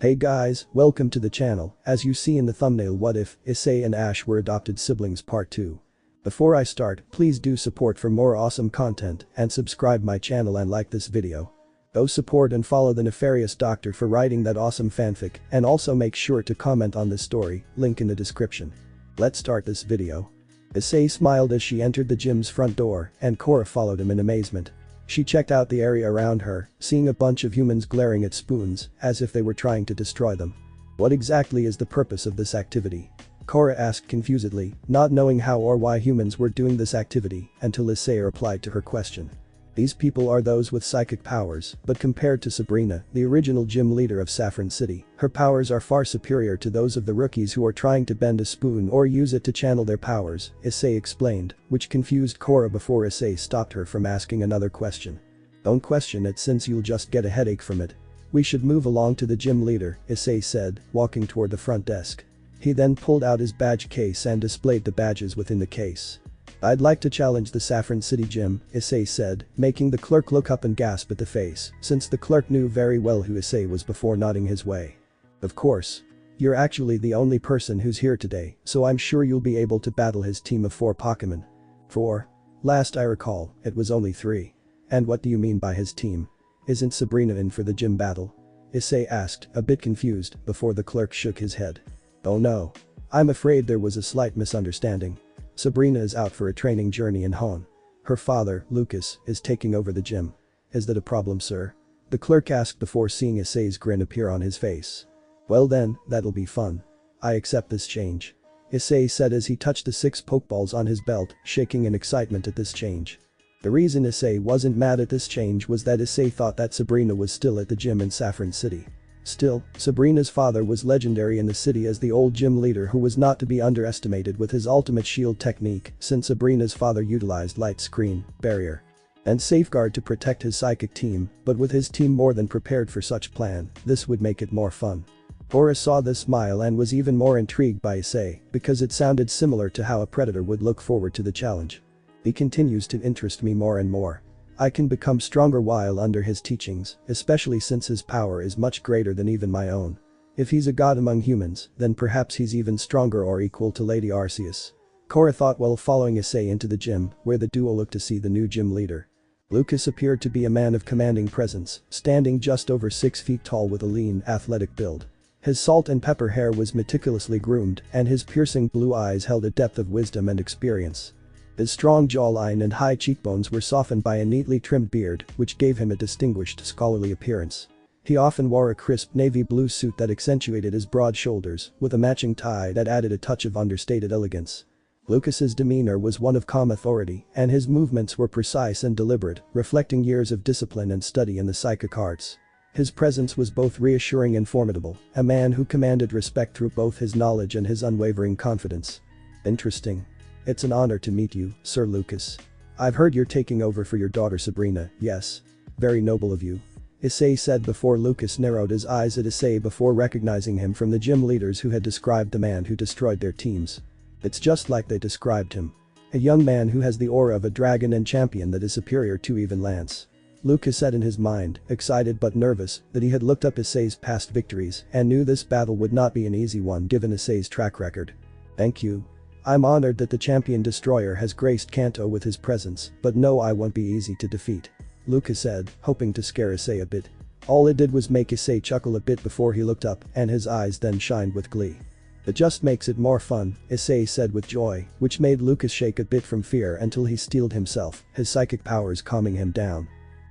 Hey guys, welcome to the channel. As you see in the thumbnail, what if Issei and Ash were adopted siblings part 2. Before I start, please do support for more awesome content and subscribe my channel and like this video. Go support and follow the Nefarious doctor for writing that awesome fanfic, and also make sure to comment on this story, link in the description. Let's start this video. Issei smiled as she entered the gym's front door and Korra followed him in amazement. She checked out the area around her, seeing a bunch of humans glaring at spoons, as if they were trying to destroy them. What exactly is the purpose of this activity? Korra asked confusedly, not knowing how or why humans were doing this activity until Issei replied to her question. These people are those with psychic powers, but compared to Sabrina, the original gym leader of Saffron City, her powers are far superior to those of the rookies who are trying to bend a spoon or use it to channel their powers, Issei explained, which confused Korra before Issei stopped her from asking another question. Don't question it since you'll just get a headache from it. We should move along to the gym leader, Issei said, walking toward the front desk. He then pulled out his badge case and displayed the badges within the case. I'd like to challenge the Saffron City gym, Issei said, making the clerk look up and gasp at the face, since the clerk knew very well who Issei was before nodding his way. Of course. You're actually the only person who's here today, so I'm sure you'll be able to battle his team of 4 Pokémon. 4? Last I recall, it was only 3. And what do you mean by his team? Isn't Sabrina in for the gym battle? Issei asked, a bit confused, before the clerk shook his head. Oh no. I'm afraid there was a slight misunderstanding. Sabrina is out for a training journey in Hon. Her father, Lucas, is taking over the gym. Is that a problem, sir? The clerk asked before seeing Issei's grin appear on his face. Well then, that'll be fun. I accept this change. Issei said as he touched the 6 Pokeballs on his belt, shaking in excitement at this change. The reason Issei wasn't mad at this change was that Issei thought that Sabrina was still at the gym in Saffron City. Still, Sabrina's father was legendary in the city as the old gym leader who was not to be underestimated with his ultimate shield technique, since Sabrina's father utilized light screen, barrier, and safeguard to protect his psychic team, but with his team more than prepared for such plan, this would make it more fun. Korra saw this smile and was even more intrigued by Issei, because it sounded similar to how a predator would look forward to the challenge. He continues to interest me more and more. I can become stronger while under his teachings, especially since his power is much greater than even my own. If he's a god among humans, then perhaps he's even stronger or equal to Lady Arceus. Korra thought while following Issei into the gym, where the duo looked to see the new gym leader. Lucas appeared to be a man of commanding presence, standing just over 6 feet tall with a lean, athletic build. His salt and pepper hair was meticulously groomed, and his piercing blue eyes held a depth of wisdom and experience. His strong jawline and high cheekbones were softened by a neatly trimmed beard, which gave him a distinguished scholarly appearance. He often wore a crisp navy blue suit that accentuated his broad shoulders, with a matching tie that added a touch of understated elegance. Lucas's demeanor was one of calm authority, and his movements were precise and deliberate, reflecting years of discipline and study in the psychic arts. His presence was both reassuring and formidable, a man who commanded respect through both his knowledge and his unwavering confidence. Interesting. It's an honor to meet you, Sir Lucas. I've heard you're taking over for your daughter Sabrina, yes. Very noble of you. Issei said before Lucas narrowed his eyes at Issei before recognizing him from the gym leaders who had described the man who destroyed their teams. It's just like they described him. A young man who has the aura of a dragon and champion that is superior to even Lance. Lucas said in his mind, excited but nervous, that he had looked up Issei's past victories and knew this battle would not be an easy one given Issei's track record. Thank you. I'm honored that the champion destroyer has graced Kanto with his presence, but no, I won't be easy to defeat. Lucas said, hoping to scare Issei a bit. All it did was make Issei chuckle a bit before he looked up, and his eyes then shined with glee. It just makes it more fun, Issei said with joy, which made Lucas shake a bit from fear until he steeled himself, his psychic powers calming him down.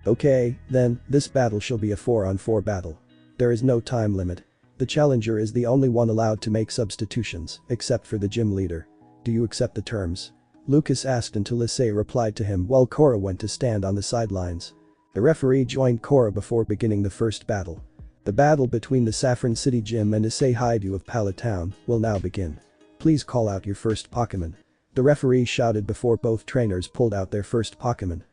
Okay, then, this battle shall be a 4-on-4 battle. There is no time limit. The challenger is the only one allowed to make substitutions, except for the gym leader. Do you accept the terms? Lucas asked until Issei replied to him while Korra went to stand on the sidelines. The referee joined Korra before beginning the first battle. The battle between the Saffron City Gym and Issei Haidu of Pallet Town will now begin. Please call out your first Pokémon. The referee shouted before both trainers pulled out their first Pokémon.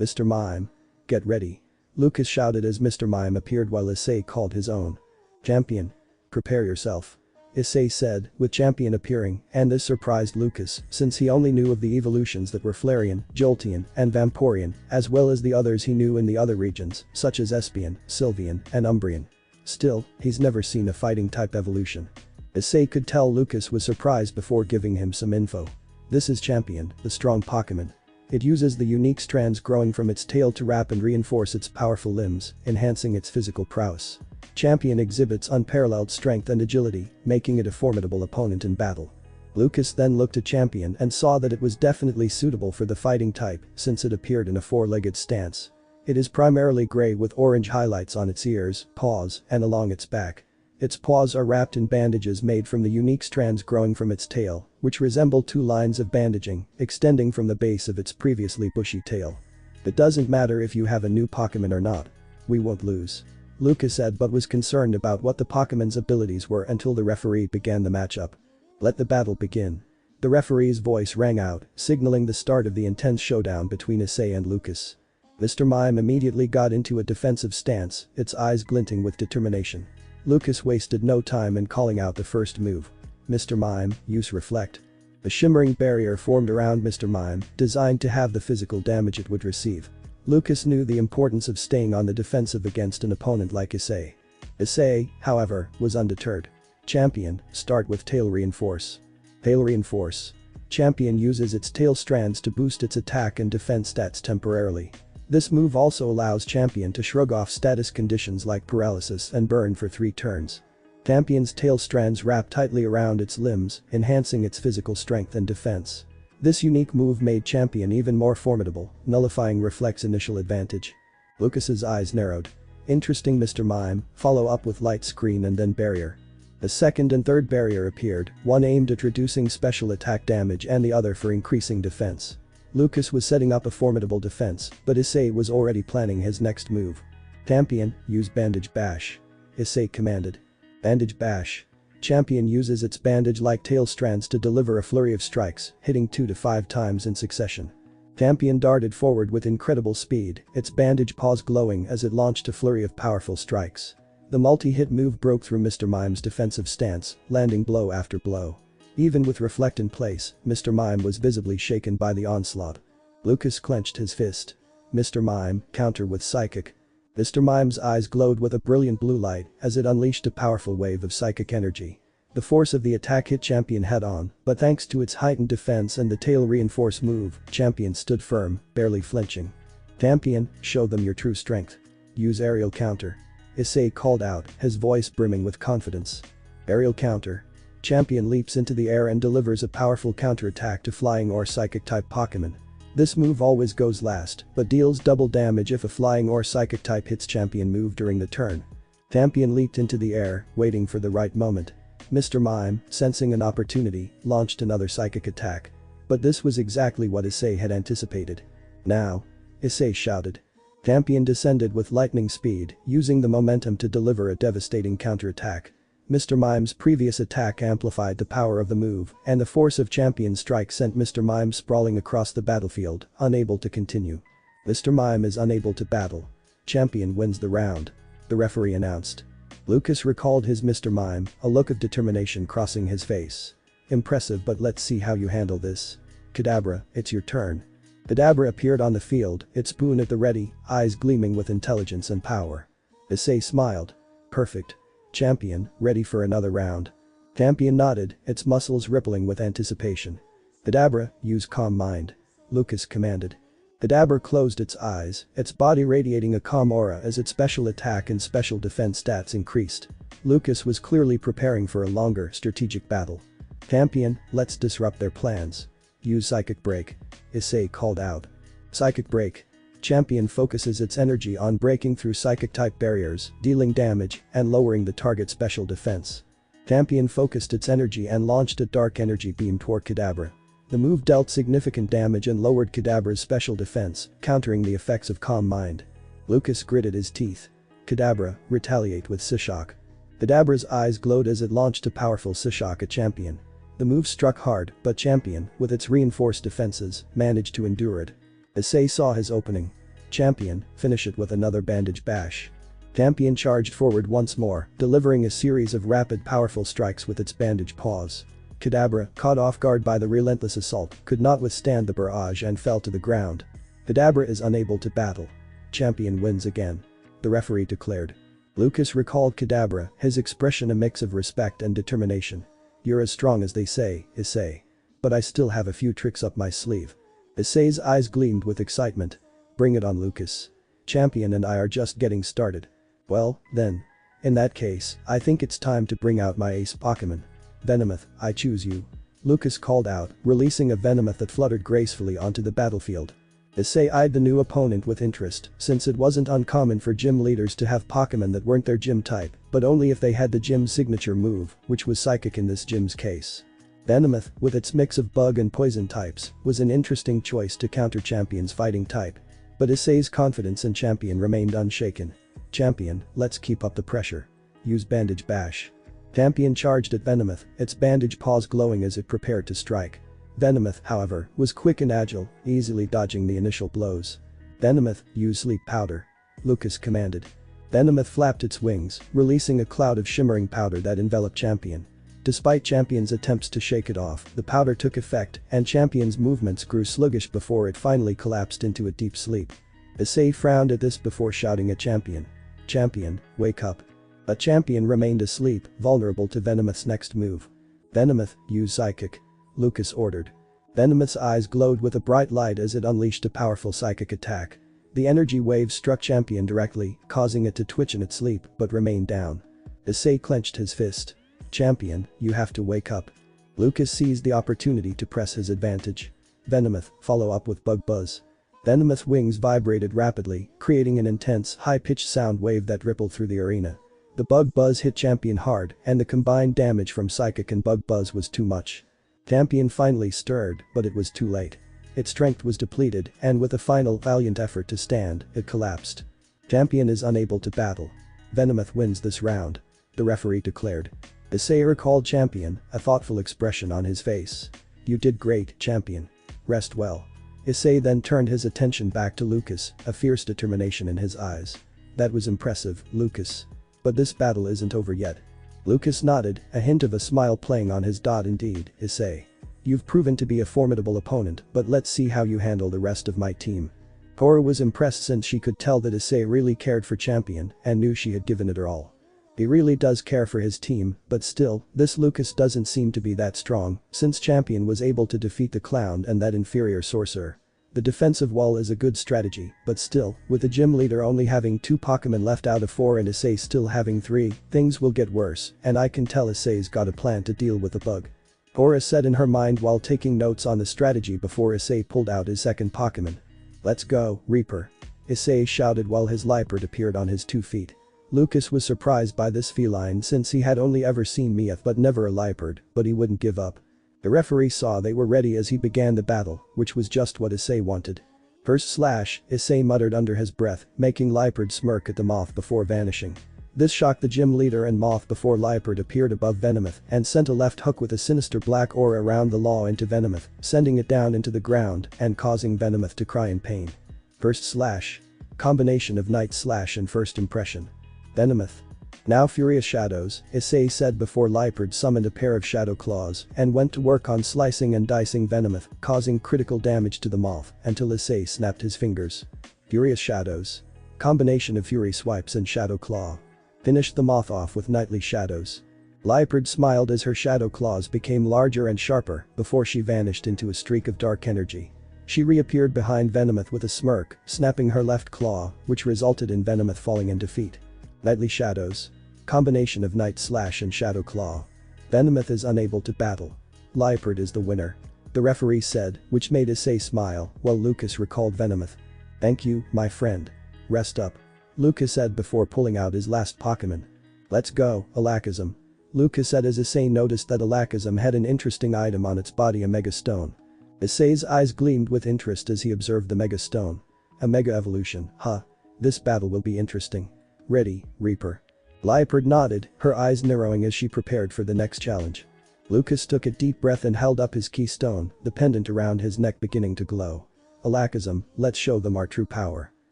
Mr. Mime. Get ready. Lucas shouted as Mr. Mime appeared while Issei called his own. Champion. Prepare yourself. Issei said, with Champion appearing, and this surprised Lucas since he only knew of the evolutions that were Flareon, Jolteon, and Vaporeon, as well as the others he knew in the other regions, such as Espion, Sylveon, and Umbreon. Still, he's never seen a fighting type evolution. Issei could tell Lucas was surprised before giving him some info. This is Champion, the strong Pokemon. It uses the unique strands growing from its tail to wrap and reinforce its powerful limbs, enhancing its physical prowess. Champion exhibits unparalleled strength and agility, making it a formidable opponent in battle. Lucas then looked at Champion and saw that it was definitely suitable for the fighting type since it appeared in a four-legged stance. It is primarily gray with orange highlights on its ears, paws, and along its back. Its paws are wrapped in bandages made from the unique strands growing from its tail, which resemble two lines of bandaging extending from the base of its previously bushy tail. It doesn't matter if you have a new Pokemon or not. We won't lose. Lucas said but was concerned about what the Pokemon's abilities were until the referee began the matchup. Let the battle begin. The referee's voice rang out, signaling the start of the intense showdown between Issei and Lucas. Mr. Mime immediately got into a defensive stance, its eyes glinting with determination. Lucas wasted no time in calling out the first move. Mr. Mime, use Reflect. A shimmering barrier formed around Mr. Mime, designed to have the physical damage it would receive. Lucas knew the importance of staying on the defensive against an opponent like Issei. Issei, however, was undeterred. Champion, start with Tail Reinforce. Tail Reinforce. Champion uses its tail strands to boost its attack and defense stats temporarily. This move also allows Champion to shrug off status conditions like paralysis and burn for 3 turns. Champion's tail strands wrap tightly around its limbs, enhancing its physical strength and defense. This unique move made Champion even more formidable, nullifying Reflect's initial advantage. Lucas's eyes narrowed. Interesting Mr. Mime, follow up with Light Screen and then Barrier. A second and third barrier appeared, one aimed at reducing special attack damage and the other for increasing defense. Lucas was setting up a formidable defense, but Issei was already planning his next move. Champion, use Bandage Bash. Issei commanded. Bandage Bash. Champion uses its bandage-like tail strands to deliver a flurry of strikes, hitting 2 to 5 times in succession. Champion darted forward with incredible speed, its bandage paws glowing as it launched a flurry of powerful strikes. The multi-hit move broke through Mr. Mime's defensive stance, landing blow after blow. Even with Reflect in place, Mr. Mime was visibly shaken by the onslaught. Lucas clenched his fist. Mr. Mime, counter with Psychic. Mr. Mime's eyes glowed with a brilliant blue light as it unleashed a powerful wave of psychic energy. The force of the attack hit Champion head-on, but thanks to its heightened defense and the tail reinforce move, Champion stood firm, barely flinching. Champion, show them your true strength. Use Aerial Counter. Issei called out, his voice brimming with confidence. Aerial Counter. Champion leaps into the air and delivers a powerful counterattack to flying or psychic-type Pokemon. This move always goes last, but deals double damage if a flying or psychic type hits Champion move during the turn. Champion leaped into the air, waiting for the right moment. Mr. Mime, sensing an opportunity, launched another psychic attack. But this was exactly what Issei had anticipated. Now. Issei shouted. Champion descended with lightning speed, using the momentum to deliver a devastating counterattack. Mr. Mime's previous attack amplified the power of the move, and the force of Champion's strike sent Mr. Mime sprawling across the battlefield, unable to continue. Mr. Mime is unable to battle. Champion wins the round. The referee announced. Lucas recalled his Mr. Mime, a look of determination crossing his face. Impressive, but let's see how you handle this. Kadabra, it's your turn. Kadabra appeared on the field, its spoon at the ready, eyes gleaming with intelligence and power. Issei smiled. Perfect. Champion, ready for another round. Champion nodded, its muscles rippling with anticipation. Kadabra, use Calm Mind. Lucas commanded. Kadabra closed its eyes, its body radiating a calm aura as its special attack and special defense stats increased. Lucas was clearly preparing for a longer, strategic battle. Champion, let's disrupt their plans. Use Psychic Break. Issei called out. Psychic Break. Champion focuses its energy on breaking through psychic-type barriers, dealing damage, and lowering the target's special defense. Champion focused its energy and launched a dark energy beam toward Kadabra. The move dealt significant damage and lowered Kadabra's special defense, countering the effects of Calm Mind. Lucas gritted his teeth. Kadabra, retaliate with Psyshock. Kadabra's eyes glowed as it launched a powerful Psyshock at Champion. The move struck hard, but Champion, with its reinforced defenses, managed to endure it. Issei saw his opening. Champion, finish it with another Bandage Bash. Champion charged forward once more, delivering a series of rapid powerful strikes with its bandage paws. Kadabra, caught off guard by the relentless assault, could not withstand the barrage and fell to the ground. Kadabra is unable to battle. Champion wins again. The referee declared. Lucas recalled Kadabra, his expression a mix of respect and determination. You're as strong as they say, Issei. But I still have a few tricks up my sleeve. Issei's eyes gleamed with excitement. Bring it on, Lucas. Champion and I are just getting started. Well, then. In that case, I think it's time to bring out my ace Pokemon. Venomoth, I choose you. Lucas called out, releasing a Venomoth that fluttered gracefully onto the battlefield. Issei eyed the new opponent with interest, since it wasn't uncommon for gym leaders to have Pokemon that weren't their gym type, but only if they had the gym's signature move, which was Psychic in this gym's case. Venomoth, with its mix of bug and poison types, was an interesting choice to counter Champion's fighting type. But Issei's confidence in Champion remained unshaken. Champion, let's keep up the pressure. Use Bandage Bash. Champion charged at Venomoth, its bandage paws glowing as it prepared to strike. Venomoth, however, was quick and agile, easily dodging the initial blows. Venomoth, use Sleep Powder. Lucas commanded. Venomoth flapped its wings, releasing a cloud of shimmering powder that enveloped Champion. Despite Champion's attempts to shake it off, the powder took effect and Champion's movements grew sluggish before it finally collapsed into a deep sleep. Issei frowned at this before shouting at Champion. Champion, wake up. But Champion remained asleep, vulnerable to Venomoth's next move. Venomoth, use Psychic. Lucas ordered. Venomoth's eyes glowed with a bright light as it unleashed a powerful psychic attack. The energy wave struck Champion directly, causing it to twitch in its sleep but remain down. Issei clenched his fist. Champion, you have to wake up. Lucas seized the opportunity to press his advantage. Venomoth, follow up with Bug Buzz. Venomoth's wings vibrated rapidly, creating an intense, high-pitched sound wave that rippled through the arena. The Bug Buzz hit Champion hard, and the combined damage from Psychic and Bug Buzz was too much. Champion finally stirred, but it was too late. Its strength was depleted, and with a final valiant effort to stand, it collapsed. Champion is unable to battle. Venomoth wins this round. The referee declared. Issei recalled Champion, a thoughtful expression on his face. You did great, Champion. Rest well. Issei then turned his attention back to Lucas, a fierce determination in his eyes. That was impressive, Lucas. But this battle isn't over yet. Lucas nodded, a hint of a smile playing on his dot. Indeed, Issei. You've proven to be a formidable opponent, but let's see how you handle the rest of my team. Cora was impressed since she could tell that Issei really cared for Champion and knew she had given it her all. He really does care for his team, but still, this Lucas doesn't seem to be that strong, since Champion was able to defeat the clown and that inferior sorcerer. The defensive wall is a good strategy, but still, with the gym leader only having 2 Pokemon left out of 4 and Issei still having 3, things will get worse, and I can tell Issei's got a plan to deal with the bug. Cora said in her mind while taking notes on the strategy before Issei pulled out his second Pokemon. Let's go, Reaper. Issei shouted while his Liepard appeared on his 2 feet. Lucas was surprised by this feline since he had only ever seen Meowth but never a Liepard, but he wouldn't give up. The referee saw they were ready as he began the battle, which was just what Issei wanted. First slash, Issei muttered under his breath, making Liepard smirk at the Moth before vanishing. This shocked the gym leader and Moth before Liepard appeared above Venomoth and sent a left hook with a sinister black aura around the law into Venomoth, sending it down into the ground and causing Venomoth to cry in pain. First slash. Combination of Night Slash and First Impression. Venomoth. Now Furious Shadows, Issei said before Liepard summoned a pair of Shadow Claws and went to work on slicing and dicing Venomoth, causing critical damage to the Moth until Issei snapped his fingers. Furious Shadows. Combination of Fury Swipes and Shadow Claw. Finished the Moth off with Nightly Shadows. Liepard smiled as her Shadow Claws became larger and sharper before she vanished into a streak of dark energy. She reappeared behind Venomoth with a smirk, snapping her left claw, which resulted in Venomoth falling in defeat. Nightly Shadows. Combination of Night Slash and Shadow Claw. Venomoth is unable to battle. Liepard is the winner. The referee said, which made Issei smile, while Lucas recalled Venomoth. Thank you, my friend. Rest up. Lucas said before pulling out his last Pokemon. Let's go, Alakazam. Lucas said as Issei noticed that Alakazam had an interesting item on its body, a Mega Stone. Issei's eyes gleamed with interest as he observed the Mega Stone. A Mega Evolution, huh? This battle will be interesting. Ready, Reaper. Liepard nodded, her eyes narrowing as she prepared for the next challenge. Lucas took a deep breath and held up his keystone, the pendant around his neck beginning to glow. Alakazam, let's show them our true power.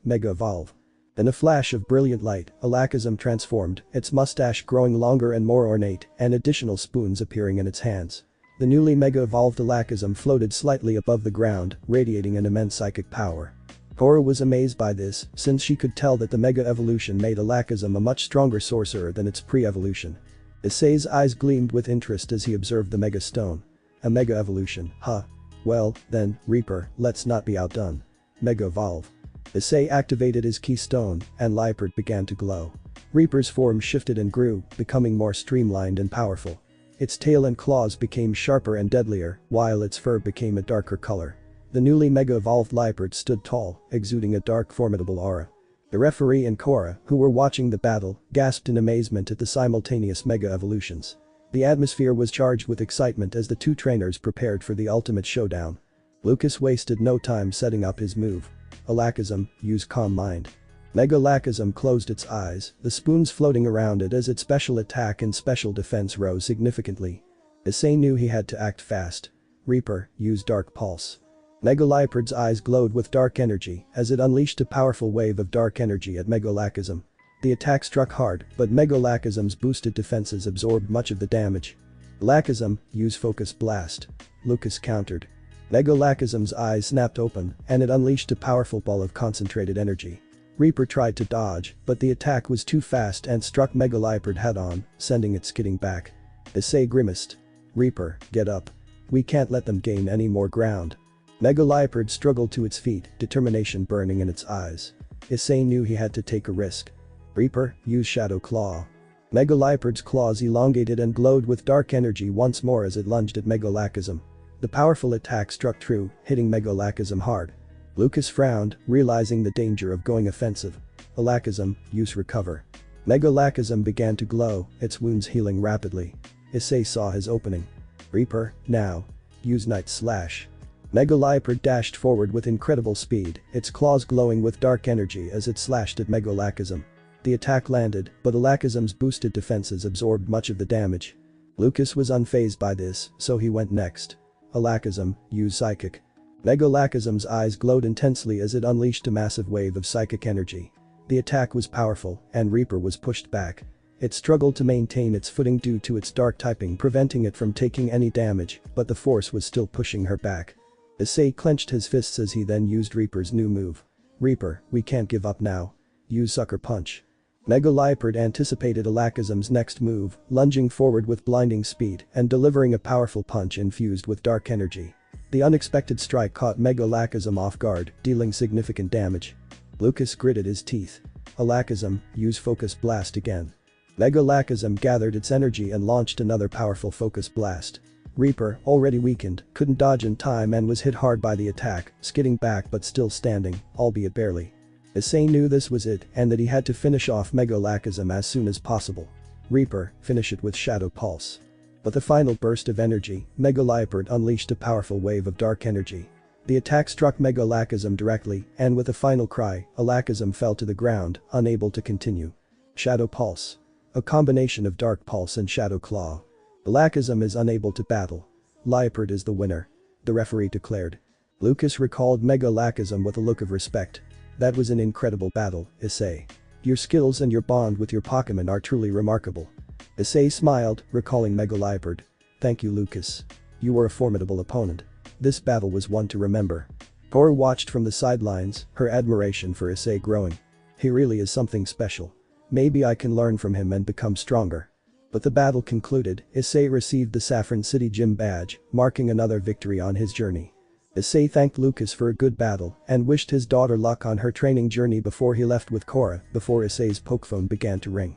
Mega Evolve. In a flash of brilliant light, Alakazam transformed, its mustache growing longer and more ornate, and additional spoons appearing in its hands. The newly Mega Evolved Alakazam floated slightly above the ground, radiating an immense psychic power. Korra was amazed by this, since she could tell that the Mega Evolution made Alakazam a much stronger sorcerer than its pre-evolution. Issei's eyes gleamed with interest as he observed the Mega Stone. A Mega Evolution, huh? Well, then, Reaper, let's not be outdone. Mega Evolve. Issei activated his keystone, and Liepard began to glow. Reaper's form shifted and grew, becoming more streamlined and powerful. Its tail and claws became sharper and deadlier, while its fur became a darker color. The newly mega-evolved Liepard stood tall, exuding a dark, formidable aura. The referee and Korra, who were watching the battle, gasped in amazement at the simultaneous mega-evolutions. The atmosphere was charged with excitement as the two trainers prepared for the ultimate showdown. Lucas wasted no time setting up his move. Alakazam, use Calm Mind. Mega Alakazam closed its eyes, the spoons floating around it as its special attack and special defense rose significantly. Issei knew he had to act fast. Reaper, use Dark Pulse. Mega Liepard's eyes glowed with dark energy as it unleashed a powerful wave of dark energy at Mega Alakazam. The attack struck hard, but Mega Alakazam's boosted defenses absorbed much of the damage. Alakazam, use Focus Blast. Lucas countered. Mega Alakazam's eyes snapped open, and it unleashed a powerful ball of concentrated energy. Reaper tried to dodge, but the attack was too fast and struck Mega Liepard head-on, sending it skidding back. Issei grimaced. Reaper, get up. We can't let them gain any more ground. Mega Liepard struggled to its feet, determination burning in its eyes. Issei knew he had to take a risk. Reaper, use Shadow Claw. Mega Liepard's claws elongated and glowed with dark energy once more as it lunged at Mega Alakazam. The powerful attack struck true, hitting Mega Alakazam hard. Lucas frowned, realizing the danger of going offensive. Alakazam, use Recover. Mega Alakazam began to glow, its wounds healing rapidly. Issei saw his opening. Reaper, now. Use Night Slash. Mega Liepard dashed forward with incredible speed, its claws glowing with dark energy as it slashed at Mega Alakazam. The attack landed, but Alakazam's boosted defenses absorbed much of the damage. Lucas was unfazed by this, so he went next. Alakazam, use Psychic. Mega Alakazam's eyes glowed intensely as it unleashed a massive wave of psychic energy. The attack was powerful, and Reaper was pushed back. It struggled to maintain its footing due to its dark typing preventing it from taking any damage, but the force was still pushing her back. Issei clenched his fists as he then used Reaper's new move. Reaper, we can't give up now. Use Sucker Punch. Mega Liepard anticipated Alakazam's next move, lunging forward with blinding speed and delivering a powerful punch infused with dark energy. The unexpected strike caught Mega Alakazam off guard, dealing significant damage. Lucas gritted his teeth. Alakazam, use Focus Blast again. Mega Alakazam gathered its energy and launched another powerful Focus Blast. Reaper, already weakened, couldn't dodge in time and was hit hard by the attack, skidding back but still standing, albeit barely. Issei knew this was it and that he had to finish off Mega Alakazam as soon as possible. Reaper, finish it with Shadow Pulse. But the final burst of energy, Mega Liepard unleashed a powerful wave of dark energy. The attack struck Mega Alakazam directly, and with a final cry, Alakazam fell to the ground, unable to continue. Shadow Pulse. A combination of Dark Pulse and Shadow Claw. Alakazam is unable to battle. Liepard is the winner. The referee declared. Lucas recalled Mega Alakazam with a look of respect. That was an incredible battle, Issei. Your skills and your bond with your Pokémon are truly remarkable. Issei smiled, recalling Mega Liepard. Thank you, Lucas. You were a formidable opponent. This battle was one to remember. Korra watched from the sidelines, her admiration for Issei growing. He really is something special. Maybe I can learn from him and become stronger. But the battle concluded, Issei received the Saffron City Gym badge, marking another victory on his journey. Issei thanked Lucas for a good battle and wished his daughter luck on her training journey before he left with Korra before Issei's Pokephone began to ring.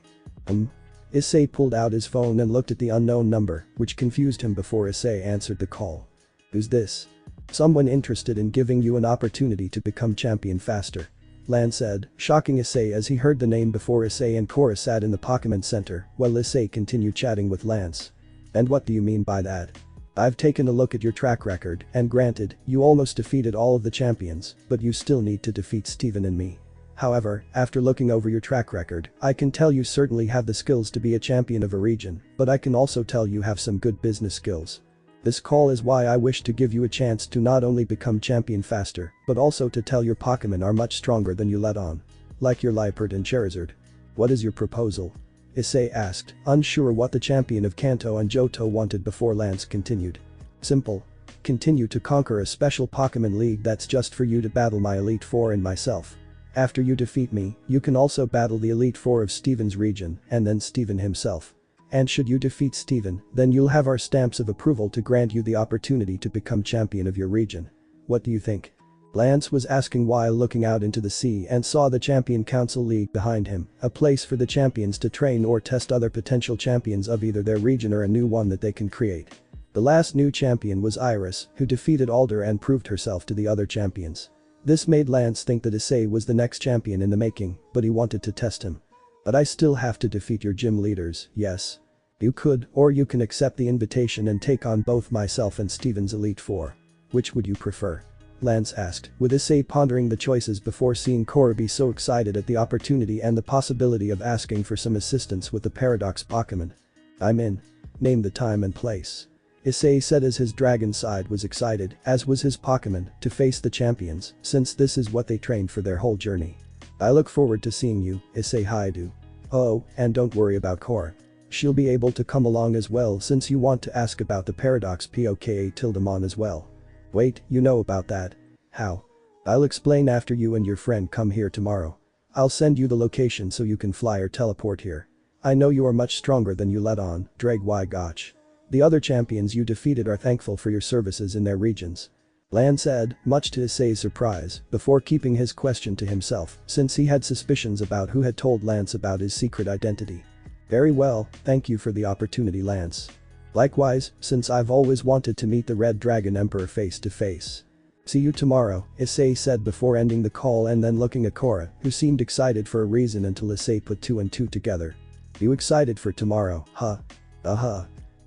Issei pulled out his phone and looked at the unknown number, which confused him before Issei answered the call. Who's this? Someone interested in giving you an opportunity to become champion faster. Lan said, shocking Issei as he heard the name before Issei and Korra sat in the Pokémon Center while Issei continued chatting with Lance. And what do you mean by that? I've taken a look at your track record, and granted, you almost defeated all of the champions, but you still need to defeat Steven and me. However, after looking over your track record, I can tell you certainly have the skills to be a champion of a region, but I can also tell you have some good business skills. This call is why I wish to give you a chance to not only become champion faster, but also to tell your Pokémon are much stronger than you let on. Like your Liepard and Charizard. What is your proposal? Issei asked, unsure what the champion of Kanto and Johto wanted before Lance continued. Simple. continue to conquer a special Pokémon League that's just for you to battle my Elite Four and myself. After you defeat me, you can also battle the Elite Four of Steven's region and then Steven himself. And should you defeat Steven, then you'll have our stamps of approval to grant you the opportunity to become champion of your region. What do you think? Lance was asking while looking out into the sea and saw the Champion Council League behind him, a place for the champions to train or test other potential champions of either their region or a new one that they can create. The last new champion was Iris, who defeated Alder and proved herself to the other champions. This made Lance think that Issei was the next champion in the making, but he wanted to test him. But I still have to defeat your gym leaders, yes? You could, or you can accept the invitation and take on both myself and Steven's Elite Four. Which would you prefer? Lance asked, with Issei pondering the choices before seeing Korra be so excited at the opportunity and the possibility of asking for some assistance with the Paradox Pokémon. I'm in. Name the time and place. Issei said as his dragon side was excited, as was his Pokémon, to face the champions, since this is what they trained for their whole journey. I look forward to seeing you, Issei Haidu. Oh, and don't worry about Korra. She'll be able to come along as well since you want to ask about the Paradox Pokémon as well. Wait, you know about that? How? I'll explain after you and your friend come here tomorrow. I'll send you the location so you can fly or teleport here. I know you are much stronger than you let on, Drag Y Gotch. The other champions you defeated are thankful for your services in their regions. Lan said, much to Issei's surprise, before keeping his question to himself, since he had suspicions about who had told Lance about his secret identity. Very well, thank you for the opportunity, Lance. Likewise, since I've always wanted to meet the Red Dragon Emperor face to face. See you tomorrow, Issei said before ending the call and then looking at Korra, who seemed excited for a reason until Issei put two and two together. You excited for tomorrow, huh?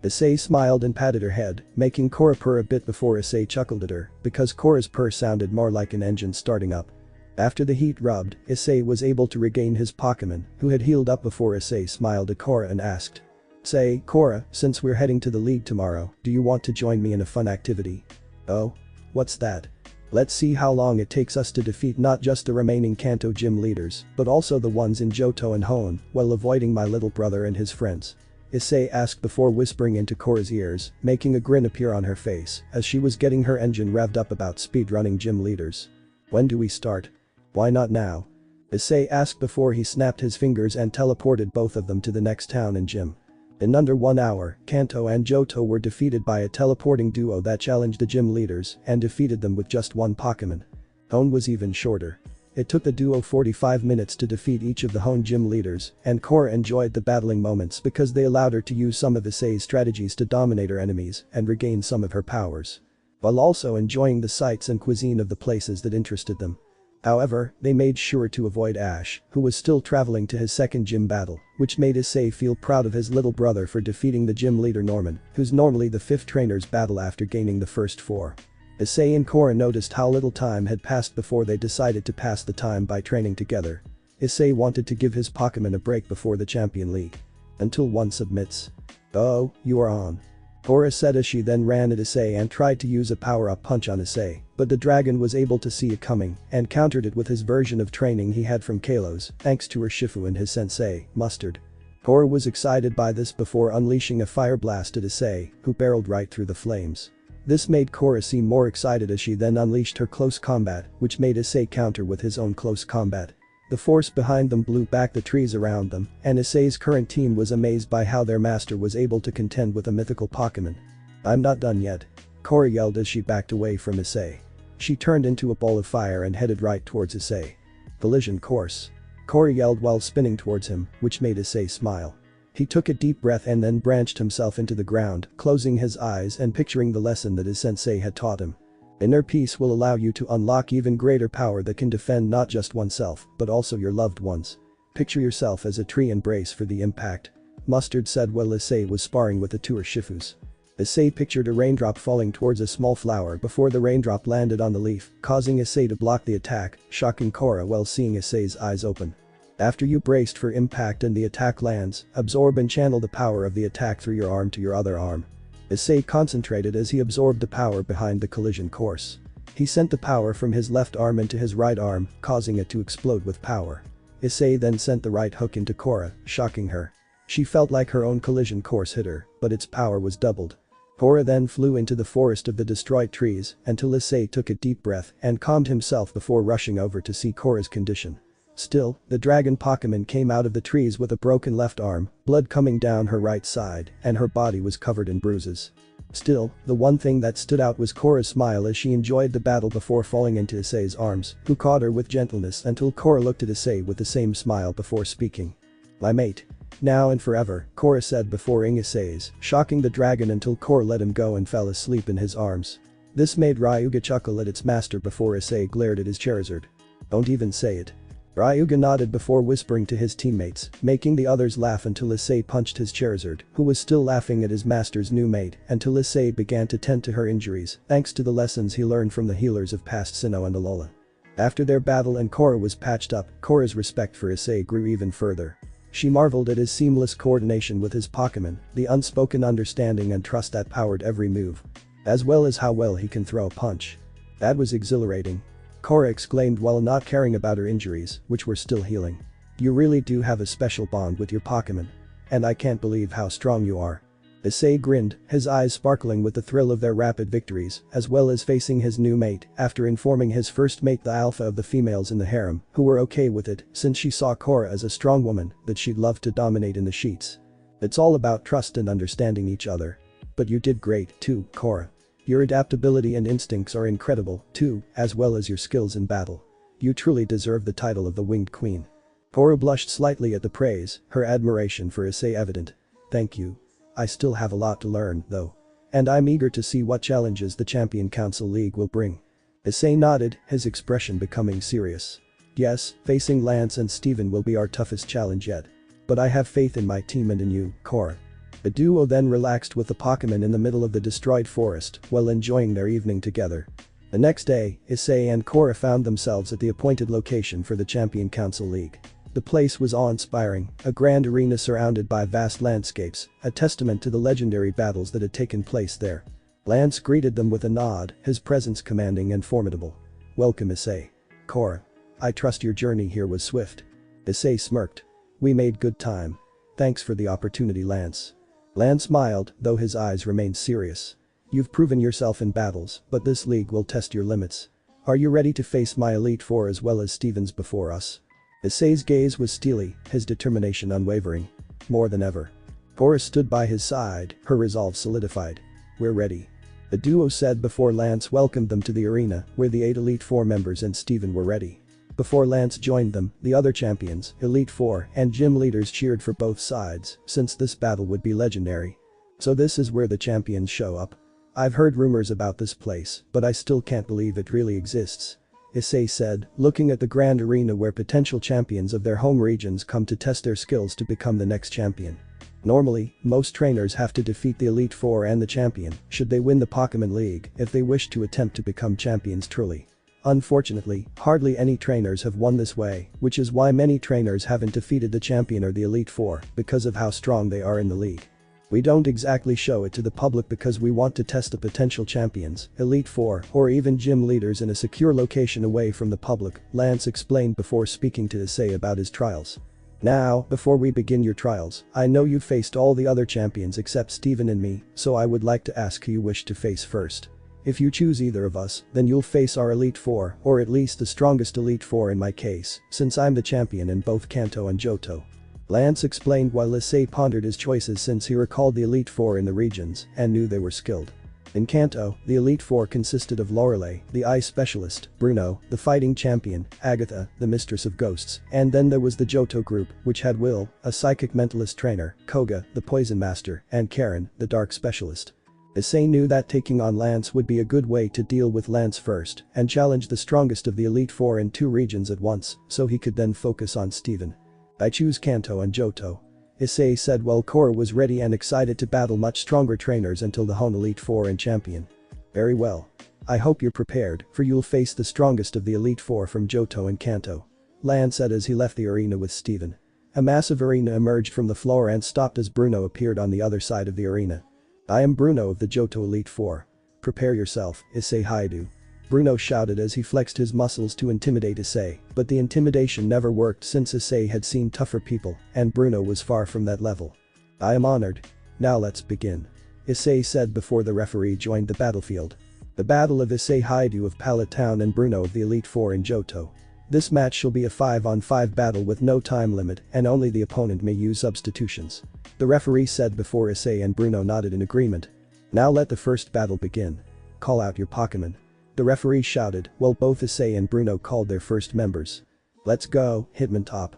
Issei smiled and patted her head, making Korra purr a bit before Issei chuckled at her, because Korra's purr sounded more like an engine starting up. After the heat rubbed, Issei was able to regain his Pokémon, who had healed up before Issei smiled at Korra and asked. Say, Korra, since we're heading to the league tomorrow, do you want to join me in a fun activity? Oh? What's that? Let's see how long it takes us to defeat not just the remaining Kanto gym leaders, but also the ones in Johto and Hoenn, while avoiding my little brother and his friends. Issei asked before whispering into Korra's ears, making a grin appear on her face, as she was getting her engine revved up about speedrunning gym leaders. When do we start? Why not now? Issei asked before he snapped his fingers and teleported both of them to the next town and gym. In under 1 hour, Kanto and Johto were defeated by a teleporting duo that challenged the gym leaders and defeated them with just one Pokémon. Hoenn was even shorter. It took the duo 45 minutes to defeat each of the Hoenn gym leaders, and Korra enjoyed the battling moments because they allowed her to use some of Issei's strategies to dominate her enemies and regain some of her powers. While also enjoying the sights and cuisine of the places that interested them. However, they made sure to avoid Ash, who was still traveling to his second gym battle, which made Issei feel proud of his little brother for defeating the gym leader Norman, who's normally the 5th trainer's battle after gaining the first 4. Issei and Korra noticed how little time had passed before they decided to pass the time by training together. Issei wanted to give his Pokémon a break before the Champion League. Until one submits. Oh, you are on. Korra said as she then ran at Issei and tried to use a power-up punch on Issei, but the dragon was able to see it coming and countered it with his version of training he had from Kalos, thanks to her Shifu and his sensei, Mustard. Korra was excited by this before unleashing a fire blast at Issei, who barreled right through the flames. This made Korra seem more excited as she then unleashed her close combat, which made Issei counter with his own close combat. The force behind them blew back the trees around them, and Issei's current team was amazed by how their master was able to contend with a mythical Pokémon. I'm not done yet. Korra yelled as she backed away from Issei. She turned into a ball of fire and headed right towards Issei. Collision course. Korra yelled while spinning towards him, which made Issei smile. He took a deep breath and then branched himself into the ground, closing his eyes and picturing the lesson that his sensei had taught him. Inner peace will allow you to unlock even greater power that can defend not just oneself, but also your loved ones. Picture yourself as a tree and brace for the impact. Mustard said while Issei was sparring with the two Shifus. Issei pictured a raindrop falling towards a small flower before the raindrop landed on the leaf, causing Issei to block the attack, shocking Korra while seeing Issei's eyes open. After you braced for impact and the attack lands, absorb and channel the power of the attack through your arm to your other arm. Issei concentrated as he absorbed the power behind the collision course. He sent the power from his left arm into his right arm, causing it to explode with power. Issei then sent the right hook into Korra, shocking her. She felt like her own collision course hit her, but its power was doubled. Korra then flew into the forest of the destroyed trees until Issei took a deep breath and calmed himself before rushing over to see Korra's condition. Still, the dragon Pokemon came out of the trees with a broken left arm, blood coming down her right side, and her body was covered in bruises. Still, the one thing that stood out was Korra's smile as she enjoyed the battle before falling into Issei's arms, who caught her with gentleness until Korra looked at Issei with the same smile before speaking. "My mate. Now and forever," Korra said before Issei's, shocking the dragon until Korra let him go and fell asleep in his arms. This made Ryuga chuckle at its master before Issei glared at his Charizard. "Don't even say it." Ryuga nodded before whispering to his teammates, making the others laugh until Issei punched his Charizard, who was still laughing at his master's new mate, until Issei began to tend to her injuries, thanks to the lessons he learned from the healers of past Sinnoh and Alola. After their battle and Korra was patched up, Korra's respect for Issei grew even further. She marveled at his seamless coordination with his Pokemon, the unspoken understanding and trust that powered every move. As well as how well he can throw a punch. That was exhilarating. Korra exclaimed while not caring about her injuries, which were still healing. "You really do have a special bond with your Pokemon. And I can't believe how strong you are." Issei grinned, his eyes sparkling with the thrill of their rapid victories, as well as facing his new mate after informing his first mate, the alpha of the females in the harem, who were okay with it since she saw Korra as a strong woman that she'd love to dominate in the sheets. "It's all about trust and understanding each other. But you did great, too, Korra. Your adaptability and instincts are incredible, too, as well as your skills in battle. You truly deserve the title of the Winged Queen." Korra blushed slightly at the praise, her admiration for Issei evident. "Thank you. I still have a lot to learn, though. And I'm eager to see what challenges the Champion Council League will bring." Issei nodded, his expression becoming serious. "Yes, facing Lance and Steven will be our toughest challenge yet. But I have faith in my team and in you, Korra." The duo then relaxed with the Pokemon in the middle of the destroyed forest while enjoying their evening together. The next day, Issei and Korra found themselves at the appointed location for the Champion Council League. The place was awe-inspiring, a grand arena surrounded by vast landscapes, a testament to the legendary battles that had taken place there. Lance greeted them with a nod, his presence commanding and formidable. "Welcome, Issei. Korra. I trust your journey here was swift." Issei smirked. "We made good time. Thanks for the opportunity, Lance." Lance smiled, though his eyes remained serious. "You've proven yourself in battles, but this league will test your limits. Are you ready to face my Elite Four as well as Steven's before us?" Issei's gaze was steely, his determination unwavering. "More than ever." Korra stood by his side, her resolve solidified. "We're ready." The duo said before Lance welcomed them to the arena, where the 8 Elite Four members and Steven were ready. Before Lance joined them, the other champions, Elite Four, and gym leaders cheered for both sides, since this battle would be legendary. "So this is where the champions show up. I've heard rumors about this place, but I still can't believe it really exists," Issei said, looking at the grand arena where potential champions of their home regions come to test their skills to become the next champion. Normally, most trainers have to defeat the Elite Four and the champion, should they win the Pokemon League, if they wish to attempt to become champions truly. Unfortunately, hardly any trainers have won this way, which is why many trainers haven't defeated the champion or the Elite Four, because of how strong they are in the league. "We don't exactly show it to the public because we want to test the potential champions, Elite Four, or even gym leaders in a secure location away from the public," Lance explained before speaking to Issei about his trials. "Now, before we begin your trials, I know you've faced all the other champions except Steven and me, so I would like to ask who you wish to face first. If you choose either of us, then you'll face our Elite Four, or at least the strongest Elite Four in my case, since I'm the champion in both Kanto and Johto." Lance explained while Issei pondered his choices since he recalled the Elite Four in the regions and knew they were skilled. In Kanto, the Elite Four consisted of Lorelei, the Ice Specialist, Bruno, the Fighting Champion, Agatha, the Mistress of Ghosts, and then there was the Johto group, which had Will, a Psychic Mentalist trainer, Koga, the Poison Master, and Karen, the Dark Specialist. Issei knew that taking on Lance would be a good way to deal with Lance first and challenge the strongest of the Elite Four in 2 regions at once, so he could then focus on Steven. "I choose Kanto and Johto," Issei said while Korra was ready and excited to battle much stronger trainers until the Hone Elite Four and champion. "Very well. I hope you're prepared, for you'll face the strongest of the Elite Four from Johto and Kanto," Lance said as he left the arena with Steven. A massive arena emerged from the floor and stopped as Bruno appeared on the other side of the arena. "I am Bruno of the Johto Elite Four. Prepare yourself, Issei Haidu," Bruno shouted as he flexed his muscles to intimidate Issei, but the intimidation never worked since Issei had seen tougher people and Bruno was far from that level. "I am honored. Now let's begin." Issei said before the referee joined the battlefield. The battle of Issei Haidu of Pallet Town and Bruno of the Elite Four in Johto. This match shall be a 5-on-5 battle with no time limit and only the opponent may use substitutions. The referee said before Issei and Bruno nodded in agreement. Now let the first battle begin. Call out your Pokémon. The referee shouted while both Issei and Bruno called their first members. Let's go, Hitmontop.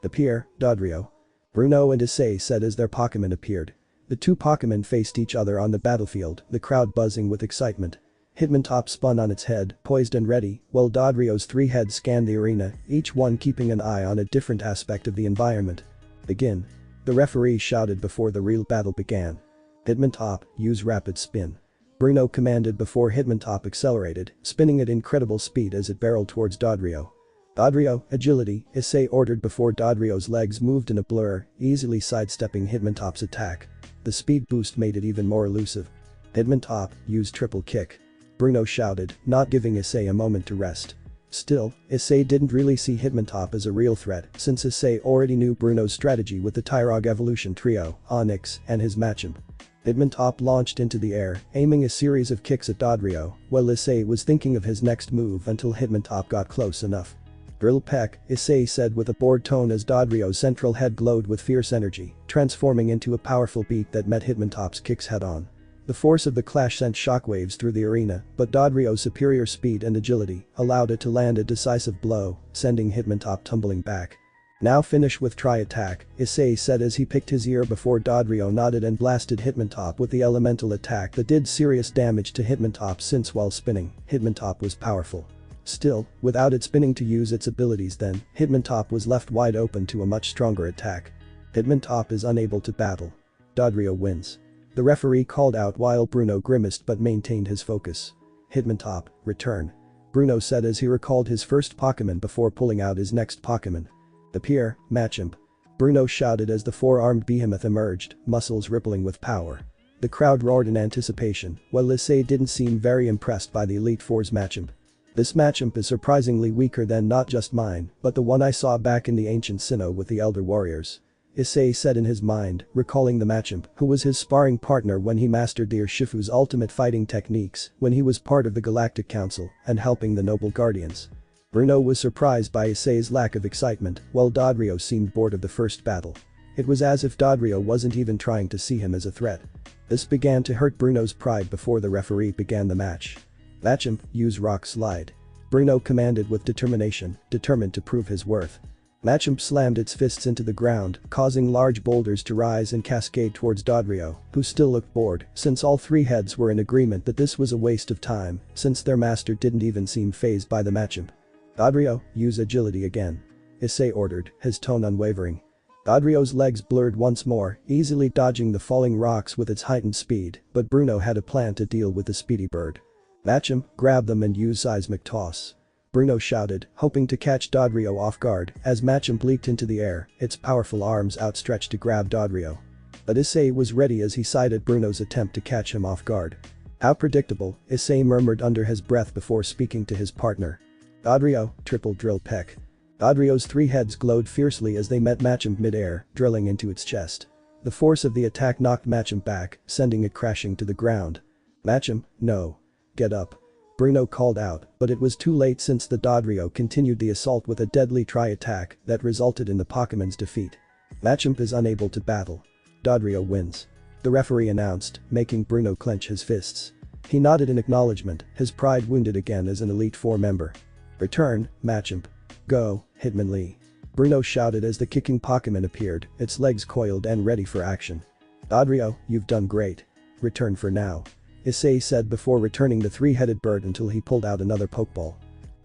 Appear, Dodrio. Bruno and Issei said as their Pokémon appeared. The two Pokémon faced each other on the battlefield, the crowd buzzing with excitement. Hitmontop spun on its head, poised and ready, while Dodrio's three heads scanned the arena, each one keeping an eye on a different aspect of the environment. Begin. The referee shouted before the real battle began. Hitmontop, use rapid spin. Bruno commanded before Hitmontop accelerated, spinning at incredible speed as it barreled towards Dodrio. Dodrio, agility, Issei ordered before Dodrio's legs moved in a blur, easily sidestepping Hitmontop's attack. The speed boost made it even more elusive. Hitmontop, use triple kick. Bruno shouted, not giving Issei a moment to rest. Still, Issei didn't really see Hitmontop as a real threat since Issei already knew Bruno's strategy with the Tyrog evolution trio, Onyx, and his Machamp. Hitmontop launched into the air, aiming a series of kicks at Dodrio, while Issei was thinking of his next move until Hitmontop got close enough. Drill Peck, Issei said with a bored tone as Dodrio's central head glowed with fierce energy, transforming into a powerful beat that met Hitmontop's kicks head-on. The force of the clash sent shockwaves through the arena, but Dodrio's superior speed and agility allowed it to land a decisive blow, sending Hitmontop tumbling back. Now finish with tri-attack, Issei said as he picked his ear before Dodrio nodded and blasted Hitmontop with the elemental attack that did serious damage to Hitmontop since while spinning, Hitmontop was powerful. Still, without it spinning to use its abilities then, Hitmontop was left wide open to a much stronger attack. Hitmontop is unable to battle. Dodrio wins. The referee called out while Bruno grimaced but maintained his focus. Hitmontop, return. Bruno said as he recalled his first Pokémon before pulling out his next Pokémon. Appear, Machamp. Bruno shouted as the four-armed behemoth emerged, muscles rippling with power. The crowd roared in anticipation, while Issei didn't seem very impressed by the Elite Four's Machamp. This Machamp is surprisingly weaker than not just mine, but the one I saw back in the ancient Sinnoh with the Elder Warriors. Issei said in his mind, recalling the Machamp, who was his sparring partner when he mastered the Urshifu's ultimate fighting techniques when he was part of the Galactic Council and helping the Noble Guardians. Bruno was surprised by Issei's lack of excitement, while Dodrio seemed bored of the first battle. It was as if Dodrio wasn't even trying to see him as a threat. This began to hurt Bruno's pride before the referee began the match. Machamp, use Rock Slide. Bruno commanded with determination, determined to prove his worth. Machamp slammed its fists into the ground, causing large boulders to rise and cascade towards Dodrio, who still looked bored since all three heads were in agreement that this was a waste of time since their master didn't even seem fazed by the Machamp. Dodrio, use agility again. Issei ordered, his tone unwavering. Dodrio's legs blurred once more, easily dodging the falling rocks with its heightened speed, but Bruno had a plan to deal with the speedy bird. Machamp, grab them and use seismic toss. Bruno shouted, hoping to catch Dodrio off guard as Machamp leaped into the air, its powerful arms outstretched to grab Dodrio. But Issei was ready as he sighted Bruno's attempt to catch him off guard. How predictable, Issei murmured under his breath before speaking to his partner. Dodrio, triple drill peck. Dodrio's three heads glowed fiercely as they met Machamp mid-air, drilling into its chest. The force of the attack knocked Machamp back, sending it crashing to the ground. Machamp, no. Get up. Bruno called out, but it was too late since the Dodrio continued the assault with a deadly tri-attack that resulted in the Pokémon's defeat. Machamp is unable to battle. Dodrio wins. The referee announced, making Bruno clench his fists. He nodded in acknowledgement, his pride wounded again as an Elite Four member. Return, Machamp. Go, Hitmonlee. Bruno shouted as the kicking Pokémon appeared, its legs coiled and ready for action. Dodrio, you've done great. Return for now. Issei said before returning the three-headed bird until he pulled out another Pokeball.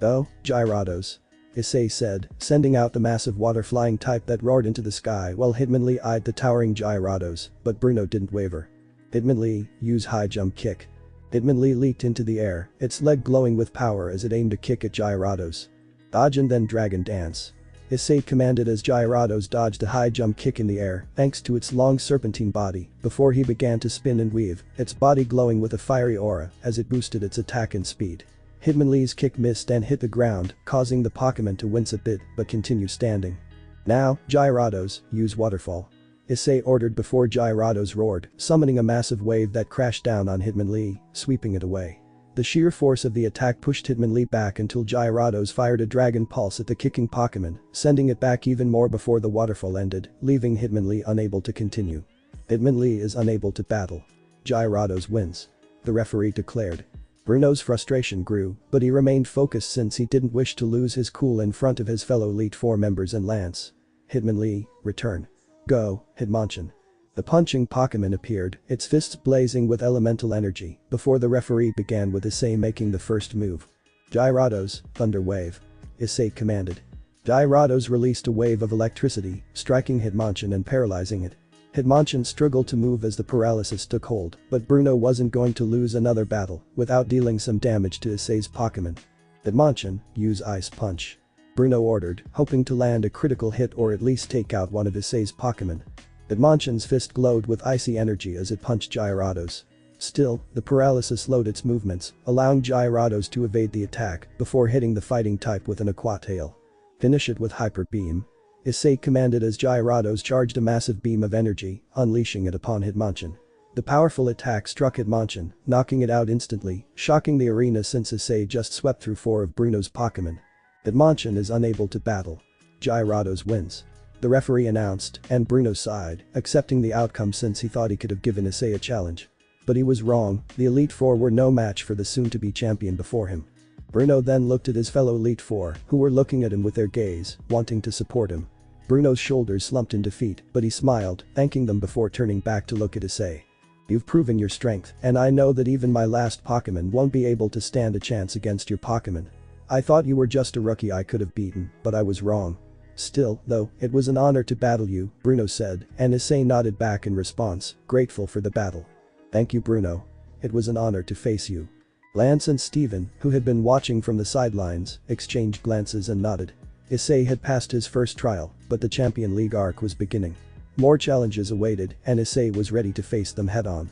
Oh, Gyarados. Issei said, sending out the massive water-flying type that roared into the sky while Hitmonlee eyed the towering Gyarados, but Bruno didn't waver. Hitmonlee, use high jump kick. Hitmonlee leaped into the air, its leg glowing with power as it aimed a kick at Gyarados. Dodge and then Dragon Dance. Issei commanded as Gyarados dodged a high jump kick in the air thanks to its long serpentine body before he began to spin and weave, its body glowing with a fiery aura as it boosted its attack and speed. Hitmonlee's kick missed and hit the ground, causing the Pokémon to wince a bit but continue standing. Now, Gyarados, use Waterfall. Issei ordered before Gyarados roared, summoning a massive wave that crashed down on Hitmonlee, sweeping it away. The sheer force of the attack pushed Hitmonlee back until Gyarados fired a Dragon Pulse at the kicking Pokémon, sending it back even more before the waterfall ended, leaving Hitmonlee unable to continue. Hitmonlee is unable to battle. Gyarados wins. The referee declared. Bruno's frustration grew, but he remained focused since he didn't wish to lose his cool in front of his fellow Elite Four members and Lance. Hitmonlee, return. Go, Hitmonchan. The punching Pokémon appeared, its fists blazing with elemental energy, before the referee began with Issei making the first move. Gyarados, Thunder Wave. Issei commanded. Gyarados released a wave of electricity, striking Hitmonchan and paralyzing it. Hitmonchan struggled to move as the paralysis took hold, but Bruno wasn't going to lose another battle without dealing some damage to Issei's Pokémon. Hitmonchan, use Ice Punch. Bruno ordered, hoping to land a critical hit or at least take out one of Issei's Pokémon. Hitmonchan's fist glowed with icy energy as it punched Gyarados. Still, the paralysis slowed its movements, allowing Gyarados to evade the attack before hitting the fighting type with an Aqua Tail. Finish it with Hyper Beam. Issei commanded as Gyarados charged a massive beam of energy, unleashing it upon Hitmonchan. The powerful attack struck Hitmonchan, knocking it out instantly, shocking the arena since Issei just swept through 4 of Bruno's Pokémon. Hitmonchan is unable to battle. Gyarados wins. The referee announced, and Bruno sighed, accepting the outcome since he thought he could have given Issei a challenge. But he was wrong, the Elite Four were no match for the soon-to-be champion before him. Bruno then looked at his fellow Elite Four, who were looking at him with their gaze, wanting to support him. Bruno's shoulders slumped in defeat, but he smiled, thanking them before turning back to look at Issei. You've proven your strength, and I know that even my last Pokémon won't be able to stand a chance against your Pokémon. I thought you were just a rookie I could have beaten, but I was wrong. Still, though, it was an honor to battle you, Bruno said, and Issei nodded back in response, grateful for the battle. Thank you, Bruno. It was an honor to face you. Lance and Steven, who had been watching from the sidelines, exchanged glances and nodded. Issei had passed his first trial, but the Champion League arc was beginning. More challenges awaited, and Issei was ready to face them head-on.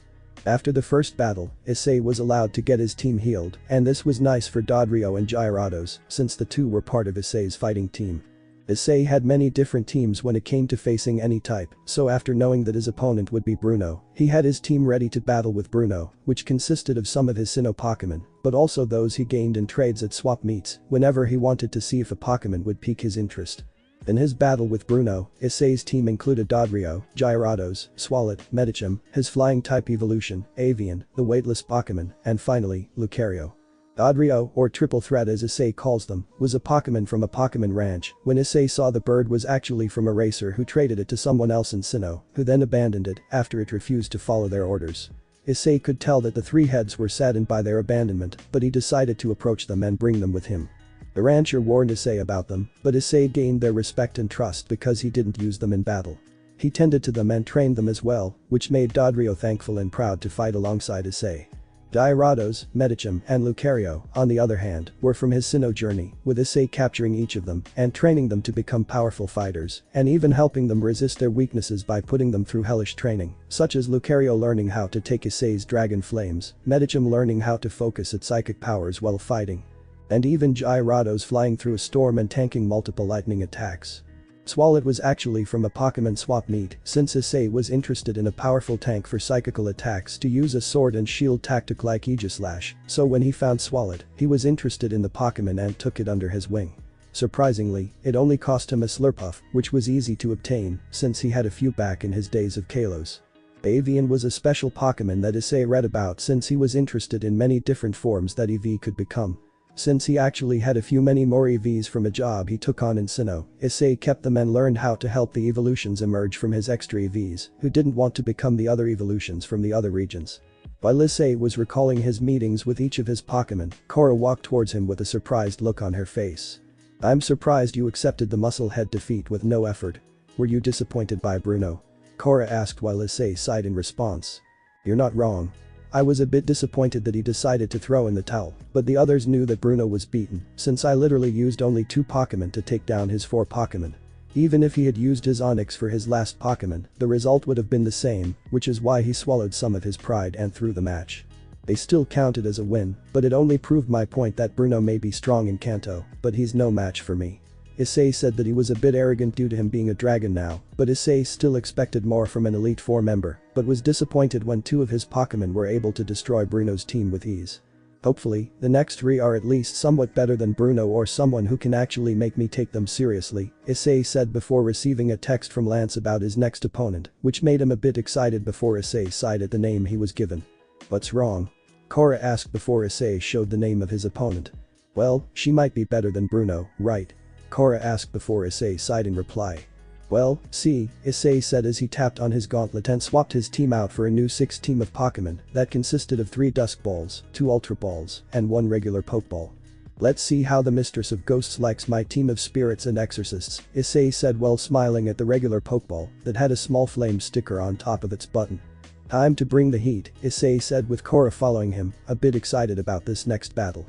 After the first battle, Issei was allowed to get his team healed, and this was nice for Dodrio and Gyarados, since the two were part of Issei's fighting team. Issei had many different teams when it came to facing any type, so after knowing that his opponent would be Bruno, he had his team ready to battle with Bruno, which consisted of some of his Sinnoh Pokémon, but also those he gained in trades at swap meets whenever he wanted to see if a Pokémon would pique his interest. In his battle with Bruno, Issei's team included Dodrio, Gyarados, Swalot, Medicham, his flying type evolution, Avian, the weightless Pokémon, and finally, Lucario. Dodrio, or Triple Threat as Issei calls them, was a Pokémon from a Pokémon ranch when Issei saw the bird was actually from a racer who traded it to someone else in Sinnoh, who then abandoned it after it refused to follow their orders. Issei could tell that the three heads were saddened by their abandonment, but he decided to approach them and bring them with him. The rancher warned Issei about them, but Issei gained their respect and trust because he didn't use them in battle. He tended to them and trained them as well, which made Dodrio thankful and proud to fight alongside Issei. Gyarados, Medicham, and Lucario, on the other hand, were from his Sinnoh journey, with Issei capturing each of them and training them to become powerful fighters, and even helping them resist their weaknesses by putting them through hellish training, such as Lucario learning how to take Issei's Dragon Flames, Medicham learning how to focus its psychic powers while fighting, and even Gyarados flying through a storm and tanking multiple lightning attacks. Swalot was actually from a Pokémon swap meet since Issei was interested in a powerful tank for psychical attacks to use a sword and shield tactic like Aegislash, so when he found Swalot, he was interested in the Pokémon and took it under his wing. Surprisingly, it only cost him a Slurpuff, which was easy to obtain since he had a few back in his days of Kalos. Avian was a special Pokémon that Issei read about since he was interested in many different forms that EV could become. Since he actually had a few many more EVs from a job he took on in Sinnoh, Issei kept them and learned how to help the evolutions emerge from his extra EVs, who didn't want to become the other evolutions from the other regions. While Issei was recalling his meetings with each of his Pokémon, Korra walked towards him with a surprised look on her face. I'm surprised you accepted the Musclehead defeat with no effort. Were you disappointed by Bruno? Korra asked while Issei sighed in response. You're not wrong. I was a bit disappointed that he decided to throw in the towel, but the others knew that Bruno was beaten, since I literally used only 2 Pokémon to take down his 4 Pokémon. Even if he had used his Onix for his last Pokémon, the result would have been the same, which is why he swallowed some of his pride and threw the match. They still counted as a win, but it only proved my point that Bruno may be strong in Kanto, but he's no match for me. Issei said that he was a bit arrogant due to him being a dragon now, but Issei still expected more from an Elite Four member, but was disappointed when two of his Pokémon were able to destroy Bruno's team with ease. Hopefully, the next three are at least somewhat better than Bruno or someone who can actually make me take them seriously, Issei said before receiving a text from Lance about his next opponent, which made him a bit excited before Issei sighed at the name he was given. What's wrong? Korra asked before Issei showed the name of his opponent. Well, she might be better than Bruno, right? Korra asked before Issei sighed in reply. Well, see, Issei said as he tapped on his gauntlet and swapped his team out for a new 6 team of Pokémon that consisted of 3 Dusk Balls, 2 Ultra Balls, and 1 regular Pokeball. Let's see how the Mistress of Ghosts likes my team of spirits and exorcists, Issei said while smiling at the regular Pokeball that had a small flame sticker on top of its button. Time to bring the heat, Issei said with Korra following him, a bit excited about this next battle.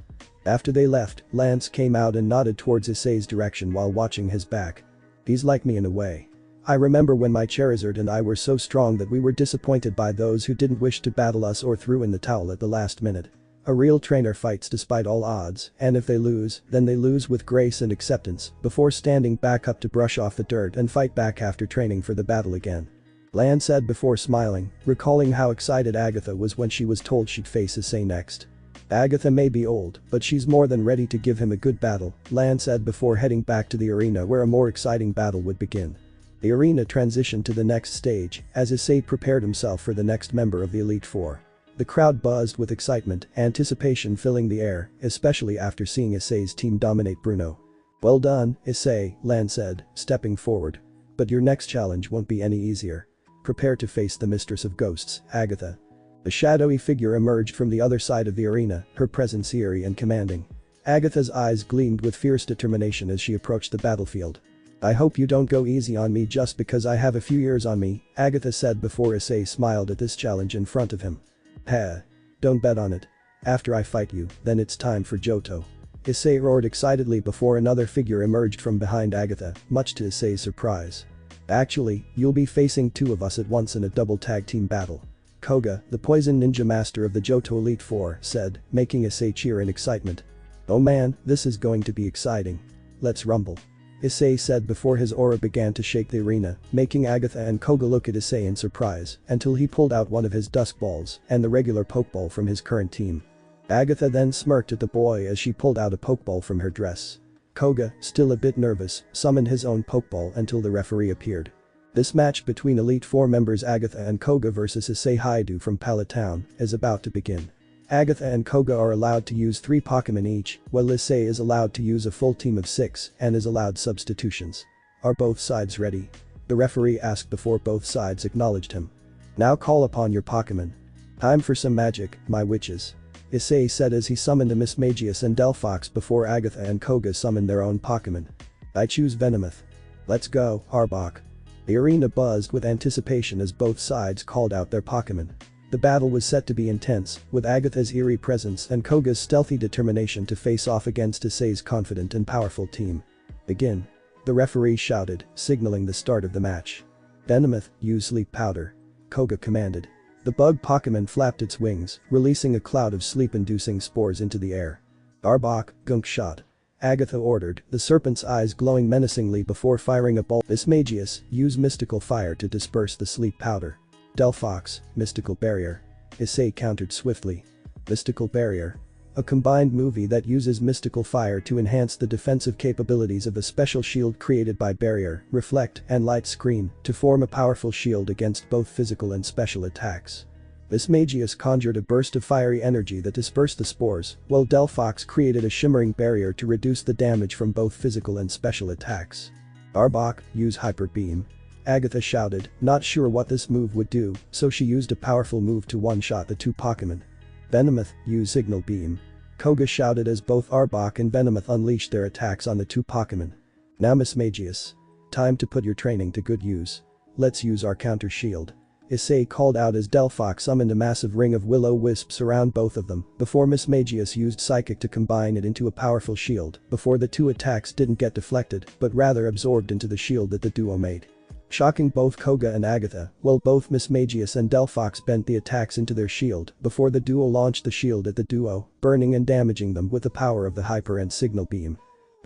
After they left, Lance came out and nodded towards Issei's direction while watching his back. He's like me in a way. I remember when my Charizard and I were so strong that we were disappointed by those who didn't wish to battle us or threw in the towel at the last minute. A real trainer fights despite all odds, and if they lose, then they lose with grace and acceptance, before standing back up to brush off the dirt and fight back after training for the battle again. Lan said before smiling, recalling how excited Agatha was when she was told she'd face Issei next. Agatha may be old, but she's more than ready to give him a good battle, Lan said before heading back to the arena where a more exciting battle would begin. The arena transitioned to the next stage as Issei prepared himself for the next member of the Elite Four. The crowd buzzed with excitement, anticipation filling the air, especially after seeing Issei's team dominate Bruno. Well done, Issei, Lan said, stepping forward. But your next challenge won't be any easier. Prepare to face the Mistress of Ghosts, Agatha. A shadowy figure emerged from the other side of the arena, her presence eerie and commanding. Agatha's eyes gleamed with fierce determination as she approached the battlefield. I hope you don't go easy on me just because I have a few years on me, Agatha said before Issei smiled at this challenge in front of him. Heh. Don't bet on it. After I fight you, then it's time for Johto. Issei roared excitedly before another figure emerged from behind Agatha, much to Issei's surprise. Actually, you'll be facing 2 of us at once in a double tag team battle. Koga, the poison ninja master of the Johto Elite Four, said, making Issei cheer in excitement. Oh man, this is going to be exciting. Let's rumble. Issei said before his aura began to shake the arena, making Agatha and Koga look at Issei in surprise until he pulled out one of his Dusk Balls and the regular Pokeball from his current team. Agatha then smirked at the boy as she pulled out a Pokeball from her dress. Koga, still a bit nervous, summoned his own Pokeball until the referee appeared. This match between Elite Four members Agatha and Koga vs Issei Haidu from Pallet Town is about to begin. Agatha and Koga are allowed to use 3 Pokémon each, while Issei is allowed to use a full team of 6 and is allowed substitutions. Are both sides ready? The referee asked before both sides acknowledged him. Now call upon your Pokémon. Time for some magic, my witches. Issei said as he summoned a Mismagius and Delphox before Agatha and Koga summoned their own Pokémon. I choose Venomoth. Let's go, Arbok. The arena buzzed with anticipation as both sides called out their Pokémon. The battle was set to be intense, with Agatha's eerie presence and Koga's stealthy determination to face off against Issei's confident and powerful team. Begin. The referee shouted, signaling the start of the match. Venomoth, use Sleep Powder. Koga commanded. The bug Pokémon flapped its wings, releasing a cloud of sleep-inducing spores into the air. Arbok, Gunk Shot. Agatha ordered, the serpent's eyes glowing menacingly before firing a ball. Mismagius, use Mystical Fire to disperse the sleep powder. Delphox, Mystical Barrier. Issei countered swiftly. Mystical Barrier. A combined movie that uses Mystical Fire to enhance the defensive capabilities of a special shield created by Barrier, Reflect, and Light Screen to form a powerful shield against both physical and special attacks. Mismagius conjured a burst of fiery energy that dispersed the spores, while Delphox created a shimmering barrier to reduce the damage from both physical and special attacks. Arbok, use Hyper Beam. Agatha shouted, not sure what this move would do, so she used a powerful move to one-shot the 2 Pokémon. Venomoth, use Signal Beam. Koga shouted as both Arbok and Venomoth unleashed their attacks on the 2 Pokémon. Now Mismagius. Time to put your training to good use. Let's use our counter shield. Issei called out as Delphox summoned a massive ring of will-o-wisps around both of them before Mismagius used Psychic to combine it into a powerful shield before the 2 attacks didn't get deflected but rather absorbed into the shield that the duo made. Shocking both Koga and Agatha, while both Mismagius and Delphox bent the attacks into their shield before the duo launched the shield at the duo, burning and damaging them with the power of the Hyper and Signal Beam.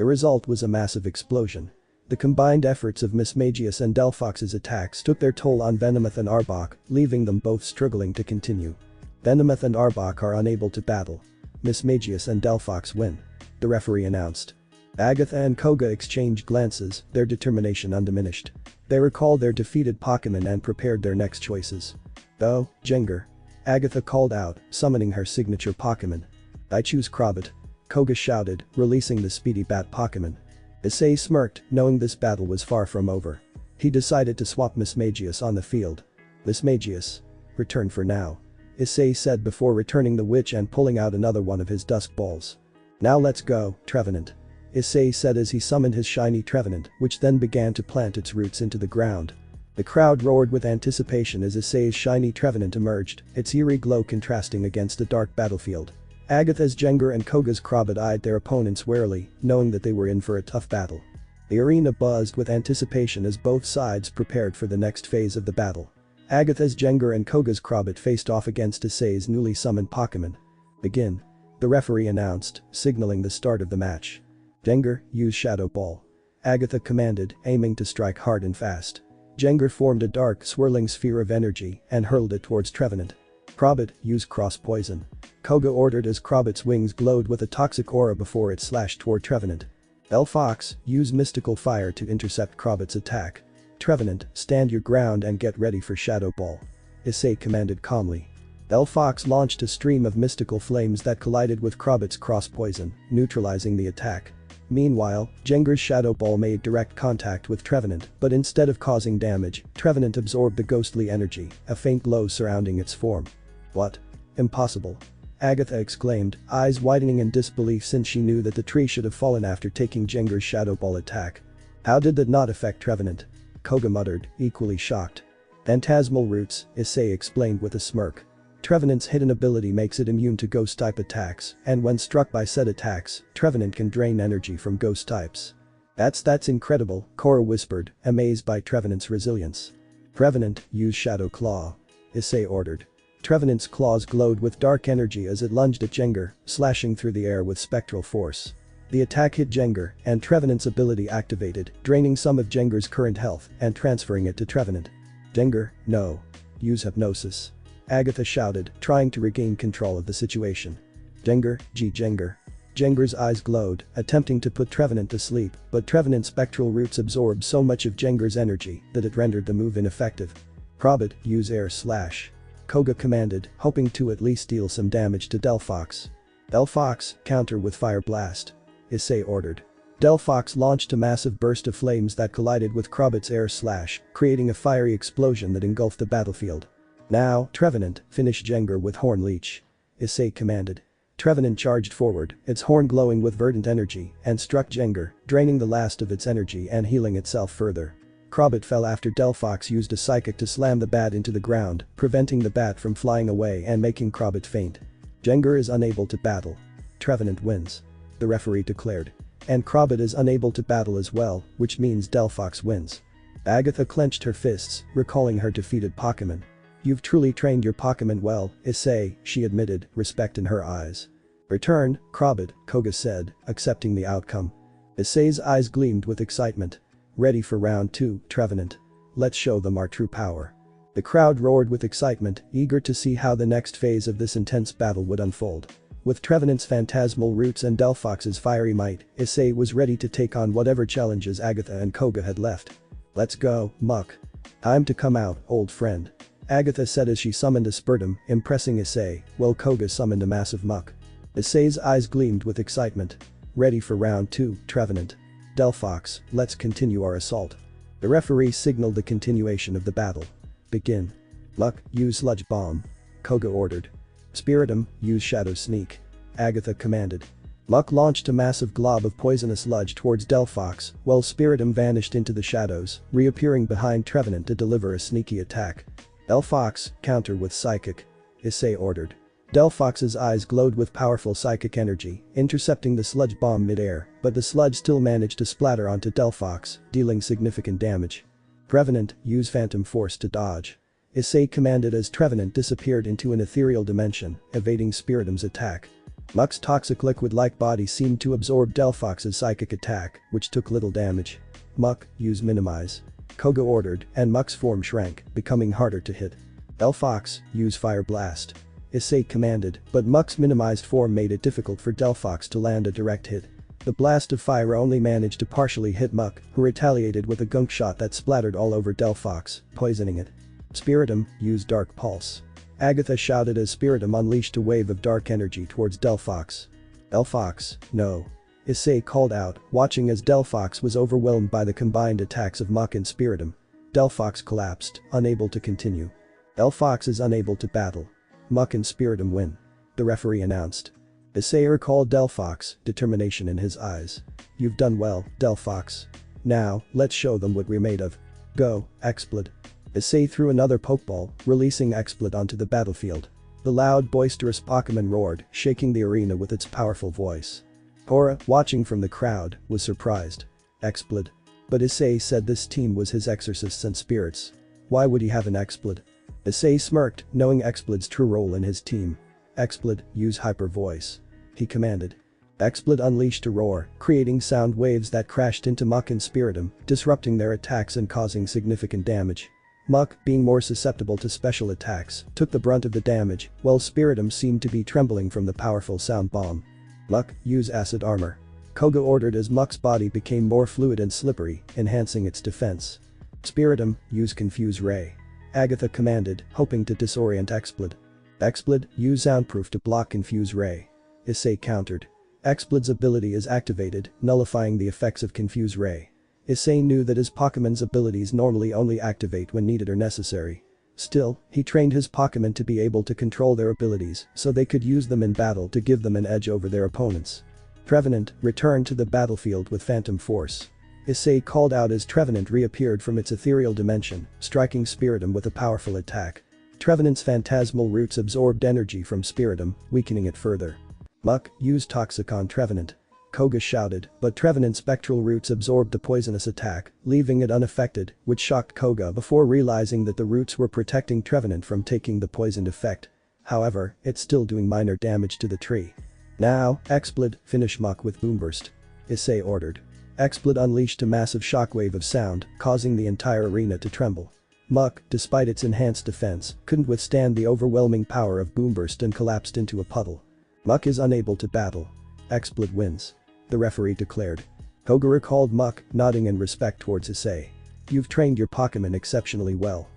The result was a massive explosion. The combined efforts of Miss Magius and Delphox's attacks took their toll on Venomoth and Arbok, leaving them both struggling to continue. Venomoth and Arbok are unable to battle. Miss Magius and Delphox win. The referee announced. Agatha and Koga exchanged glances, their determination undiminished. They recalled their defeated Pokémon and prepared their next choices. "Go, Jengar," Agatha called out, summoning her signature Pokémon. "I choose Crobat," Koga shouted, releasing the speedy bat Pokémon. Issei smirked, knowing this battle was far from over. He decided to swap Miss Magius on the field. "Miss Magius, return for now," Issei said before returning the witch and pulling out another one of his dusk balls. "Now let's go, Trevenant," Issei said as he summoned his shiny Trevenant, which then began to plant its roots into the ground. The crowd roared with anticipation as Issei's shiny Trevenant emerged, its eerie glow contrasting against the dark battlefield. Agatha's Jengar and Koga's Crobat eyed their opponents warily, knowing that they were in for a tough battle. The arena buzzed with anticipation as both sides prepared for the next phase of the battle. Agatha's Jengar and Koga's Crobat faced off against Issei's newly summoned Pokémon. "Begin," the referee announced, signaling the start of the match. "Jengar, use Shadow Ball," Agatha commanded, aiming to strike hard and fast. Jengar formed a dark, swirling sphere of energy and hurled it towards Trevenant. "Crobat, use Cross Poison," Koga ordered as Crobat's wings glowed with a toxic aura before it slashed toward Trevenant. "Delphox, use Mystical Fire to intercept Crobat's attack. Trevenant, stand your ground and get ready for Shadow Ball," Issei commanded calmly. Delphox launched a stream of mystical flames that collided with Crobat's Cross Poison, neutralizing the attack. Meanwhile, Jengar's Shadow Ball made direct contact with Trevenant, but instead of causing damage, Trevenant absorbed the ghostly energy, a faint glow surrounding its form. "What? Impossible," Agatha exclaimed, eyes widening in disbelief since she knew that the tree should have fallen after taking Jengar's Shadow Ball attack. "How did that not affect Trevenant?" Koga muttered, equally shocked. "Phantasmal Roots," Issei explained with a smirk. Trevenant's hidden ability makes it immune to ghost-type attacks, and when struck by said attacks, Trevenant can drain energy from ghost types. That's incredible," Korra whispered, amazed by Trevenant's resilience. "Trevenant, use Shadow Claw," Issei ordered. Trevenant's claws glowed with dark energy as it lunged at Jengar, slashing through the air with spectral force. The attack hit Jengar, and Trevenant's ability activated, draining some of Jengar's current health and transferring it to Trevenant. "Jengar, no. Use Hypnosis," Agatha shouted, trying to regain control of the situation. "Jengar, Jengar." Jengar's eyes glowed, attempting to put Trevenant to sleep, but Trevenant's spectral roots absorbed so much of Jengar's energy that it rendered the move ineffective. "Crobat, use Air Slash," Koga commanded, hoping to at least deal some damage to Delphox. "Delphox, counter with Fire Blast," Issei ordered. Delphox launched a massive burst of flames that collided with Crobat's Air Slash, creating a fiery explosion that engulfed the battlefield. "Now, Trevenant, finish Jengar with Horn Leech," Issei commanded. Trevenant charged forward, its horn glowing with verdant energy, and struck Jengar, draining the last of its energy and healing itself further. Crobat fell after Delphox used a psychic to slam the bat into the ground, preventing the bat from flying away and making Crobat faint. "Jengar is unable to battle. Trevenant wins," the referee declared. "And Crobat is unable to battle as well, which means Delphox wins." Agatha clenched her fists, recalling her defeated Pokémon. "You've truly trained your Pokémon well, Issei," she admitted, respect in her eyes. "Return, Crobat," Koga said, accepting the outcome. Issei's eyes gleamed with excitement. "Ready for round 2, Trevenant. Let's show them our true power." The crowd roared with excitement, eager to see how the next phase of this intense battle would unfold. With Trevenant's phantasmal roots and Delphox's fiery might, Issei was ready to take on whatever challenges Agatha and Koga had left. "Let's go, Muck. Time to come out, old friend," Agatha said as she summoned a Spurtum, impressing Issei, while Koga summoned a massive Muck. Issei's eyes gleamed with excitement. "Ready for round 2, Trevenant. Delphox, let's continue our assault." The referee signaled the continuation of the battle. "Begin." "Muck, use Sludge Bomb," Koga ordered. "Spiritomb, use Shadow Sneak," Agatha commanded. Muck launched a massive glob of poisonous sludge towards Delphox, while Spiritomb vanished into the shadows, reappearing behind Trevenant to deliver a sneaky attack. "Delphox, counter with Psychic," Issei ordered. Delphox's eyes glowed with powerful psychic energy, intercepting the sludge bomb mid-air, but the sludge still managed to splatter onto Delphox, dealing significant damage. "Trevenant, use Phantom Force to dodge," Issei commanded as Trevenant disappeared into an ethereal dimension, evading Spiritomb's attack. Muck's toxic liquid-like body seemed to absorb Delphox's psychic attack, which took little damage. Muck, use minimize. Koga ordered, and Muck's form shrank, becoming harder to hit. Delphox, use fire blast. Issei commanded, but Muck's minimized form made it difficult for Delphox to land a direct hit. The blast of fire only managed to partially hit Muck, who retaliated with a gunk shot that splattered all over Delphox, poisoning it. Spiritum, use dark pulse. Agatha shouted as Spiritum unleashed a wave of dark energy towards Delphox. Delphox, no. Issei called out, watching as Delphox was overwhelmed by the combined attacks of Muck and Spiritum. Delphox collapsed, unable to continue. Delphox is unable to battle. Muck and Spiritum win. The referee announced. Issei recalled Delphox, determination in his eyes. You've done well, Delphox. Now, let's show them what we're made of. Go, Explode. Issei threw another pokeball, releasing Explode onto the battlefield. The loud, boisterous Pokemon roared, shaking the arena with its powerful voice. Hora, watching from the crowd, was surprised. Explode. But Issei said this team was his exorcists and spirits. Why would he have an Explode? Issei smirked, knowing Explode's true role in his team. Explode, use hyper voice. He commanded. Explode unleashed a roar, creating sound waves that crashed into Muck and Spiritum, disrupting their attacks and causing significant damage. Muck, being more susceptible to special attacks, took the brunt of the damage, while Spiritum seemed to be trembling from the powerful sound bomb. Muck, use acid armor. Koga ordered as Muck's body became more fluid and slippery, enhancing its defense. Spiritum, use confuse ray. Agatha commanded, hoping to disorient Explode. Explode, use soundproof to block confuse ray. Issei countered. Explode's ability is activated, nullifying the effects of confuse ray. Issei knew that his Pokemon's abilities normally only activate when needed or necessary. Still, he trained his Pokemon to be able to control their abilities so they could use them in battle to give them an edge over their opponents. Trevenant returned to the battlefield with Phantom Force. Issei called out as Trevenant reappeared from its ethereal dimension, striking Spiritum with a powerful attack. Trevenant's phantasmal roots absorbed energy from Spiritum, weakening it further. Muck, use Toxic on Trevenant. Koga shouted, but Trevenant's spectral roots absorbed the poisonous attack, leaving it unaffected, which shocked Koga before realizing that the roots were protecting Trevenant from taking the poisoned effect. However, it's still doing minor damage to the tree. Now, Explode, finish Muck with Boomburst. Issei ordered. Explode unleashed a massive shockwave of sound, causing the entire arena to tremble. Muck, despite its enhanced defense, couldn't withstand the overwhelming power of Boomburst and collapsed into a puddle. Muck is unable to battle. Explode wins. The referee declared. Koga recalled Muck, nodding in respect towards Issei. You've trained your Pokemon exceptionally well.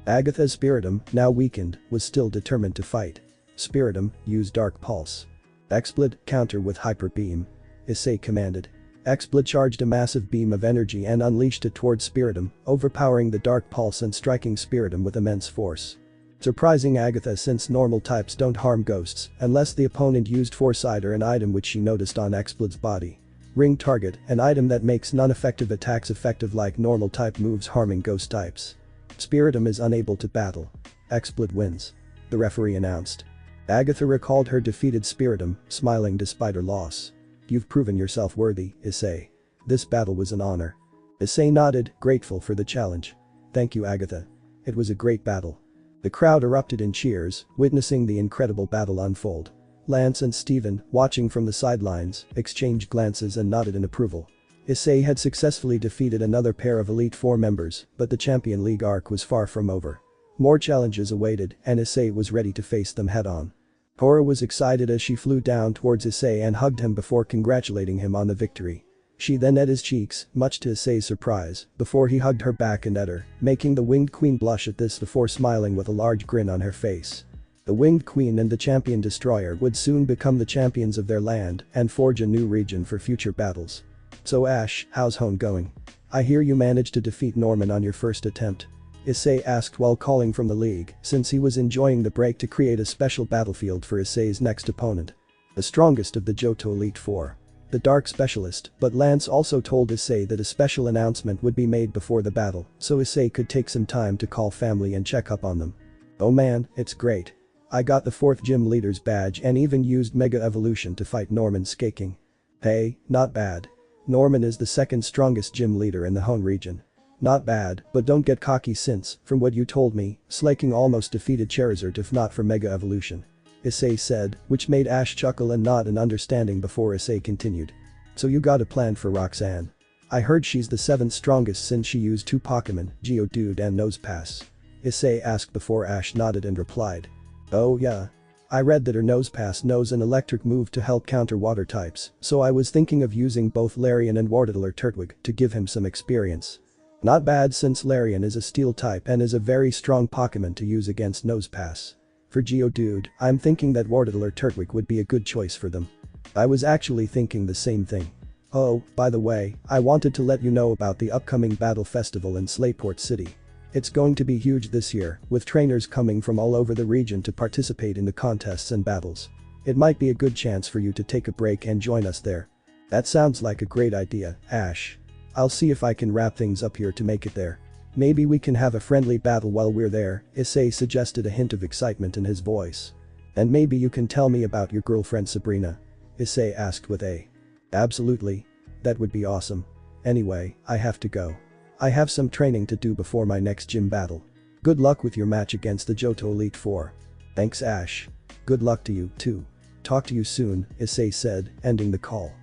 Agatha's Spiritum, now weakened, was still determined to fight. Spiritum, use Dark Pulse. Explode, counter with Hyper Beam. Issei commanded. Explode charged a massive beam of energy and unleashed it towards Spiritum, overpowering the Dark Pulse and striking Spiritum with immense force. Surprising Agatha since normal types don't harm ghosts unless the opponent used Foresight or an item which she noticed on Explode's body. Ring Target, an item that makes non-effective attacks effective like normal type moves harming ghost types. Spiritum is unable to battle. Explode wins. The referee announced. Agatha recalled her defeated Spiritum, smiling despite her loss. You've proven yourself worthy, Issei. This battle was an honor. Issei nodded, grateful for the challenge. Thank you, Agatha. It was a great battle. The crowd erupted in cheers, witnessing the incredible battle unfold. Lance and Steven, watching from the sidelines, exchanged glances and nodded in approval. Issei had successfully defeated another pair of Elite Four members, but the Champion League arc was far from over. More challenges awaited, and Issei was ready to face them head-on. Hora was excited as she flew down towards Issei and hugged him before congratulating him on the victory. She then ate his cheeks, much to Issei's surprise, before he hugged her back and ate her, making the Winged Queen blush at this before smiling with a large grin on her face. The Winged Queen and the Champion Destroyer would soon become the champions of their land and forge a new region for future battles. So Ash, how's home going? I hear you managed to defeat Norman on your first attempt. Issei asked while calling from the league, since he was enjoying the break to create a special battlefield for Issei's next opponent. The strongest of the Johto Elite Four. The Dark Specialist, but Lance also told Issei that a special announcement would be made before the battle, so Issei could take some time to call family and check up on them. Oh man, it's great. I got the 4th Gym Leader's badge and even used Mega Evolution to fight Norman Skaking. Hey, not bad. Norman is the 2nd strongest gym leader in the Hone region. Not bad, but don't get cocky since, from what you told me, Slaking almost defeated Charizard if not for Mega Evolution. Issei said, which made Ash chuckle and nod in understanding before Issei continued. So you got a plan for Roxanne. I heard she's the 7th strongest since she used 2 Pokemon, Geodude and Nosepass. Issei asked before Ash nodded and replied. Oh yeah. I read that her Nosepass knows an electric move to help counter water types, so I was thinking of using both Larian and Wartortle or Turtwig to give him some experience. Not bad since Larian is a steel type and is a very strong Pokemon to use against Nosepass. For Geodude, I'm thinking that Wartortle or Turtwig would be a good choice for them. I was actually thinking the same thing. Oh, by the way, I wanted to let you know about the upcoming Battle Festival in Slayport City. It's going to be huge this year, with trainers coming from all over the region to participate in the contests and battles. It might be a good chance for you to take a break and join us there. That sounds like a great idea, Ash. I'll see if I can wrap things up here to make it there. Maybe we can have a friendly battle while we're there, Issei suggested, a hint of excitement in his voice. And maybe you can tell me about your girlfriend Sabrina, Issei asked with a. Absolutely. That would be awesome. Anyway, I have to go. I have some training to do before my next gym battle. Good luck with your match against the Johto Elite Four. Thanks Ash. Good luck to you, too. Talk to you soon, Issei said, ending the call.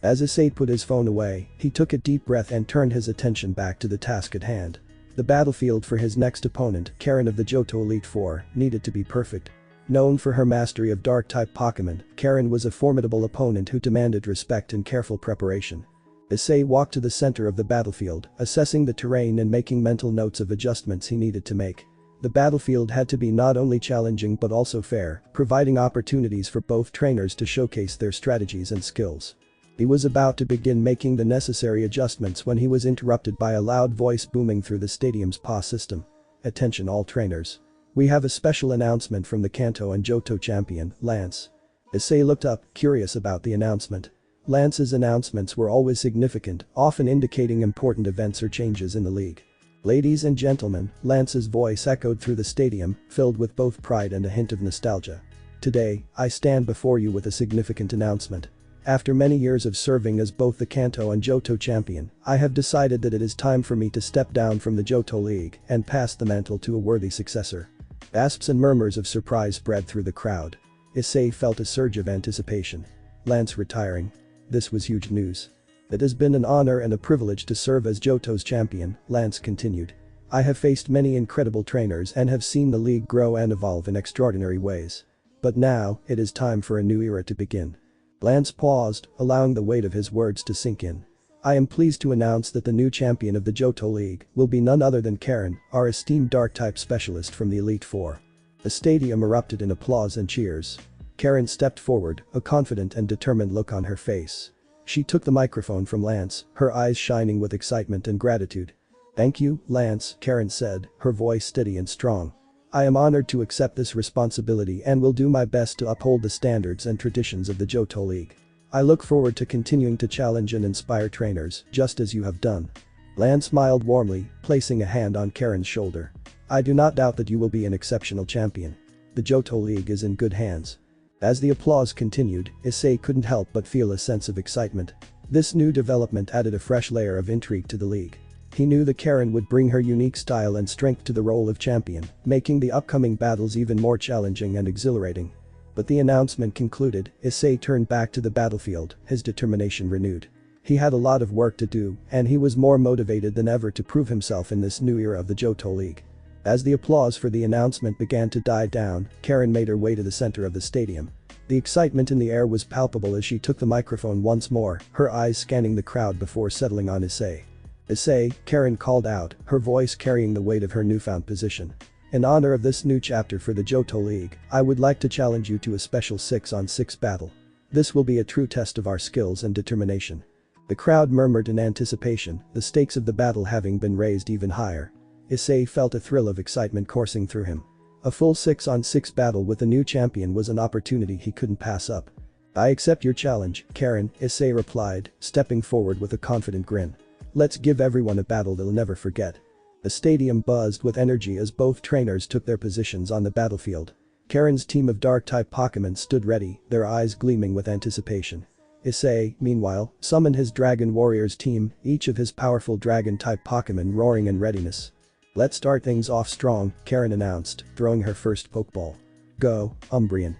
As Issei put his phone away, he took a deep breath and turned his attention back to the task at hand. The battlefield for his next opponent, Karen of the Johto Elite Four, needed to be perfect. Known for her mastery of Dark-type Pokemon, Karen was a formidable opponent who demanded respect and careful preparation. Issei walked to the center of the battlefield, assessing the terrain and making mental notes of adjustments he needed to make. The battlefield had to be not only challenging but also fair, providing opportunities for both trainers to showcase their strategies and skills. He was about to begin making the necessary adjustments when he was interrupted by a loud voice booming through the stadium's PA system. Attention all trainers. We have a special announcement from the Kanto and Johto champion, Lance. Issei looked up, curious about the announcement. Lance's announcements were always significant, often indicating important events or changes in the league. Ladies and gentlemen, Lance's voice echoed through the stadium, filled with both pride and a hint of nostalgia. Today, I stand before you with a significant announcement. After many years of serving as both the Kanto and Johto champion, I have decided that it is time for me to step down from the Johto League and pass the mantle to a worthy successor. Gasps and murmurs of surprise spread through the crowd. Issei felt a surge of anticipation. Lance retiring. This was huge news. It has been an honor and a privilege to serve as Johto's champion, Lance continued. I have faced many incredible trainers and have seen the league grow and evolve in extraordinary ways. But now, it is time for a new era to begin. Lance paused, allowing the weight of his words to sink in. I am pleased to announce that the new champion of the Johto League will be none other than Karen, our esteemed Dark-type specialist from the Elite Four. The stadium erupted in applause and cheers. Karen stepped forward, a confident and determined look on her face. She took the microphone from Lance, her eyes shining with excitement and gratitude. Thank you, Lance, Karen said, her voice steady and strong. I am honored to accept this responsibility and will do my best to uphold the standards and traditions of the Johto League. I look forward to continuing to challenge and inspire trainers, just as you have done. Lance smiled warmly, placing a hand on Karen's shoulder. I do not doubt that you will be an exceptional champion. The Johto League is in good hands. As the applause continued, Issei couldn't help but feel a sense of excitement. This new development added a fresh layer of intrigue to the league. He knew that Karen would bring her unique style and strength to the role of champion, making the upcoming battles even more challenging and exhilarating. But the announcement concluded, Issei turned back to the battlefield, his determination renewed. He had a lot of work to do, and he was more motivated than ever to prove himself in this new era of the Johto League. As the applause for the announcement began to die down, Karen made her way to the center of the stadium. The excitement in the air was palpable as she took the microphone once more, her eyes scanning the crowd before settling on Issei. Issei, Karen called out, her voice carrying the weight of her newfound position. In honor of this new chapter for the Johto League, I would like to challenge you to a special 6-on-6 battle. This will be a true test of our skills and determination. The crowd murmured in anticipation, the stakes of the battle having been raised even higher. Issei felt a thrill of excitement coursing through him. A full 6-on-6 battle with a new champion was an opportunity he couldn't pass up. I accept your challenge, Karen, Issei replied, stepping forward with a confident grin. Let's give everyone a battle they'll never forget. The stadium buzzed with energy as both trainers took their positions on the battlefield. Karen's team of Dark-type Pokemon stood ready, their eyes gleaming with anticipation. Issei, meanwhile, summoned his Dragon Warriors team, each of his powerful Dragon-type Pokemon roaring in readiness. Let's start things off strong, Karen announced, throwing her first Pokeball. Go, Umbreon.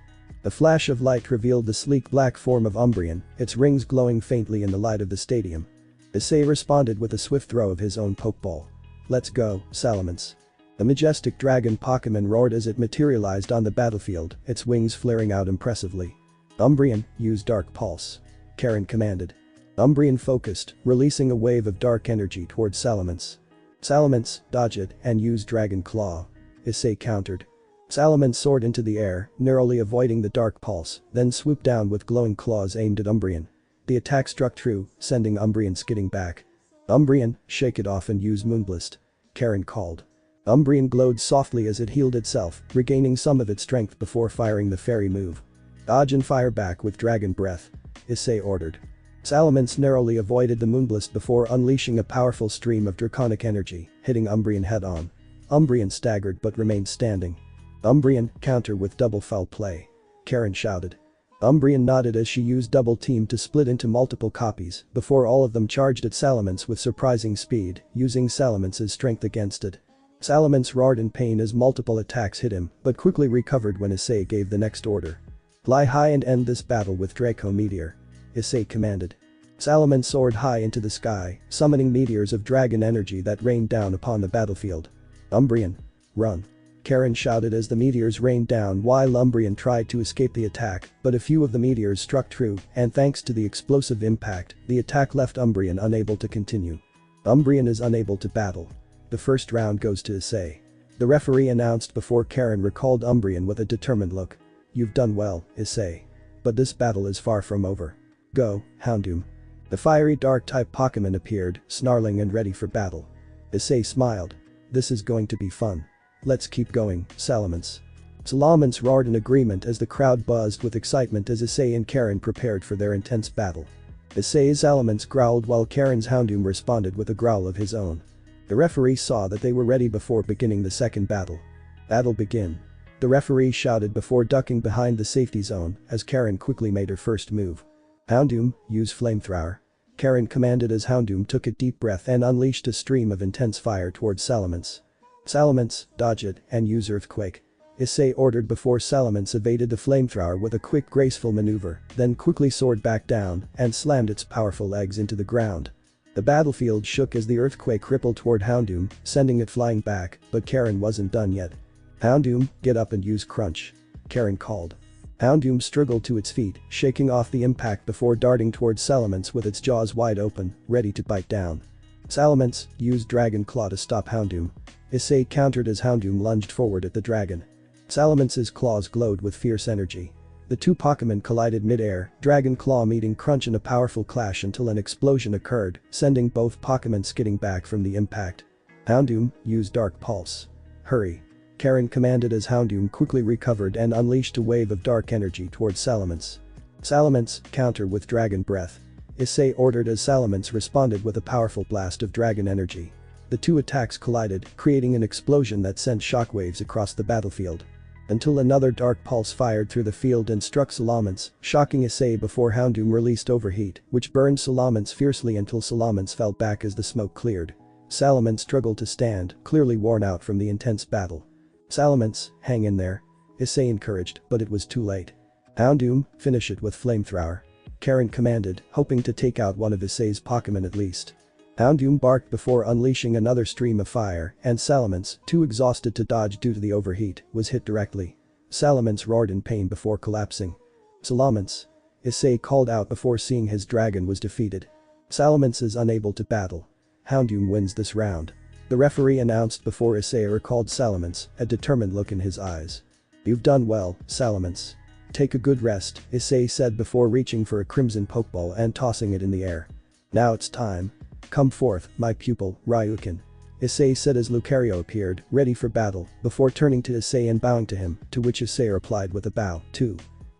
A flash of light revealed the sleek black form of Umbreon, its rings glowing faintly in the light of the stadium. Issei responded with a swift throw of his own Pokeball. "Let's go, Salamence." The majestic dragon Pokémon roared as it materialized on the battlefield, its wings flaring out impressively. "Umbreon, use Dark Pulse," Karen commanded. Umbreon focused, releasing a wave of dark energy towards Salamence. "Salamence, dodge it and use Dragon Claw," Issei countered. Salamence soared into the air, narrowly avoiding the Dark Pulse, then swooped down with glowing claws aimed at Umbreon. The attack struck true, sending Umbreon skidding back. "Umbreon, shake it off and use Moonblast," Karen called. Umbreon glowed softly as it healed itself, regaining some of its strength before firing the fairy move. "Dodge and fire back with Dragon Breath," Issei ordered. Salamence narrowly avoided the Moonblast before unleashing a powerful stream of draconic energy, hitting Umbreon head-on. Umbreon staggered but remained standing. "Umbreon, counter with double foul play," Karen shouted. Umbreon nodded as she used Double Team to split into multiple copies before all of them charged at Salamence with surprising speed, using Salamence's strength against it. Salamence roared in pain as multiple attacks hit him, but quickly recovered when Issei gave the next order. "Fly high and end this battle with Draco Meteor," Issei commanded. Salamence soared high into the sky, summoning meteors of dragon energy that rained down upon the battlefield. "Umbreon, run," Karen shouted as the meteors rained down while Umbreon tried to escape the attack, but a few of the meteors struck true, and thanks to the explosive impact, the attack left Umbreon unable to continue. Umbreon is unable to battle. The first round goes to Issei. The referee announced before Karen recalled Umbreon with a determined look. "You've done well, Issei. But this battle is far from over. Go, Houndoom." The fiery dark-type Pokémon appeared, snarling and ready for battle. Issei smiled. "This is going to be fun. Let's keep going, Salamence." Salamence roared in agreement as the crowd buzzed with excitement as Issei and Karen prepared for their intense battle. Issei's Salamence growled while Karen's Houndoom responded with a growl of his own. The referee saw that they were ready before beginning the second battle. "Battle begin," the referee shouted before ducking behind the safety zone as Karen quickly made her first move. "Houndoom, use Flamethrower," Karen commanded as Houndoom took a deep breath and unleashed a stream of intense fire towards Salamence. "Salamence, dodge it and use Earthquake," Issei ordered before Salamence evaded the flamethrower with a quick graceful maneuver, then quickly soared back down and slammed its powerful legs into the ground. The battlefield shook as the earthquake rippled toward Houndoom, sending it flying back, but Karen wasn't done yet. "Houndoom, get up and use Crunch," Karen called. Houndoom struggled to its feet, shaking off the impact before darting towards Salamence with its jaws wide open, ready to bite down. Salamence, use Dragon Claw to stop Houndoom, Issei countered as Houndoom lunged forward at the dragon. Salamence's claws glowed with fierce energy. The two Pokémon collided mid-air, Dragon Claw meeting Crunch in a powerful clash until an explosion occurred, sending both Pokémon skidding back from the impact. "Houndoom, use Dark Pulse." "Hurry," Karen commanded as Houndoom quickly recovered and unleashed a wave of dark energy towards Salamence. "Salamence, counter with Dragon Breath," Issei ordered as Salamence responded with a powerful blast of dragon energy. The two attacks collided, creating an explosion that sent shockwaves across the battlefield. Until another dark pulse fired through the field and struck Salamence, shocking Issei before Houndoom released Overheat, which burned Salamence fiercely until Salamence fell back as the smoke cleared. Salamence struggled to stand, clearly worn out from the intense battle. "Salamence, hang in there," Issei encouraged, but it was too late. "Houndoom, finish it with Flamethrower," Karen commanded, hoping to take out one of Issei's Pokémon at least. Houndoom barked before unleashing another stream of fire, and Salamence, too exhausted to dodge due to the overheat, was hit directly. Salamence roared in pain before collapsing. "Salamence," Issei called out before seeing his dragon was defeated. "Salamence is unable to battle. Houndoom wins this round," the referee announced before Issei recalled Salamence, a determined look in his eyes. "You've done well, Salamence. Take a good rest," Issei said before reaching for a crimson Pokeball and tossing it in the air. "Now it's time. Come forth, my pupil, Ryukin," Issei said as Lucario appeared, ready for battle, before turning to Issei and bowing to him, to which Issei replied with a bow, too.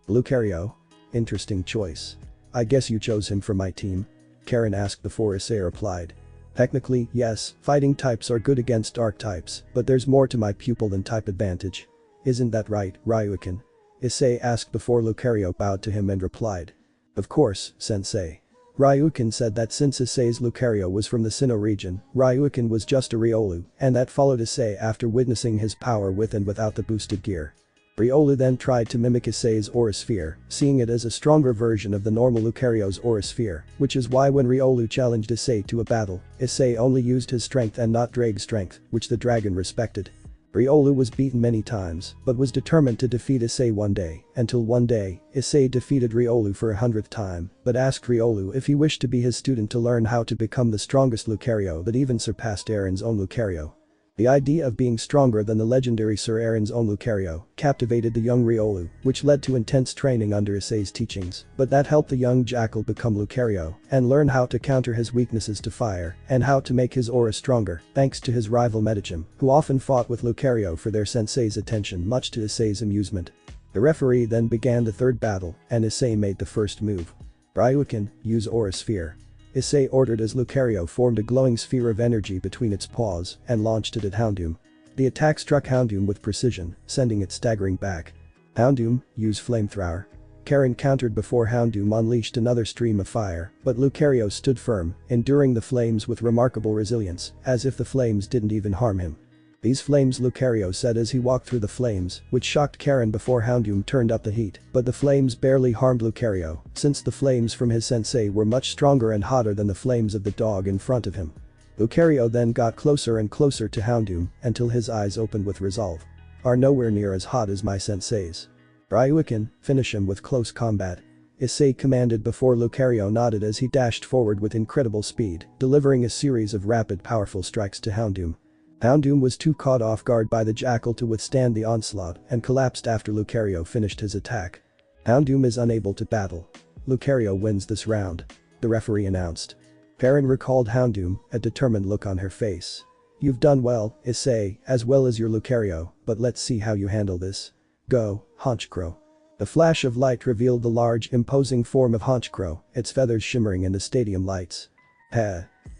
"Lucario? Interesting choice. I guess you chose him for my team?" Karen asked before Issei replied. "Technically, yes, fighting types are good against dark types, but there's more to my pupil than type advantage. Isn't that right, Ryukin?" Issei asked before Lucario bowed to him and replied. "Of course, sensei." Ryukin said that since Issei's Lucario was from the Sinnoh region, Ryukin was just a Riolu, and that followed Issei after witnessing his power with and without the boosted gear. Riolu then tried to mimic Issei's aura sphere, seeing it as a stronger version of the normal Lucario's aura sphere, which is why when Riolu challenged Issei to a battle, Issei only used his strength and not Drake's strength, which the dragon respected. Riolu was beaten many times, but was determined to defeat Issei one day, until one day, Issei defeated Riolu for 100th time, but asked Riolu if he wished to be his student to learn how to become the strongest Lucario that even surpassed Eren's own Lucario. The idea of being stronger than the legendary Sir Eren's own Lucario captivated the young Riolu, which led to intense training under Issei's teachings, but that helped the young jackal become Lucario and learn how to counter his weaknesses to fire and how to make his aura stronger thanks to his rival Ketchum, who often fought with Lucario for their sensei's attention much to Issei's amusement. The referee then began the third battle and Issei made the first move. Ryukin, use aura sphere. Issei ordered as Lucario formed a glowing sphere of energy between its paws and launched it at Houndoom. The attack struck Houndoom with precision, sending it staggering back. Houndoom, use flamethrower. Karen countered before Houndoom unleashed another stream of fire, but Lucario stood firm, enduring the flames with remarkable resilience, as if the flames didn't even harm him. These flames, Lucario said as he walked through the flames, which shocked Karen before Houndoom turned up the heat, but the flames barely harmed Lucario, since the flames from his sensei were much stronger and hotter than the flames of the dog in front of him. Lucario then got closer and closer to Houndoom until his eyes opened with resolve. Are nowhere near as hot as my sensei's. Ryukin, finish him with close combat. Issei commanded before Lucario nodded as he dashed forward with incredible speed, delivering a series of rapid powerful strikes to Houndoom. Houndoom was too caught off guard by the jackal to withstand the onslaught and collapsed after Lucario finished his attack. Houndoom is unable to battle. Lucario wins this round. The referee announced. Karen recalled Houndoom, a determined look on her face. You've done well, Issei, as well as your Lucario, but let's see how you handle this. Go, Honchkrow. The flash of light revealed the large, imposing form of Honchkrow, its feathers shimmering in the stadium lights.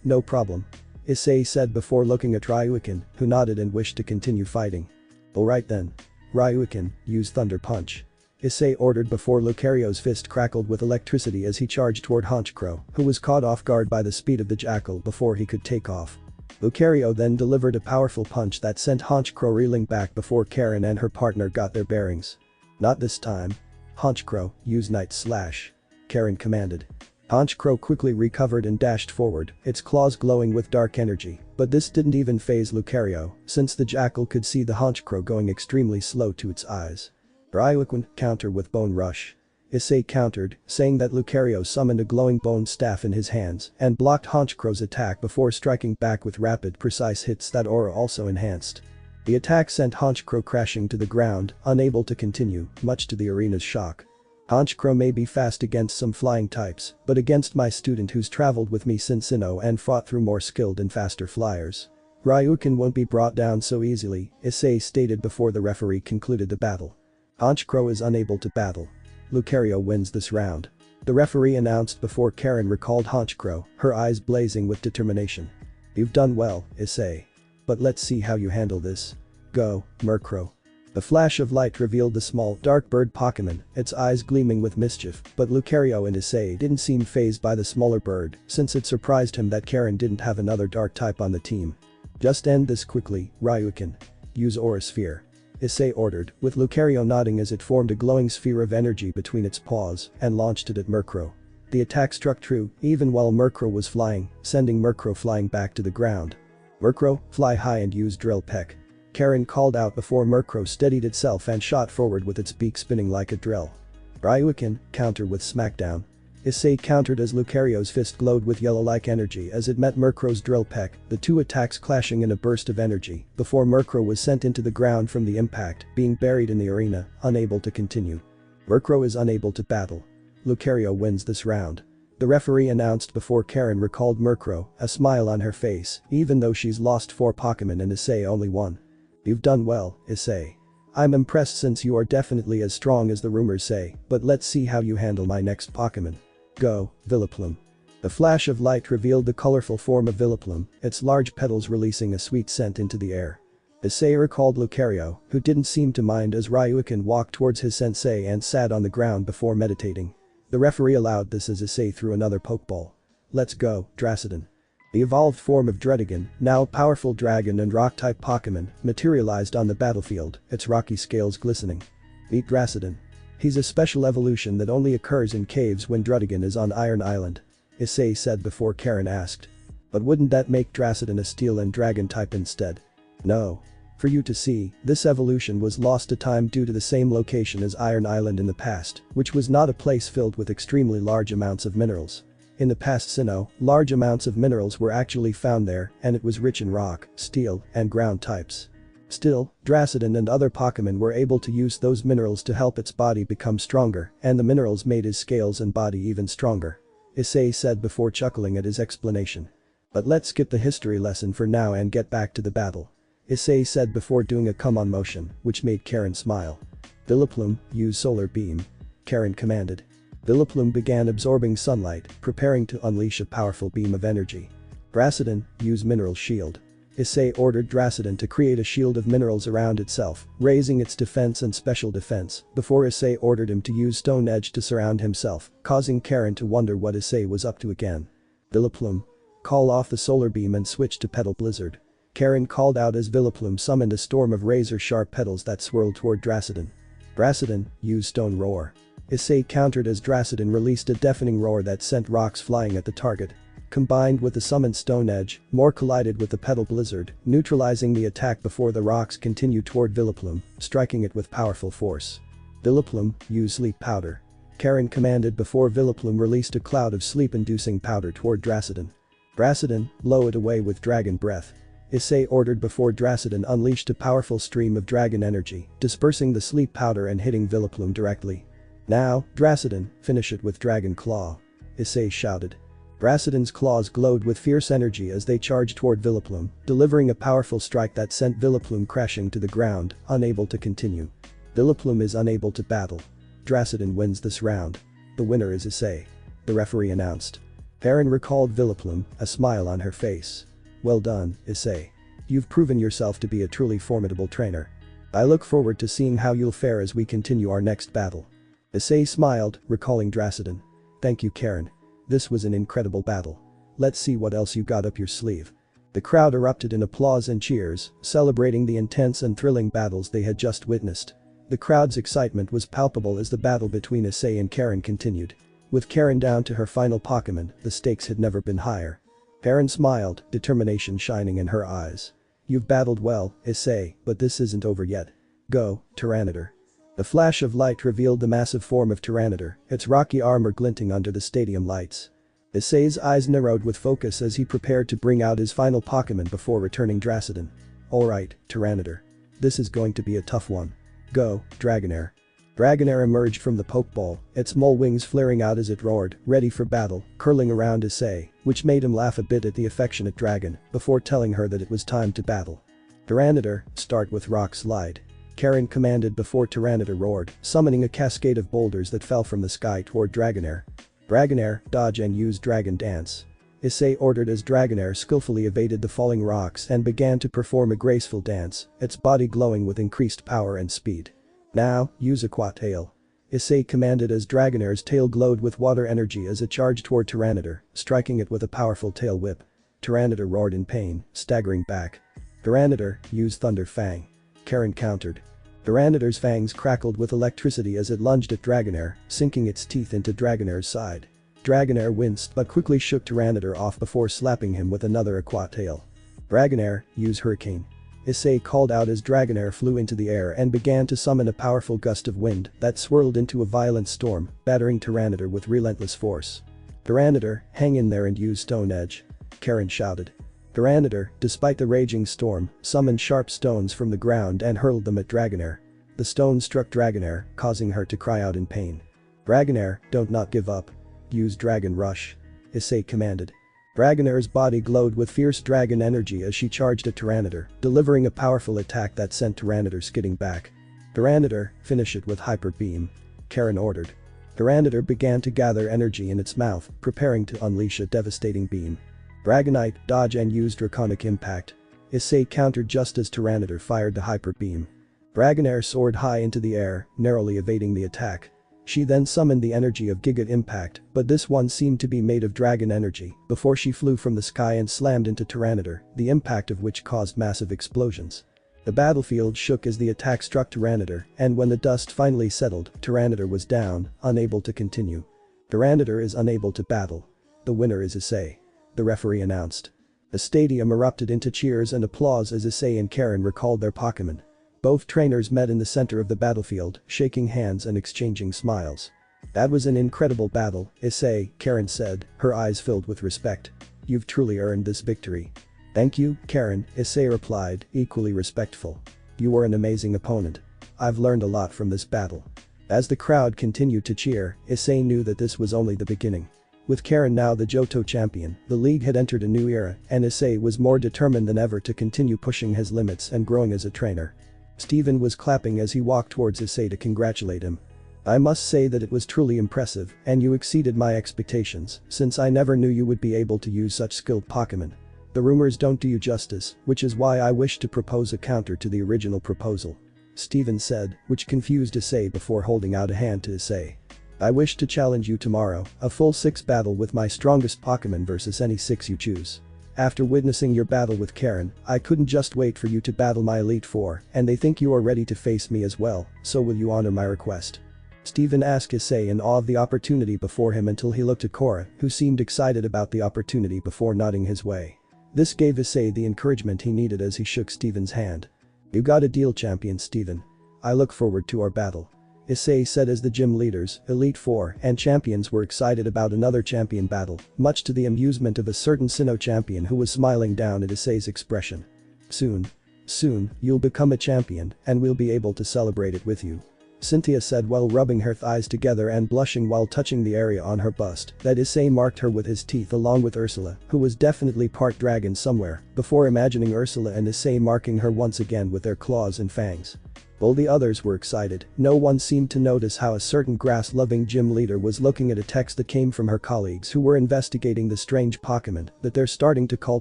No problem. Issei said before looking at Ryukin, who nodded and wished to continue fighting. Alright then. Ryukin, use Thunder Punch. Issei ordered before Lucario's fist crackled with electricity as he charged toward Honchkrow, who was caught off guard by the speed of the jackal before he could take off. Lucario then delivered a powerful punch that sent Honchkrow reeling back before Karen and her partner got their bearings. Not this time. Honchkrow, use Night Slash. Karen commanded. Honchkrow quickly recovered and dashed forward, its claws glowing with dark energy, but this didn't even faze Lucario, since the jackal could see the Honchkrow going extremely slow to its eyes. Ryukin, counter with Bone Rush. Issei countered, saying that Lucario summoned a glowing bone staff in his hands and blocked Honchkrow's attack before striking back with rapid, precise hits that aura also enhanced. The attack sent Honchkrow crashing to the ground, unable to continue, much to the arena's shock. Honchkrow may be fast against some flying types, but against my student who's traveled with me since Sinnoh and fought through more skilled and faster flyers. Ryukin won't be brought down so easily, Issei stated before the referee concluded the battle. Honchkrow is unable to battle. Lucario wins this round. The referee announced before Karen recalled Honchkrow, her eyes blazing with determination. You've done well, Issei. But let's see how you handle this. Go, Murkrow. The flash of light revealed the small, dark bird Pokémon, its eyes gleaming with mischief, but Lucario and Issei didn't seem fazed by the smaller bird, since it surprised him that Karen didn't have another dark type on the team. Just end this quickly, Ryukin. Use Aura Sphere. Issei ordered, with Lucario nodding as it formed a glowing sphere of energy between its paws and launched it at Murkrow. The attack struck true, even while Murkrow was flying, sending Murkrow flying back to the ground. Murkrow, fly high and use Drill Peck. Karen called out before Murkrow steadied itself and shot forward with its beak spinning like a drill. Ryukin, counter with Smackdown. Issei countered as Lucario's fist glowed with yellow-like energy as it met Murkrow's Drill Peck, the two attacks clashing in a burst of energy, before Murkrow was sent into the ground from the impact, being buried in the arena, unable to continue. Murkrow is unable to battle. Lucario wins this round. The referee announced before Karen recalled Murkrow, a smile on her face, even though she's lost 4 Pokémon and Issei only 1. You've done well, Issei. I'm impressed since you are definitely as strong as the rumors say, but let's see how you handle my next Pokémon. Go, Vileplume. The flash of light revealed the colorful form of Vileplume, its large petals releasing a sweet scent into the air. Issei recalled Lucario, who didn't seem to mind as Ryukin walked towards his sensei and sat on the ground before meditating. The referee allowed this as Issei threw another Pokeball. Let's go, Dracodon. The evolved form of Dredigan, now a powerful dragon and rock-type Pokémon, materialized on the battlefield, its rocky scales glistening. Meet Dracidon. He's a special evolution that only occurs in caves when Drudigan is on Iron Island. Issei said before Karen asked. But wouldn't that make Dracidon a steel and dragon type instead? No. For you to see, this evolution was lost to time due to the same location as Iron Island in the past, which was not a place filled with extremely large amounts of minerals. In the past Sinnoh, large amounts of minerals were actually found there and it was rich in rock, steel, and ground types. Still, Dracidon and other Pokémon were able to use those minerals to help its body become stronger, and the minerals made his scales and body even stronger. Issei said before chuckling at his explanation. But let's skip the history lesson for now and get back to the battle. Issei said before doing a come-on motion, which made Karen smile. Vileplume, use solar beam. Karen commanded. Vileplume began absorbing sunlight, preparing to unleash a powerful beam of energy. Dracidon, use mineral shield. Issei ordered Dracidon to create a shield of minerals around itself, raising its defense and special defense, before Issei ordered him to use Stone Edge to surround himself, causing Karen to wonder what Issei was up to again. Vileplume. Call off the solar beam and switch to Petal Blizzard. Karen called out as Vileplume summoned a storm of razor-sharp petals that swirled toward Dracidon. Dracidon, use Stone Roar. Issei countered as Dracidon released a deafening roar that sent rocks flying at the target. Combined with the summoned Stone Edge, more collided with the Petal Blizzard, neutralizing the attack before the rocks continued toward Vileplume, striking it with powerful force. Vileplume, use Sleep Powder. Karen commanded before Vileplume released a cloud of sleep-inducing powder toward Dracidon. Dracidon, blow it away with Dragon Breath. Issei ordered before Dracidon unleashed a powerful stream of dragon energy, dispersing the sleep powder and hitting Vileplume directly. Now, Dracidon, finish it with Dragon Claw. Issei shouted. Dracidon's claws glowed with fierce energy as they charged toward Vileplume, delivering a powerful strike that sent Vileplume crashing to the ground, unable to continue. Vileplume is unable to battle. Dracidon wins this round. The winner is Issei. The referee announced. Karen recalled Vileplume, a smile on her face. Well done, Issei. You've proven yourself to be a truly formidable trainer. I look forward to seeing how you'll fare as we continue our next battle. Issei smiled, recalling Dracidon. Thank you, Karen. This was an incredible battle. Let's see what else you got up your sleeve. The crowd erupted in applause and cheers, celebrating the intense and thrilling battles they had just witnessed. The crowd's excitement was palpable as the battle between Issei and Karen continued. With Karen down to her final Pokémon, the stakes had never been higher. Karen smiled, determination shining in her eyes. You've battled well, Issei, but this isn't over yet. Go, Tyranitar. The flash of light revealed the massive form of Tyranitar, its rocky armor glinting under the stadium lights. Issei's eyes narrowed with focus as he prepared to bring out his final Pokémon before returning Dracidon. Alright, Tyranitar. This is going to be a tough one. Go, Dragonair. Dragonair emerged from the Pokeball, its mole wings flaring out as it roared, ready for battle, curling around Issei, which made him laugh a bit at the affectionate dragon, before telling her that it was time to battle. Tyranitar, start with Rock Slide. Karen commanded before Tyranitar roared, summoning a cascade of boulders that fell from the sky toward Dragonair. Dragonair, dodge and use Dragon Dance. Issei ordered as Dragonair skillfully evaded the falling rocks and began to perform a graceful dance, its body glowing with increased power and speed. Now, use Aqua Tail. Issei commanded as Dragonair's tail glowed with water energy as it charged toward Tyranitar, striking it with a powerful tail whip. Tyranitar roared in pain, staggering back. Tyranitar, use Thunder Fang. Karen countered. Tyranitar's fangs crackled with electricity as it lunged at Dragonair, sinking its teeth into Dragonair's side. Dragonair winced but quickly shook Tyranitar off before slapping him with another Aqua Tail. Dragonair, use Hurricane. Issei called out as Dragonair flew into the air and began to summon a powerful gust of wind that swirled into a violent storm, battering Tyranitar with relentless force. Tyranitar, hang in there and use Stone Edge. Karen shouted. Tyranitar, despite the raging storm, summoned sharp stones from the ground and hurled them at Dragonair. The stones struck Dragonair, causing her to cry out in pain. Dragonair, don't not give up. Use Dragon Rush. Issei commanded. Dragonair's body glowed with fierce dragon energy as she charged at Tyranitar, delivering a powerful attack that sent Tyranitar skidding back. Tyranitar, finish it with Hyper Beam. Karen ordered. Tyranitar began to gather energy in its mouth, preparing to unleash a devastating beam. Dragonite, dodge and use Draconic Impact. Issei countered just as Tyranitar fired the Hyper Beam. Dragonair soared high into the air, narrowly evading the attack. She then summoned the energy of Giga Impact, but this one seemed to be made of dragon energy, before she flew from the sky and slammed into Tyranitar, the impact of which caused massive explosions. The battlefield shook as the attack struck Tyranitar, and when the dust finally settled, Tyranitar was down, unable to continue. Tyranitar is unable to battle. The winner is Issei. The referee announced. The stadium erupted into cheers and applause as Issei and Karen recalled their Pokémon. Both trainers met in the center of the battlefield, shaking hands and exchanging smiles. "That was an incredible battle, Issei," Karen said, her eyes filled with respect. "You've truly earned this victory." "Thank you, Karen," Issei replied, equally respectful. "You were an amazing opponent. I've learned a lot from this battle." As the crowd continued to cheer, Issei knew that this was only the beginning. With Karen now the Johto champion, the league had entered a new era, and Issei was more determined than ever to continue pushing his limits and growing as a trainer. Steven was clapping as he walked towards Issei to congratulate him. "I must say that it was truly impressive, and you exceeded my expectations, since I never knew you would be able to use such skilled Pokémon. The rumors don't do you justice, which is why I wish to propose a counter to the original proposal," Steven said, which confused Issei before holding out a hand to Issei. "I wish to challenge you tomorrow, a full 6 battle with my strongest Pokémon versus any 6 you choose. After witnessing your battle with Karen, I couldn't just wait for you to battle my Elite Four, and they think you are ready to face me as well, so will you honor my request?" Steven asked Issei in awe of the opportunity before him until he looked at Korra, who seemed excited about the opportunity before nodding his way. This gave Issei the encouragement he needed as he shook Steven's hand. "You got a deal, champion Steven. I look forward to our battle," Issei said as the gym leaders, Elite Four, and champions were excited about another champion battle, much to the amusement of a certain Sinnoh champion who was smiling down at Issei's expression. Soon, you'll become a champion, and we'll be able to celebrate it with you," Cynthia said while rubbing her thighs together and blushing while touching the area on her bust that Issei marked her with his teeth along with Ursula, who was definitely part dragon somewhere, before imagining Ursula and Issei marking her once again with their claws and fangs. While the others were excited, no one seemed to notice how a certain grass-loving gym leader was looking at a text that came from her colleagues who were investigating the strange Pokémon that they're starting to call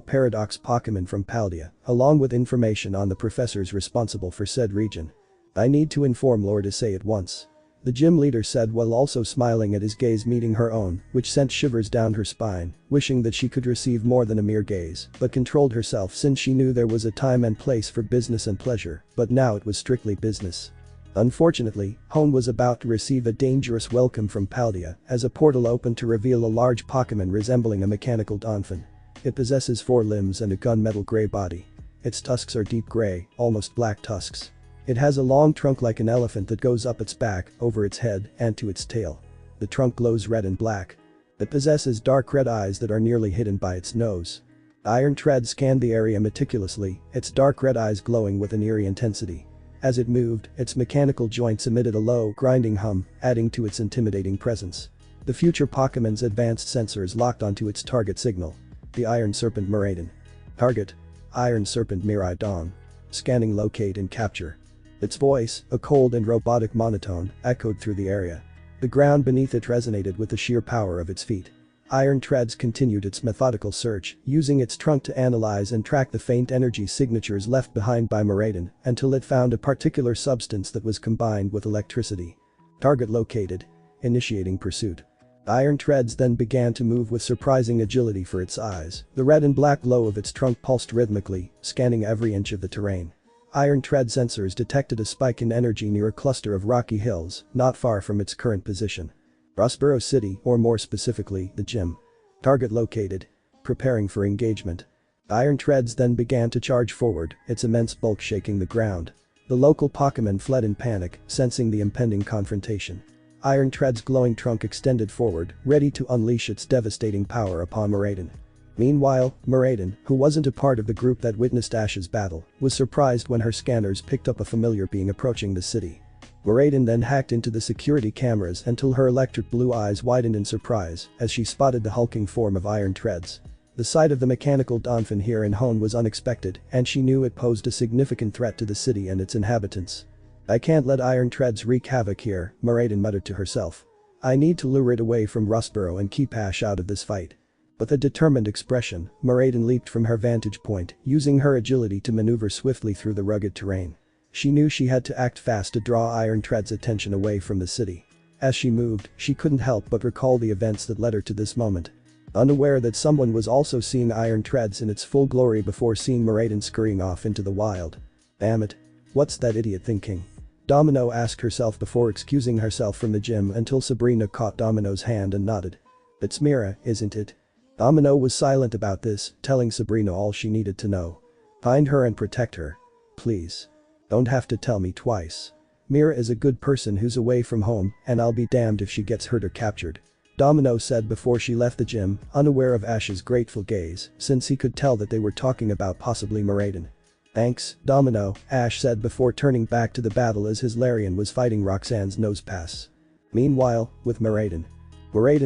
Paradox Pokémon from Paldea, along with information on the professors responsible for said region. "I need to inform Lord Issei at once," the gym leader said while also smiling at his gaze meeting her own, which sent shivers down her spine, wishing that she could receive more than a mere gaze, but controlled herself since she knew there was a time and place for business and pleasure, but now it was strictly business. Unfortunately, Hone was about to receive a dangerous welcome from Paldea as a portal opened to reveal a large Pokémon resembling a mechanical dolphin. It possesses 4 limbs and a gunmetal gray body. Its tusks are deep gray, almost black tusks. It has a long trunk like an elephant that goes up its back, over its head, and to its tail. The trunk glows red and black. It possesses dark red eyes that are nearly hidden by its nose. Iron Tread scanned the area meticulously, its dark red eyes glowing with an eerie intensity. As it moved, its mechanical joints emitted a low, grinding hum, adding to its intimidating presence. The future Pokémon's advanced sensors locked onto its target signal. The Iron Serpent Miraidon. Target: Iron Serpent Miraidon. Scanning, locate and capture. Its voice, a cold and robotic monotone, echoed through the area. The ground beneath it resonated with the sheer power of its feet. Iron Treads continued its methodical search, using its trunk to analyze and track the faint energy signatures left behind by Miraidon until it found a particular substance that was combined with electricity. Target located. Initiating pursuit. Iron Treads then began to move with surprising agility for its eyes. The red and black glow of its trunk pulsed rhythmically, scanning every inch of the terrain. Iron Tread sensors detected a spike in energy near a cluster of rocky hills, not far from its current position. Rustboro City, or more specifically, the gym. Target located. Preparing for engagement. Iron Treads then began to charge forward, its immense bulk shaking the ground. The local Pokémon fled in panic, sensing the impending confrontation. Iron Tread's glowing trunk extended forward, ready to unleash its devastating power upon Miraidon. Meanwhile, Miraidon, who wasn't a part of the group that witnessed Ash's battle, was surprised when her scanners picked up a familiar being approaching the city. Miraidon then hacked into the security cameras until her electric blue eyes widened in surprise as she spotted the hulking form of Iron Treads. The sight of the mechanical dolphin here in Hone was unexpected, and she knew it posed a significant threat to the city and its inhabitants. "I can't let Iron Treads wreak havoc here," Miraidon muttered to herself. "I need to lure it away from Rustboro and keep Ash out of this fight." With a determined expression, Miraidon leaped from her vantage point, using her agility to maneuver swiftly through the rugged terrain. She knew she had to act fast to draw Iron Tread's attention away from the city. As she moved, she couldn't help but recall the events that led her to this moment. Unaware that someone was also seeing Iron Treads in its full glory before seeing Miraidon scurrying off into the wild. Damn it. What's that idiot thinking? Domino asked herself before excusing herself from the gym until Sabrina caught Domino's hand and nodded. It's Mira, isn't it? Domino was silent about this, telling Sabrina all she needed to know. Find her and protect her. Please. Don't have to tell me twice. Mira is a good person who's away from home, and I'll be damned if she gets hurt or captured. Domino said before she left the gym, unaware of Ash's grateful gaze, since he could tell that they were talking about possibly Miraiden. Thanks, Domino, Ash said before turning back to the battle as his Larian was fighting Roxanne's nose pass. Meanwhile, with Miraiden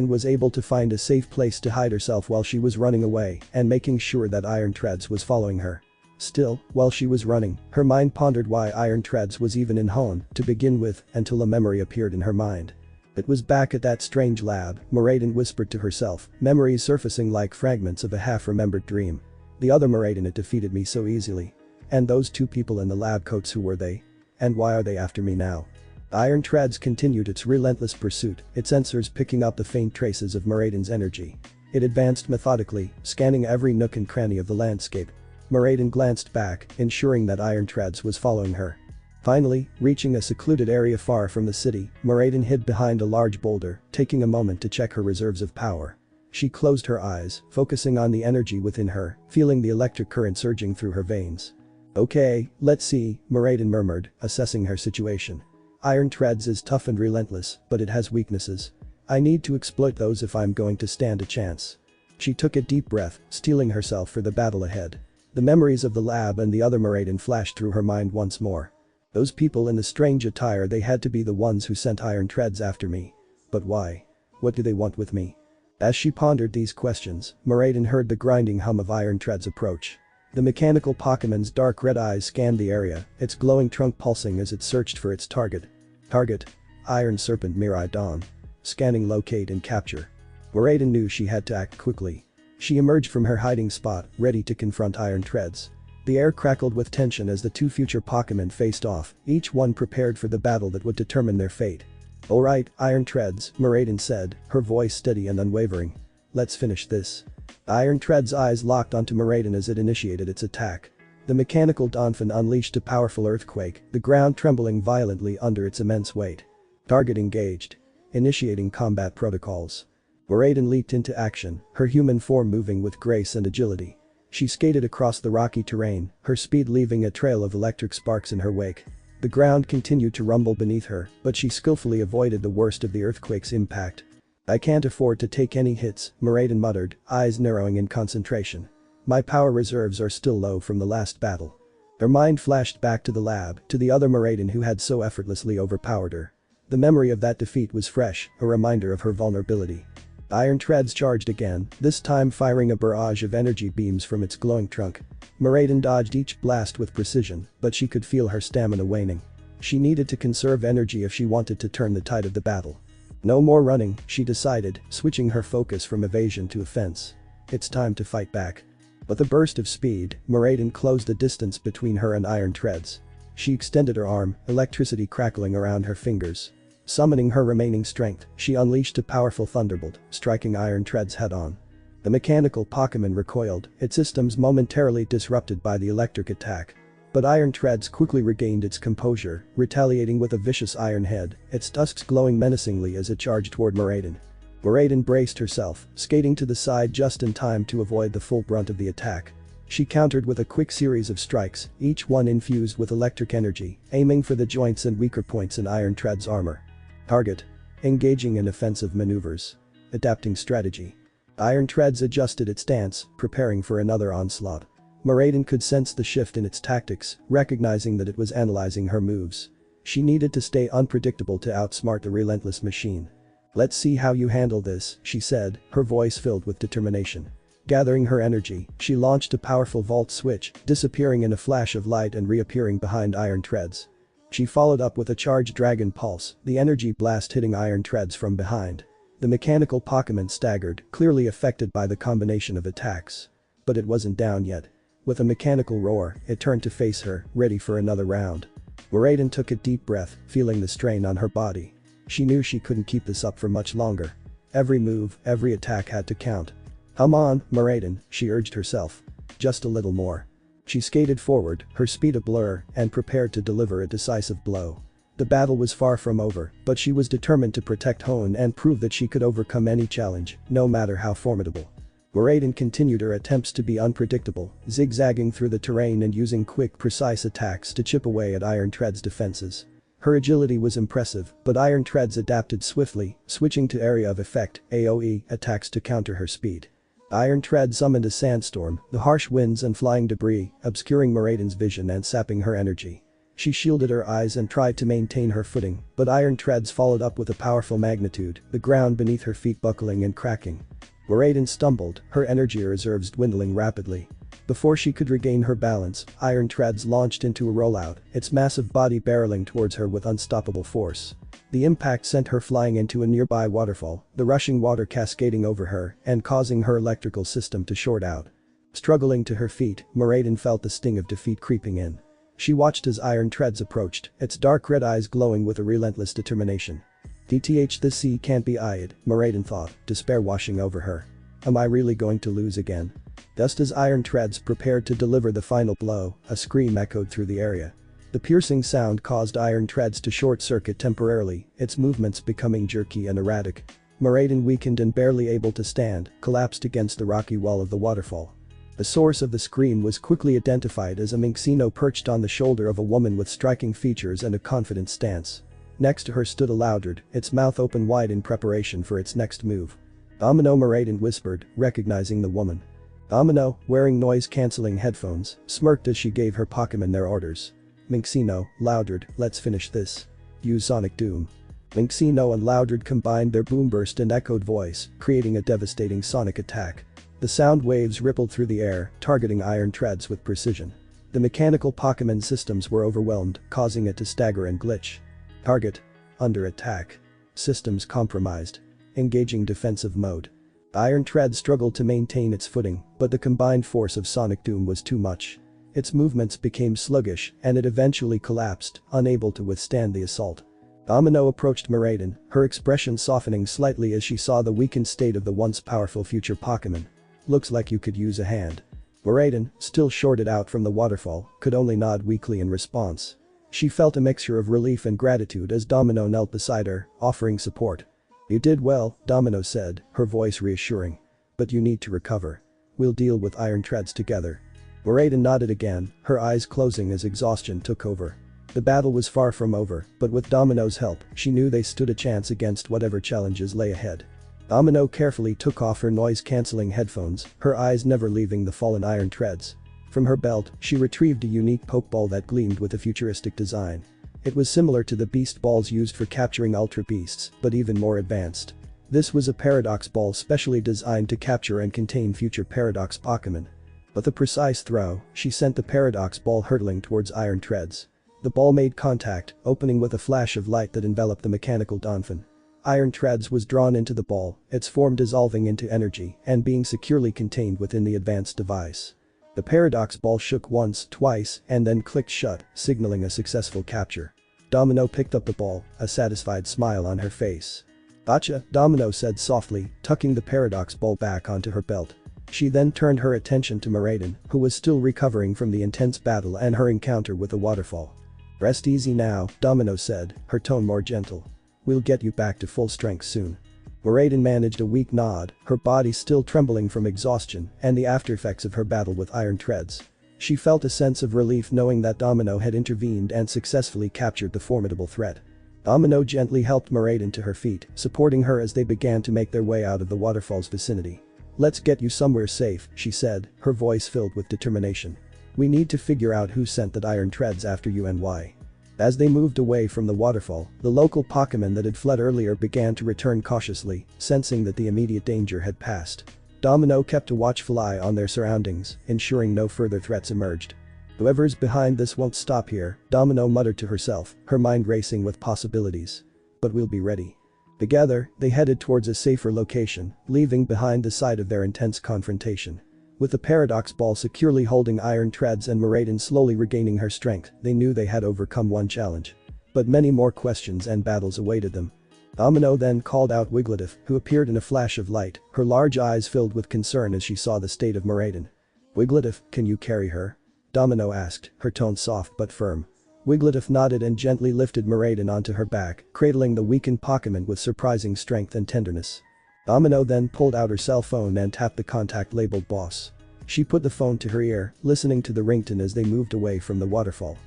was able to find a safe place to hide herself while she was running away and making sure that Iron Treads was following her. Still, while she was running, her mind pondered why Iron Treads was even in Hone to begin with until a memory appeared in her mind. It was back at that strange lab, Miraiden whispered to herself, memories surfacing like fragments of a half-remembered dream. The other Miraiden had defeated me so easily. And those two people in the lab coats, who were they? And why are they after me now? Iron Treads continued its relentless pursuit, its sensors picking up the faint traces of Miraiden's energy. It advanced methodically, scanning every nook and cranny of the landscape. Miraiden glanced back, ensuring that Iron Treads was following her. Finally, reaching a secluded area far from the city, Miraiden hid behind a large boulder, taking a moment to check her reserves of power. She closed her eyes, focusing on the energy within her, feeling the electric current surging through her veins. Okay, let's see, Miraiden murmured, assessing her situation. Iron Treads is tough and relentless, but it has weaknesses. I need to exploit those if I'm going to stand a chance. She took a deep breath, steeling herself for the battle ahead. The memories of the lab and the other Miraiden flashed through her mind once more. Those people in the strange attire, they had to be the ones who sent Iron Treads after me. But why? What do they want with me? As she pondered these questions, Miraiden heard the grinding hum of Iron Treads approach. The mechanical Pokemon's dark red eyes scanned the area, its glowing trunk pulsing as it searched for its target. Target. Iron Serpent Miraidon. Scanning, locate and capture. Miraiden knew she had to act quickly. She emerged from her hiding spot, ready to confront Iron Treads. The air crackled with tension as the two future Pokemon faced off, each one prepared for the battle that would determine their fate. Alright, Iron Treads, Miraiden said, her voice steady and unwavering. Let's finish this. Iron Treads' eyes locked onto Miraiden as it initiated its attack. The mechanical Donphan unleashed a powerful earthquake, the ground trembling violently under its immense weight. Target engaged. Initiating combat protocols. Miraiden leaped into action, her human form moving with grace and agility. She skated across the rocky terrain, her speed leaving a trail of electric sparks in her wake. The ground continued to rumble beneath her, but she skillfully avoided the worst of the earthquake's impact. I can't afford to take any hits, Miraiden muttered, eyes narrowing in concentration. My power reserves are still low from the last battle. Her mind flashed back to the lab, to the other Miraiden who had so effortlessly overpowered her. The memory of that defeat was fresh, a reminder of her vulnerability. Iron Treads charged again, this time firing a barrage of energy beams from its glowing trunk. Miraiden dodged each blast with precision, but she could feel her stamina waning. She needed to conserve energy if she wanted to turn the tide of the battle. No more running, she decided, switching her focus from evasion to offense. It's time to fight back. With a burst of speed, Miraiden closed the distance between her and Iron Treads. She extended her arm, electricity crackling around her fingers. Summoning her remaining strength, she unleashed a powerful thunderbolt, striking Iron Treads head-on. The mechanical Pokemon recoiled, its systems momentarily disrupted by the electric attack. But Iron Treads quickly regained its composure, retaliating with a vicious iron head, its tusks glowing menacingly as it charged toward Miraiden. Miraiden braced herself, skating to the side just in time to avoid the full brunt of the attack. She countered with a quick series of strikes, each one infused with electric energy, aiming for the joints and weaker points in Iron Treads' armor. Target. Engaging in offensive maneuvers. Adapting strategy. Iron Treads adjusted its stance, preparing for another onslaught. Miraiden could sense the shift in its tactics, recognizing that it was analyzing her moves. She needed to stay unpredictable to outsmart the relentless machine. Let's see how you handle this, she said, her voice filled with determination. Gathering her energy, she launched a powerful volt switch, disappearing in a flash of light and reappearing behind Iron Treads. She followed up with a charged Dragon Pulse, the energy blast hitting Iron Treads from behind. The mechanical Pokemon staggered, clearly affected by the combination of attacks. But it wasn't down yet. With a mechanical roar, it turned to face her, ready for another round. Miraiden took a deep breath, feeling the strain on her body. She knew she couldn't keep this up for much longer. Every move, every attack had to count. Come on, Miraiden, she urged herself. Just a little more. She skated forward, her speed a blur, and prepared to deliver a decisive blow. The battle was far from over, but she was determined to protect Hoenn and prove that she could overcome any challenge, no matter how formidable. Meraiden continued her attempts to be unpredictable, zigzagging through the terrain and using quick, precise attacks to chip away at Iron Tread's defenses. Her agility was impressive, but Iron Treads adapted swiftly, switching to area of effect (AoE) attacks to counter her speed. Iron Tread summoned a sandstorm, the harsh winds and flying debris, obscuring Meraiden's vision and sapping her energy. She shielded her eyes and tried to maintain her footing, but Iron Treads followed up with a powerful magnitude, the ground beneath her feet buckling and cracking. Meraiden stumbled, her energy reserves dwindling rapidly. Before she could regain her balance, Iron Treads launched into a rollout, its massive body barreling towards her with unstoppable force. The impact sent her flying into a nearby waterfall, the rushing water cascading over her and causing her electrical system to short out. Struggling to her feet, Meraiden felt the sting of defeat creeping in. She watched as Iron Treads approached, its dark red eyes glowing with a relentless determination. DTH, this sea can't be eyed, Meraiden thought, despair washing over her. Am I really going to lose again? Just as Iron Treads prepared to deliver the final blow, a scream echoed through the area. The piercing sound caused Iron Treads to short-circuit temporarily, its movements becoming jerky and erratic. Meraiden, weakened and barely able to stand, collapsed against the rocky wall of the waterfall. The source of the scream was quickly identified as a Minxino perched on the shoulder of a woman with striking features and a confident stance. Next to her stood a Loudred, its mouth open wide in preparation for its next move. Domino, Meraiden whispered, recognizing the woman. Domino, wearing noise-canceling headphones, smirked as she gave her Pokémon their orders. Minxino, Loudred, let's finish this. Use Sonic Doom. Minxino and Loudred combined their boomburst and echoed voice, creating a devastating sonic attack. The sound waves rippled through the air, targeting Iron Treads with precision. The mechanical Pokémon systems were overwhelmed, causing it to stagger and glitch. Target. Under attack. Systems compromised. Engaging defensive mode. Iron Tread struggled to maintain its footing, but the combined force of Sonic Doom was too much. Its movements became sluggish, and it eventually collapsed, unable to withstand the assault. Domino approached Meraiden, her expression softening slightly as she saw the weakened state of the once powerful future Pokémon. Looks like you could use a hand. Meraiden, still shorted out from the waterfall, could only nod weakly in response. She felt a mixture of relief and gratitude as Domino knelt beside her, offering support. You did well, Domino said, her voice reassuring. But you need to recover. We'll deal with Iron Treads together. Meraiden nodded again, her eyes closing as exhaustion took over. The battle was far from over, but with Domino's help, she knew they stood a chance against whatever challenges lay ahead. Domino carefully took off her noise-canceling headphones, her eyes never leaving the fallen Iron Treads. From her belt, she retrieved a unique Pokeball that gleamed with a futuristic design. It was similar to the Beast Balls used for capturing Ultra Beasts, but even more advanced. This was a Paradox Ball specially designed to capture and contain future Paradox Pokémon. With a precise throw, she sent the Paradox Ball hurtling towards Iron Treads. The ball made contact, opening with a flash of light that enveloped the mechanical Donphin. Iron Treads was drawn into the ball, its form dissolving into energy and being securely contained within the advanced device. The Paradox Ball shook once, twice, and then clicked shut, signaling a successful capture. Domino picked up the ball, a satisfied smile on her face. Gotcha, Domino said softly, tucking the Paradox Ball back onto her belt. She then turned her attention to Meraiden, who was still recovering from the intense battle and her encounter with the waterfall. Rest easy now, Domino said, her tone more gentle. We'll get you back to full strength soon. Meraiden managed a weak nod, her body still trembling from exhaustion and the aftereffects of her battle with Iron Treads. She felt a sense of relief knowing that Domino had intervened and successfully captured the formidable threat. Domino gently helped Meraiden to her feet, supporting her as they began to make their way out of the waterfall's vicinity. Let's get you somewhere safe, she said, her voice filled with determination. We need to figure out who sent that Iron Treads after you and why. As they moved away from the waterfall, the local Pokémon that had fled earlier began to return cautiously, sensing that the immediate danger had passed. Domino kept a watchful eye on their surroundings, ensuring no further threats emerged. Whoever's behind this won't stop here, Domino muttered to herself, her mind racing with possibilities. But we'll be ready. Together, they headed towards a safer location, leaving behind the site of their intense confrontation. With the Paradox Ball securely holding Iron Treads and Meraiden slowly regaining her strength, they knew they had overcome one challenge. But many more questions and battles awaited them. Domino then called out Wigglytuff, who appeared in a flash of light, her large eyes filled with concern as she saw the state of Meraiden. Wigglytuff, can you carry her? Domino asked, her tone soft but firm. Wigglytuff nodded and gently lifted Miraidon onto her back, cradling the weakened Pokémon with surprising strength and tenderness. Domino then pulled out her cell phone and tapped the contact labeled boss. She put the phone to her ear, listening to the ringtone as they moved away from the waterfall.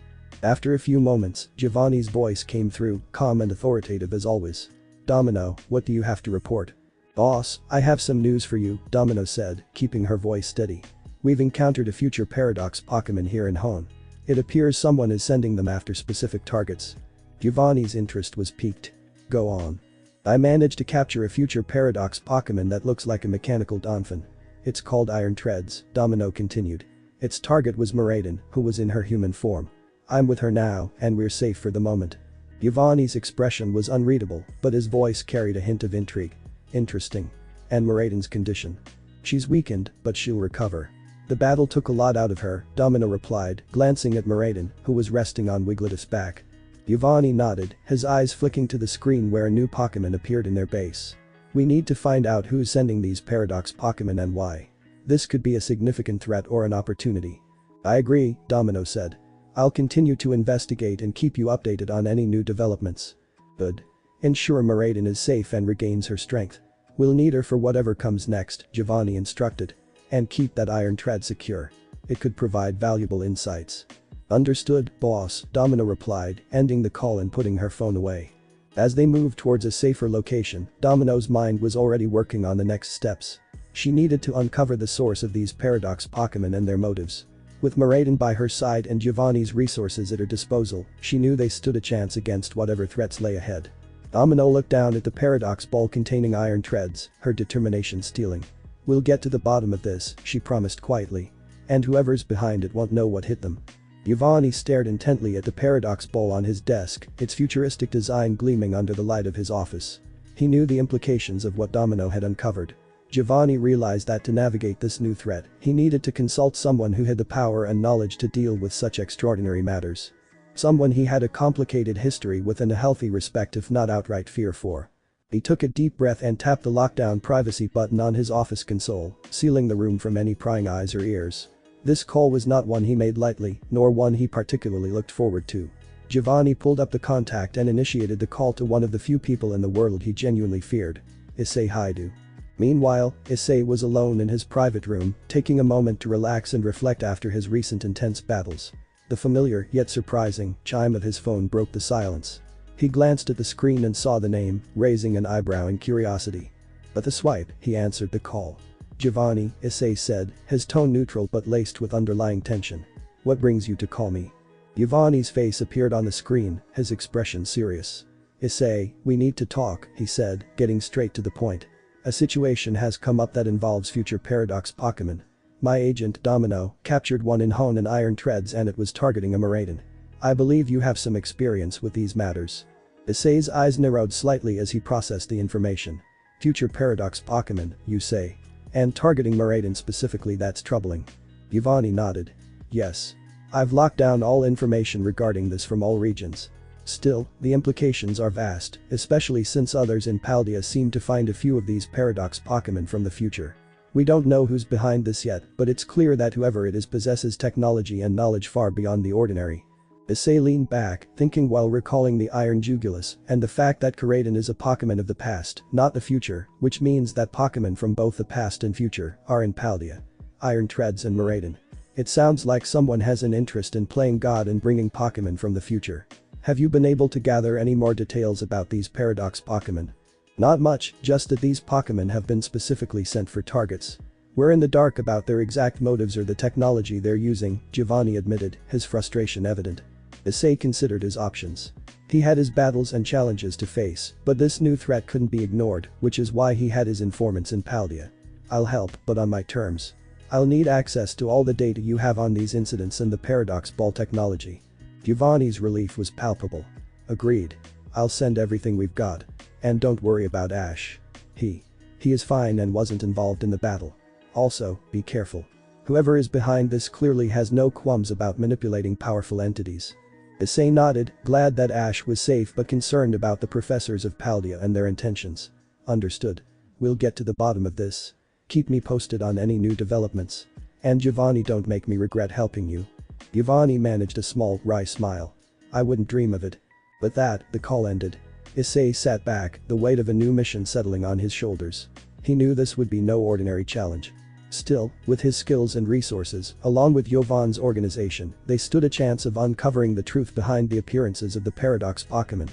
After a few moments, Giovanni's voice came through, calm and authoritative as always. Domino, what do you have to report? Boss, I have some news for you, Domino said, keeping her voice steady. We've encountered a future Paradox Pokémon here in Hone. It appears someone is sending them after specific targets. Giovanni's interest was piqued. Go on. I managed to capture a future Paradox Pokémon that looks like a mechanical dolphin. It's called Iron Treads, Domino continued. Its target was Miraidon, who was in her human form. I'm with her now, and we're safe for the moment. Giovanni's expression was unreadable, but his voice carried a hint of intrigue. Interesting. And Miraidon's condition? She's weakened, but she'll recover. The battle took a lot out of her, Domino replied, glancing at Miraidon, who was resting on Wigglytuff's back. Giovanni nodded, his eyes flicking to the screen where a new Pokémon appeared in their base. We need to find out who's sending these Paradox Pokémon and why. This could be a significant threat or an opportunity. I agree, Domino said. I'll continue to investigate and keep you updated on any new developments. Good. Ensure Miraidon is safe and regains her strength. We'll need her for whatever comes next, Giovanni instructed. And keep that Iron Tread secure. It could provide valuable insights. Understood, boss, Domino replied, ending the call and putting her phone away. As they moved towards a safer location, Domino's mind was already working on the next steps. She needed to uncover the source of these Paradox Pokémon and their motives. With Miraidon by her side and Giovanni's resources at her disposal, she knew they stood a chance against whatever threats lay ahead. Domino looked down at the Paradox ball containing Iron Treads, her determination stealing. We'll get to the bottom of this, she promised quietly. And whoever's behind it won't know what hit them. Giovanni stared intently at the Paradox ball on his desk, its futuristic design gleaming under the light of his office. He knew the implications of what Domino had uncovered. Giovanni realized that to navigate this new threat, he needed to consult someone who had the power and knowledge to deal with such extraordinary matters. Someone he had a complicated history with and a healthy respect if not outright fear for. He took a deep breath and tapped the lockdown privacy button on his office console, sealing the room from any prying eyes or ears. This call was not one he made lightly, nor one he particularly looked forward to. Giovanni pulled up the contact and initiated the call to one of the few people in the world he genuinely feared. Issei Haidu. Meanwhile, Issei was alone in his private room, taking a moment to relax and reflect after his recent intense battles. The familiar, yet surprising, chime of his phone broke the silence. He glanced at the screen and saw the name, raising an eyebrow in curiosity. With a swipe, he answered the call. Giovanni, Issei said, his tone neutral but laced with underlying tension. What brings you to call me? Giovanni's face appeared on the screen, his expression serious. Issei, we need to talk, he said, getting straight to the point. A situation has come up that involves future Paradox Pokémon. My agent, Domino, captured one in Hone and Iron Treads and it was targeting a Miraidon. I believe you have some experience with these matters. Issei's eyes narrowed slightly as he processed the information. Future Paradox Pokémon, you say? And targeting Miraidon specifically, that's troubling. Giovanni nodded. Yes. I've locked down all information regarding this from all regions. Still, the implications are vast, especially since others in Paldea seem to find a few of these Paradox Pokémon from the future. We don't know who's behind this yet, but it's clear that whoever it is possesses technology and knowledge far beyond the ordinary. Issei leaned back, thinking while recalling the Iron Jugulus and the fact that Miraidon is a Pokémon of the past, not the future, which means that Pokémon from both the past and future are in Paldea. Iron Treads and Miraidon. It sounds like someone has an interest in playing God and bringing Pokémon from the future. Have you been able to gather any more details about these Paradox Pokémon? Not much, just that these Pokémon have been specifically sent for targets. We're in the dark about their exact motives or the technology they're using, Giovanni admitted, his frustration evident. Issei considered his options. He had his battles and challenges to face, but this new threat couldn't be ignored, which is why he had his informants in Paldea. I'll help, but on my terms. I'll need access to all the data you have on these incidents and the Paradox Ball technology. Giovanni's relief was palpable. Agreed. I'll send everything we've got. And don't worry about Ash. He is fine and wasn't involved in the battle. Also, be careful. Whoever is behind this clearly has no qualms about manipulating powerful entities. Issei nodded, glad that Ash was safe but concerned about the professors of Paldea and their intentions. Understood. We'll get to the bottom of this. Keep me posted on any new developments. And Giovanni, don't make me regret helping you. Giovanni managed a small, wry smile. I wouldn't dream of it. With that, the call ended. Issei sat back, the weight of a new mission settling on his shoulders. He knew this would be no ordinary challenge. Still, with his skills and resources, along with Giovanni's organization, they stood a chance of uncovering the truth behind the appearances of the Paradox Pokemon.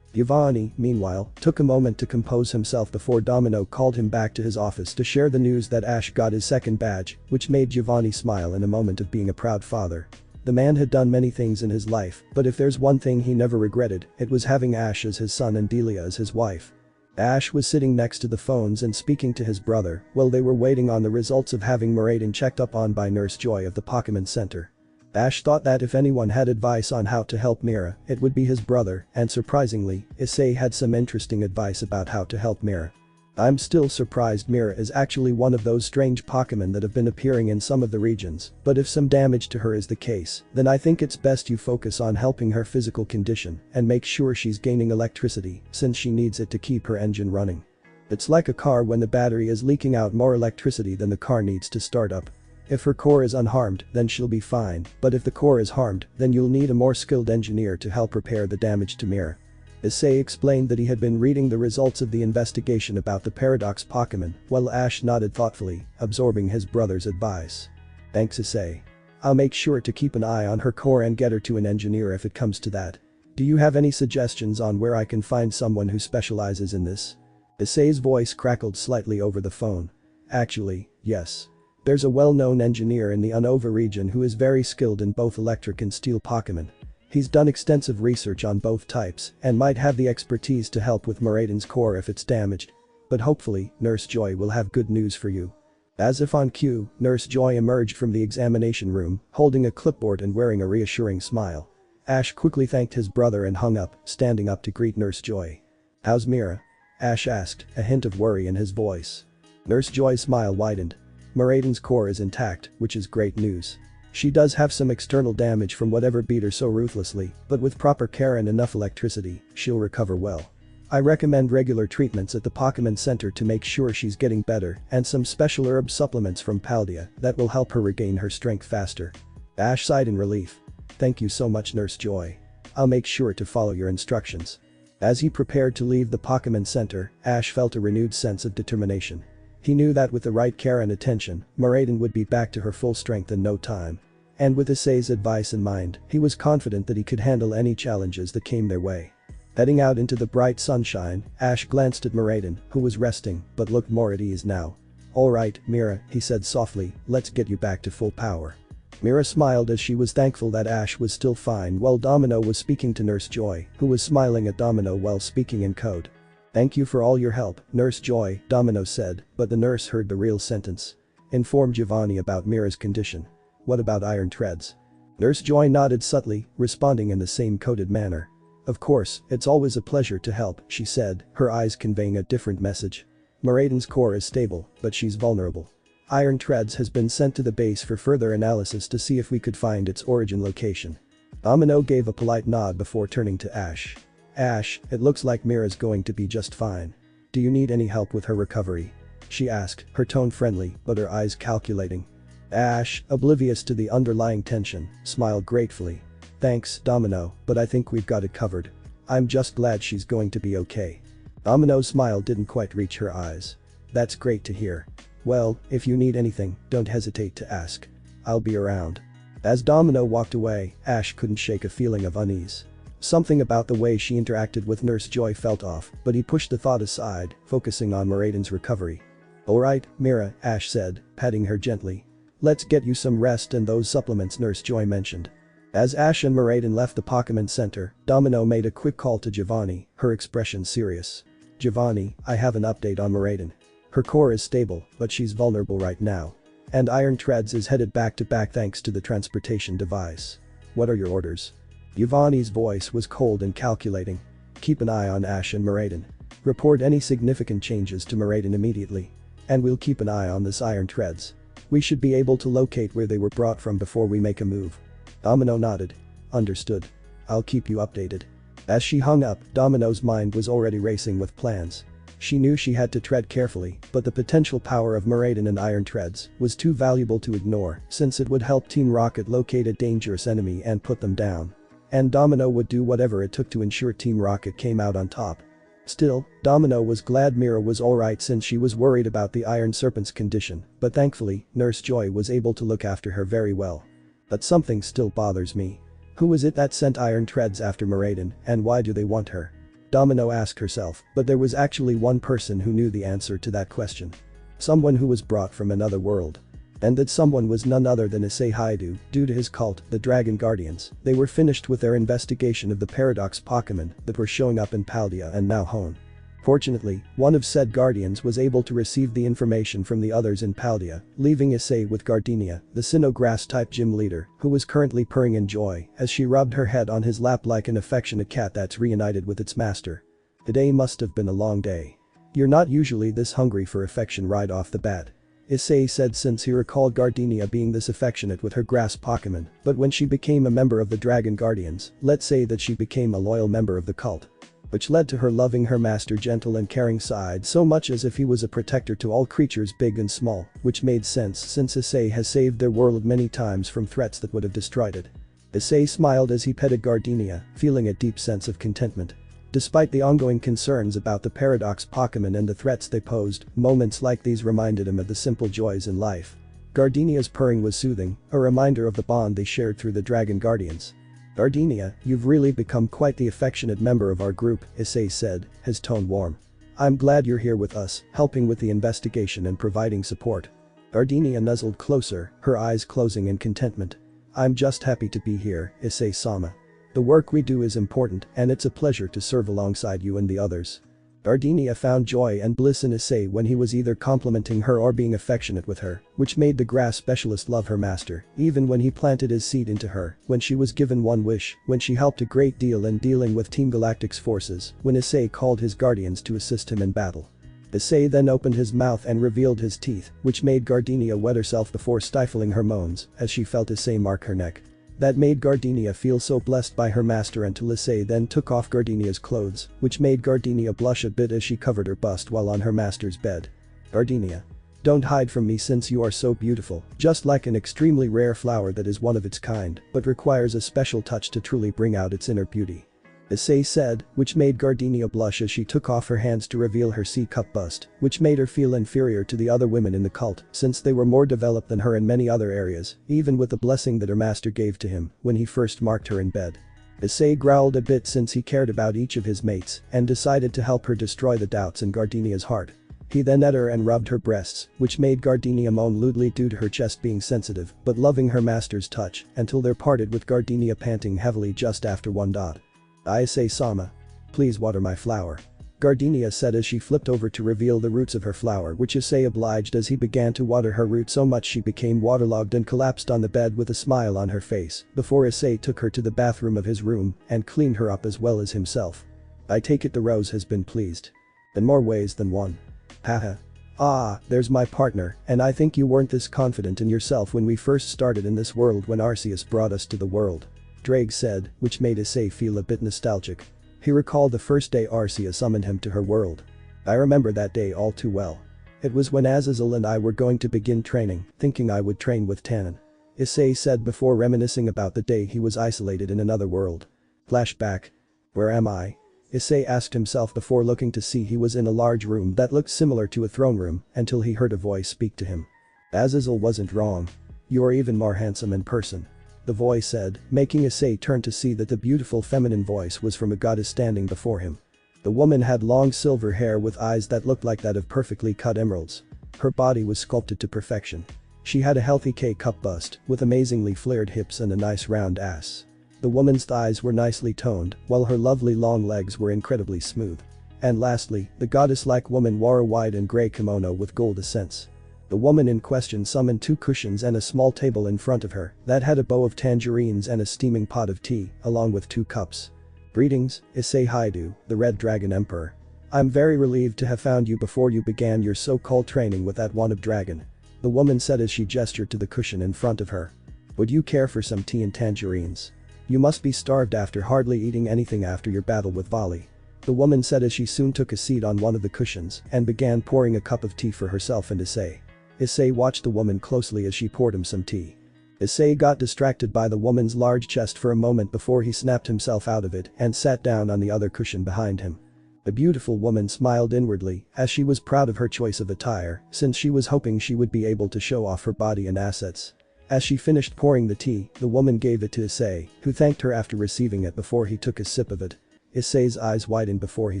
Giovanni, meanwhile, took a moment to compose himself before Domino called him back to his office to share the news that Ash got his second badge, which made Giovanni smile in a moment of being a proud father. The man had done many things in his life, but if there's one thing he never regretted, it was having Ash as his son and Delia as his wife. Ash was sitting next to the phones and speaking to his brother while they were waiting on the results of having Miraiden checked up on by Nurse Joy of the Pokemon Center. Ash thought that if anyone had advice on how to help Mira, it would be his brother, and surprisingly, Issei had some interesting advice about how to help Mira. I'm still surprised Mira is actually one of those strange Pokemon that have been appearing in some of the regions, but if some damage to her is the case, then I think it's best you focus on helping her physical condition and make sure she's gaining electricity since she needs it to keep her engine running. It's like a car when the battery is leaking out more electricity than the car needs to start up. If her core is unharmed, then she'll be fine, but if the core is harmed, then you'll need a more skilled engineer to help repair the damage to Mira. Issei explained that he had been reading the results of the investigation about the Paradox Pokemon, while Ash nodded thoughtfully, absorbing his brother's advice. Thanks Issei. I'll make sure to keep an eye on her core and get her to an engineer if it comes to that. Do you have any suggestions on where I can find someone who specializes in this? Issei's voice crackled slightly over the phone. Actually, yes. There's a well-known engineer in the Unova region who is very skilled in both electric and steel Pokemon. He's done extensive research on both types and might have the expertise to help with Miraiden's core if it's damaged. But hopefully, Nurse Joy will have good news for you. As if on cue, Nurse Joy emerged from the examination room, holding a clipboard and wearing a reassuring smile. Ash quickly thanked his brother and hung up, standing up to greet Nurse Joy. How's Mira? Ash asked, a hint of worry in his voice. Nurse Joy's smile widened. Miraiden's core is intact, which is great news. She does have some external damage from whatever beat her so ruthlessly, but with proper care and enough electricity, she'll recover well. I recommend regular treatments at the Pokemon Center to make sure she's getting better and some special herb supplements from Paldea that will help her regain her strength faster. Ash sighed in relief. Thank you so much Nurse Joy. I'll make sure to follow your instructions. As he prepared to leave the Pokemon Center, Ash felt a renewed sense of determination. He knew that with the right care and attention, Miraiden would be back to her full strength in no time. And with Issei's advice in mind, he was confident that he could handle any challenges that came their way. Heading out into the bright sunshine, Ash glanced at Miraiden, who was resting but looked more at ease now. Alright, Mira, he said softly, let's get you back to full power. Mira smiled as she was thankful that Ash was still fine while Domino was speaking to Nurse Joy, who was smiling at Domino while speaking in code. Thank you for all your help, Nurse Joy, Domino said, but the nurse heard the real sentence. Inform Giovanni about Mira's condition. What about Iron Treads? Nurse Joy nodded subtly, responding in the same coded manner. Of course, it's always a pleasure to help, she said, her eyes conveying a different message. Miraiden's core is stable, but she's vulnerable. Iron Treads has been sent to the base for further analysis to see if we could find its origin location. Domino gave a polite nod before turning to Ash. Ash, it looks like Mira's going to be just fine. Do you need any help with her recovery? She asked, her tone friendly, but her eyes calculating. Ash, oblivious to the underlying tension, smiled gratefully. Thanks, Domino, but I think we've got it covered. I'm just glad she's going to be okay. Domino's smile didn't quite reach her eyes. That's great to hear. Well, if you need anything, don't hesitate to ask. I'll be around. As Domino walked away, Ash couldn't shake a feeling of unease. Something about the way she interacted with Nurse Joy felt off, but he pushed the thought aside, focusing on Miraiden's recovery. Alright, Mira, Ash said, patting her gently. Let's get you some rest and those supplements Nurse Joy mentioned. As Ash and Miraiden left the Pokemon Center, Domino made a quick call to Giovanni, her expression serious. Giovanni, I have an update on Miraiden. Her core is stable, but she's vulnerable right now. And Iron Treads is headed back to back thanks to the transportation device. What are your orders? Giovanni's voice was cold and calculating. Keep an eye on Ash and Miraiden. Report any significant changes to Miraiden immediately. And we'll keep an eye on this Iron Treads. We should be able to locate where they were brought from before we make a move. Domino nodded. Understood. I'll keep you updated. As she hung up, Domino's mind was already racing with plans. She knew she had to tread carefully, but the potential power of Muraden and Iron Treads was too valuable to ignore since it would help Team Rocket locate a dangerous enemy and put them down. And Domino would do whatever it took to ensure Team Rocket came out on top. Still, Domino was glad Mira was alright since she was worried about the Iron Serpent's condition, but thankfully, Nurse Joy was able to look after her very well. But something still bothers me. Who was it that sent Iron Treads after Muraden, and why do they want her? Domino asked herself, but there was actually one person who knew the answer to that question. Someone who was brought from another world. And that someone was none other than Issei. Due to his cult, the Dragon Guardians, they were finished with their investigation of the Paradox Pokemon that were showing up in Paldea and now Hone. Fortunately, one of said guardians was able to receive the information from the others in Paldea, leaving Issei with Gardenia, the Sinnoh Grass-type gym leader, who was currently purring in joy as she rubbed her head on his lap like an affectionate cat that's reunited with its master. The day must have been a long day. You're not usually this hungry for affection right off the bat. Issei said since he recalled Gardenia being this affectionate with her grass Pokemon, but when she became a member of the Dragon Guardians, let's say that she became a loyal member of the cult. Which led to her loving her master gentle and caring side so much as if he was a protector to all creatures big and small, which made sense since Issei has saved their world many times from threats that would have destroyed it. Issei smiled as he petted Gardenia, feeling a deep sense of contentment. Despite the ongoing concerns about the Paradox Pokemon and the threats they posed, moments like these reminded him of the simple joys in life. Gardenia's purring was soothing, a reminder of the bond they shared through the Dragon Guardians. Gardenia, you've really become quite the affectionate member of our group, Issei said, his tone warm. I'm glad you're here with us, helping with the investigation and providing support. Gardenia nuzzled closer, her eyes closing in contentment. I'm just happy to be here, Issei-sama. The work we do is important and it's a pleasure to serve alongside you and the others. Gardenia found joy and bliss in Issei when he was either complimenting her or being affectionate with her, which made the grass specialist love her master, even when he planted his seed into her, when she was given one wish, when she helped a great deal in dealing with Team Galactic's forces, when Issei called his guardians to assist him in battle. Issei then opened his mouth and revealed his teeth, which made Gardenia wet herself before stifling her moans as she felt Issei mark her neck. That made Gardenia feel so blessed by her master until Issei then took off Gardenia's clothes, which made Gardenia blush a bit as she covered her bust while on her master's bed. Gardenia. Don't hide from me since you are so beautiful, just like an extremely rare flower that is one of its kind, but requires a special touch to truly bring out its inner beauty. Issei said, which made Gardenia blush as she took off her hands to reveal her C-cup bust, which made her feel inferior to the other women in the cult since they were more developed than her in many other areas, even with the blessing that her master gave to him when he first marked her in bed. Issei growled a bit since he cared about each of his mates and decided to help her destroy the doubts in Gardenia's heart. He then ate her and rubbed her breasts, which made Gardenia moan lewdly due to her chest being sensitive but loving her master's touch until they're parted with Gardenia panting heavily just after one dot. Issei-sama. Please water my flower. Gardenia said as she flipped over to reveal the roots of her flower which Issei obliged as he began to water her root so much she became waterlogged and collapsed on the bed with a smile on her face before Issei took her to the bathroom of his room and cleaned her up as well as himself. I take it the rose has been pleased. In more ways than one. Haha. Ah, there's my partner, and I think you weren't this confident in yourself when we first started in this world when Arceus brought us to the world. Drake said, which made Issei feel a bit nostalgic. He recalled the first day Arceus summoned him to her world. I remember that day all too well. It was when Azazel and I were going to begin training, thinking I would train with Tannen. Issei said before reminiscing about the day he was isolated in another world. Flashback. Where am I? Issei asked himself before looking to see he was in a large room that looked similar to a throne room until he heard a voice speak to him. Azazel wasn't wrong. You're even more handsome in person. The voice said, making Issei turn to see that the beautiful feminine voice was from a goddess standing before him. The woman had long silver hair with eyes that looked like that of perfectly cut emeralds. Her body was sculpted to perfection. She had a healthy K-cup bust, with amazingly flared hips and a nice round ass. The woman's thighs were nicely toned, while her lovely long legs were incredibly smooth. And lastly, the goddess-like woman wore a white and grey kimono with gold accents. The woman in question summoned 2 cushions and a small table in front of her that had a bow of tangerines and a steaming pot of tea, along with 2 cups. Greetings, Issei, the Red Dragon Emperor. I'm very relieved to have found you before you began your so-called training with that one of dragon. The woman said as she gestured to the cushion in front of her. Would you care for some tea and tangerines? You must be starved after hardly eating anything after your battle with Vali. the woman said as she soon took a seat on one of the cushions and began pouring a cup of tea for herself and Issei. Issei watched the woman closely as she poured him some tea. Issei got distracted by the woman's large chest for a moment before he snapped himself out of it and sat down on the other cushion behind him. The beautiful woman smiled inwardly as she was proud of her choice of attire since she was hoping she would be able to show off her body and assets. As she finished pouring the tea, the woman gave it to Issei, who thanked her after receiving it before he took a sip of it. Issei's eyes widened before he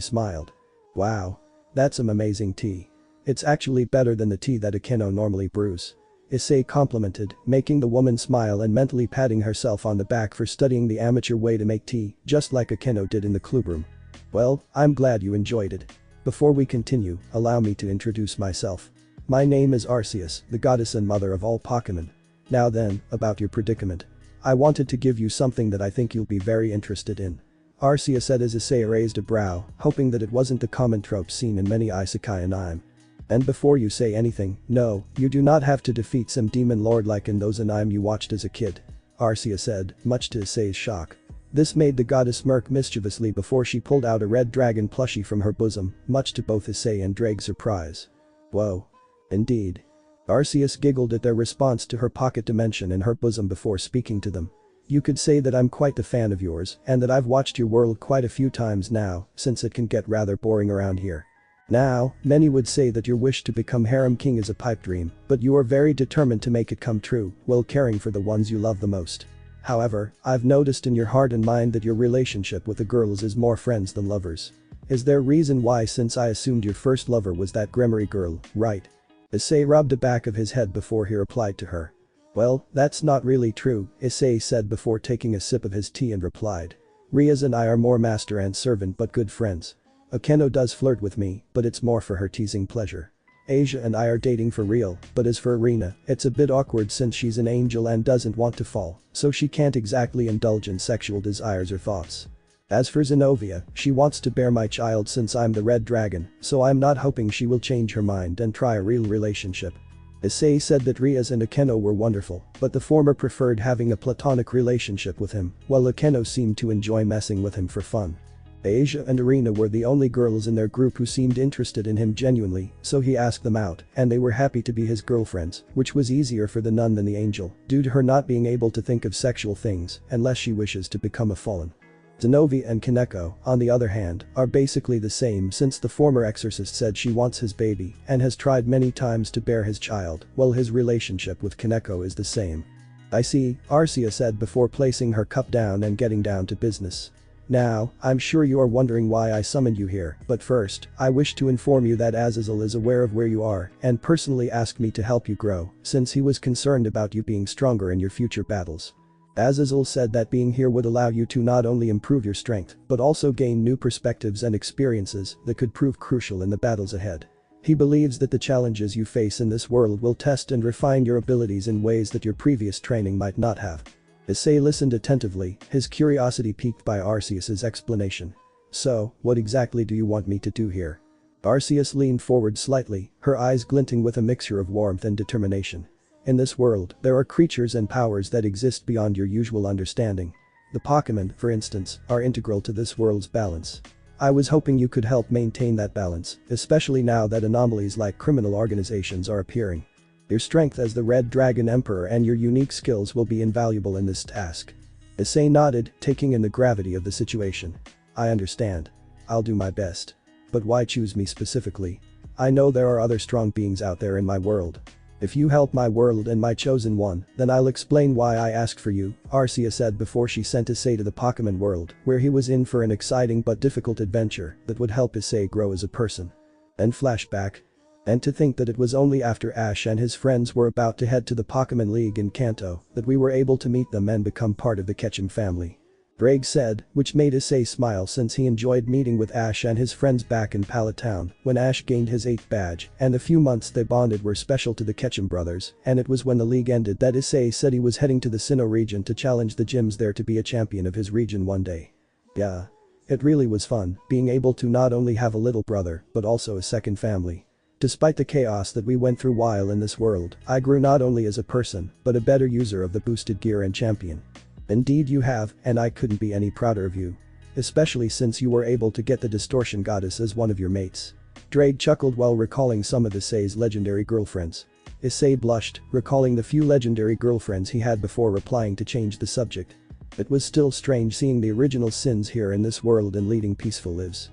smiled. Wow. That's some amazing tea. It's actually better than the tea that Akeno normally brews. Issei complimented, making the woman smile and mentally patting herself on the back for studying the amateur way to make tea, just like Akeno did in the clubroom. Well, I'm glad you enjoyed it. Before we continue, allow me to introduce myself. My name is Arceus, the goddess and mother of all Pokemon. Now then, about your predicament. I wanted to give you something that I think you'll be very interested in. Arceus said as Issei raised a brow, hoping that it wasn't the common trope seen in many isekai anime. And before you say anything, no, you do not have to defeat some demon lord like in those anime you watched as a kid. Arceus said, much to Issei's shock. This made the goddess smirk mischievously before she pulled out a red dragon plushie from her bosom, much to both Issei and Drake's surprise. Whoa. Indeed. Arceus giggled at their response to her pocket dimension in her bosom before speaking to them. You could say that I'm quite a fan of yours and that I've watched your world quite a few times now, since it can get rather boring around here. Now, many would say that your wish to become harem king is a pipe dream, but you are very determined to make it come true while caring for the ones you love the most. However, I've noticed in your heart and mind that your relationship with the girls is more friends than lovers. Is there a reason why, since I assumed your first lover was that Gremory girl, right? Issei rubbed the back of his head before he replied to her. Well, that's not really true, Issei said before taking a sip of his tea and replied. Riaz and I are more master and servant but good friends. Akeno does flirt with me, but it's more for her teasing pleasure. Asia and I are dating for real, but as for Irina, it's a bit awkward since she's an angel and doesn't want to fall, so she can't exactly indulge in sexual desires or thoughts. As for Zenobia, she wants to bear my child since I'm the red dragon, so I'm not hoping she will change her mind and try a real relationship. Issei said that Riaz and Akeno were wonderful, but the former preferred having a platonic relationship with him, while Akeno seemed to enjoy messing with him for fun. Asia and Irina were the only girls in their group who seemed interested in him genuinely, so he asked them out, and they were happy to be his girlfriends, which was easier for the nun than the angel, due to her not being able to think of sexual things unless she wishes to become a fallen. Zenobia and Kaneko, on the other hand, are basically the same since the former exorcist said she wants his baby and has tried many times to bear his child, while his relationship with Kaneko is the same. I see, Arceus said before placing her cup down and getting down to business. Now, I'm sure you are wondering why I summoned you here, but first, I wish to inform you that Azazel is aware of where you are and personally asked me to help you grow, since he was concerned about you being stronger in your future battles. Azazel said that being here would allow you to not only improve your strength, but also gain new perspectives and experiences that could prove crucial in the battles ahead. He believes that the challenges you face in this world will test and refine your abilities in ways that your previous training might not have. Issei listened attentively, his curiosity piqued by Arceus's explanation. So, what exactly do you want me to do here? Arceus leaned forward slightly, her eyes glinting with a mixture of warmth and determination. In this world, there are creatures and powers that exist beyond your usual understanding. The Pokemon, for instance, are integral to this world's balance. I was hoping you could help maintain that balance, especially now that anomalies like criminal organizations are appearing. Your strength as the Red Dragon Emperor and your unique skills will be invaluable in this task. Issei nodded, taking in the gravity of the situation. I understand. I'll do my best. But why choose me specifically? I know there are other strong beings out there in my world. If you help my world and my chosen one, then I'll explain why I asked for you, Arceus said before she sent Issei to the Pokemon world, where he was in for an exciting but difficult adventure that would help Issei grow as a person. Then flashback. And to think that it was only after Ash and his friends were about to head to the Pokemon League in Kanto that we were able to meet them and become part of the Ketchum family. Drake said, which made Issei smile since he enjoyed meeting with Ash and his friends back in Pallet Town when Ash gained his 8th badge, and the few months they bonded were special to the Ketchum brothers, and it was when the league ended that Issei said he was heading to the Sinnoh region to challenge the gyms there to be a champion of his region one day. Yeah. It really was fun, being able to not only have a little brother, but also a second family. Despite the chaos that we went through while in this world, I grew not only as a person, but a better user of the boosted gear and champion. Indeed you have, and I couldn't be any prouder of you. especially since you were able to get the distortion goddess as one of your mates. Drake chuckled while recalling some of Issei's legendary girlfriends. Issei blushed, recalling the few legendary girlfriends he had before replying to change the subject. It was still strange seeing the original sins here in this world and leading peaceful lives.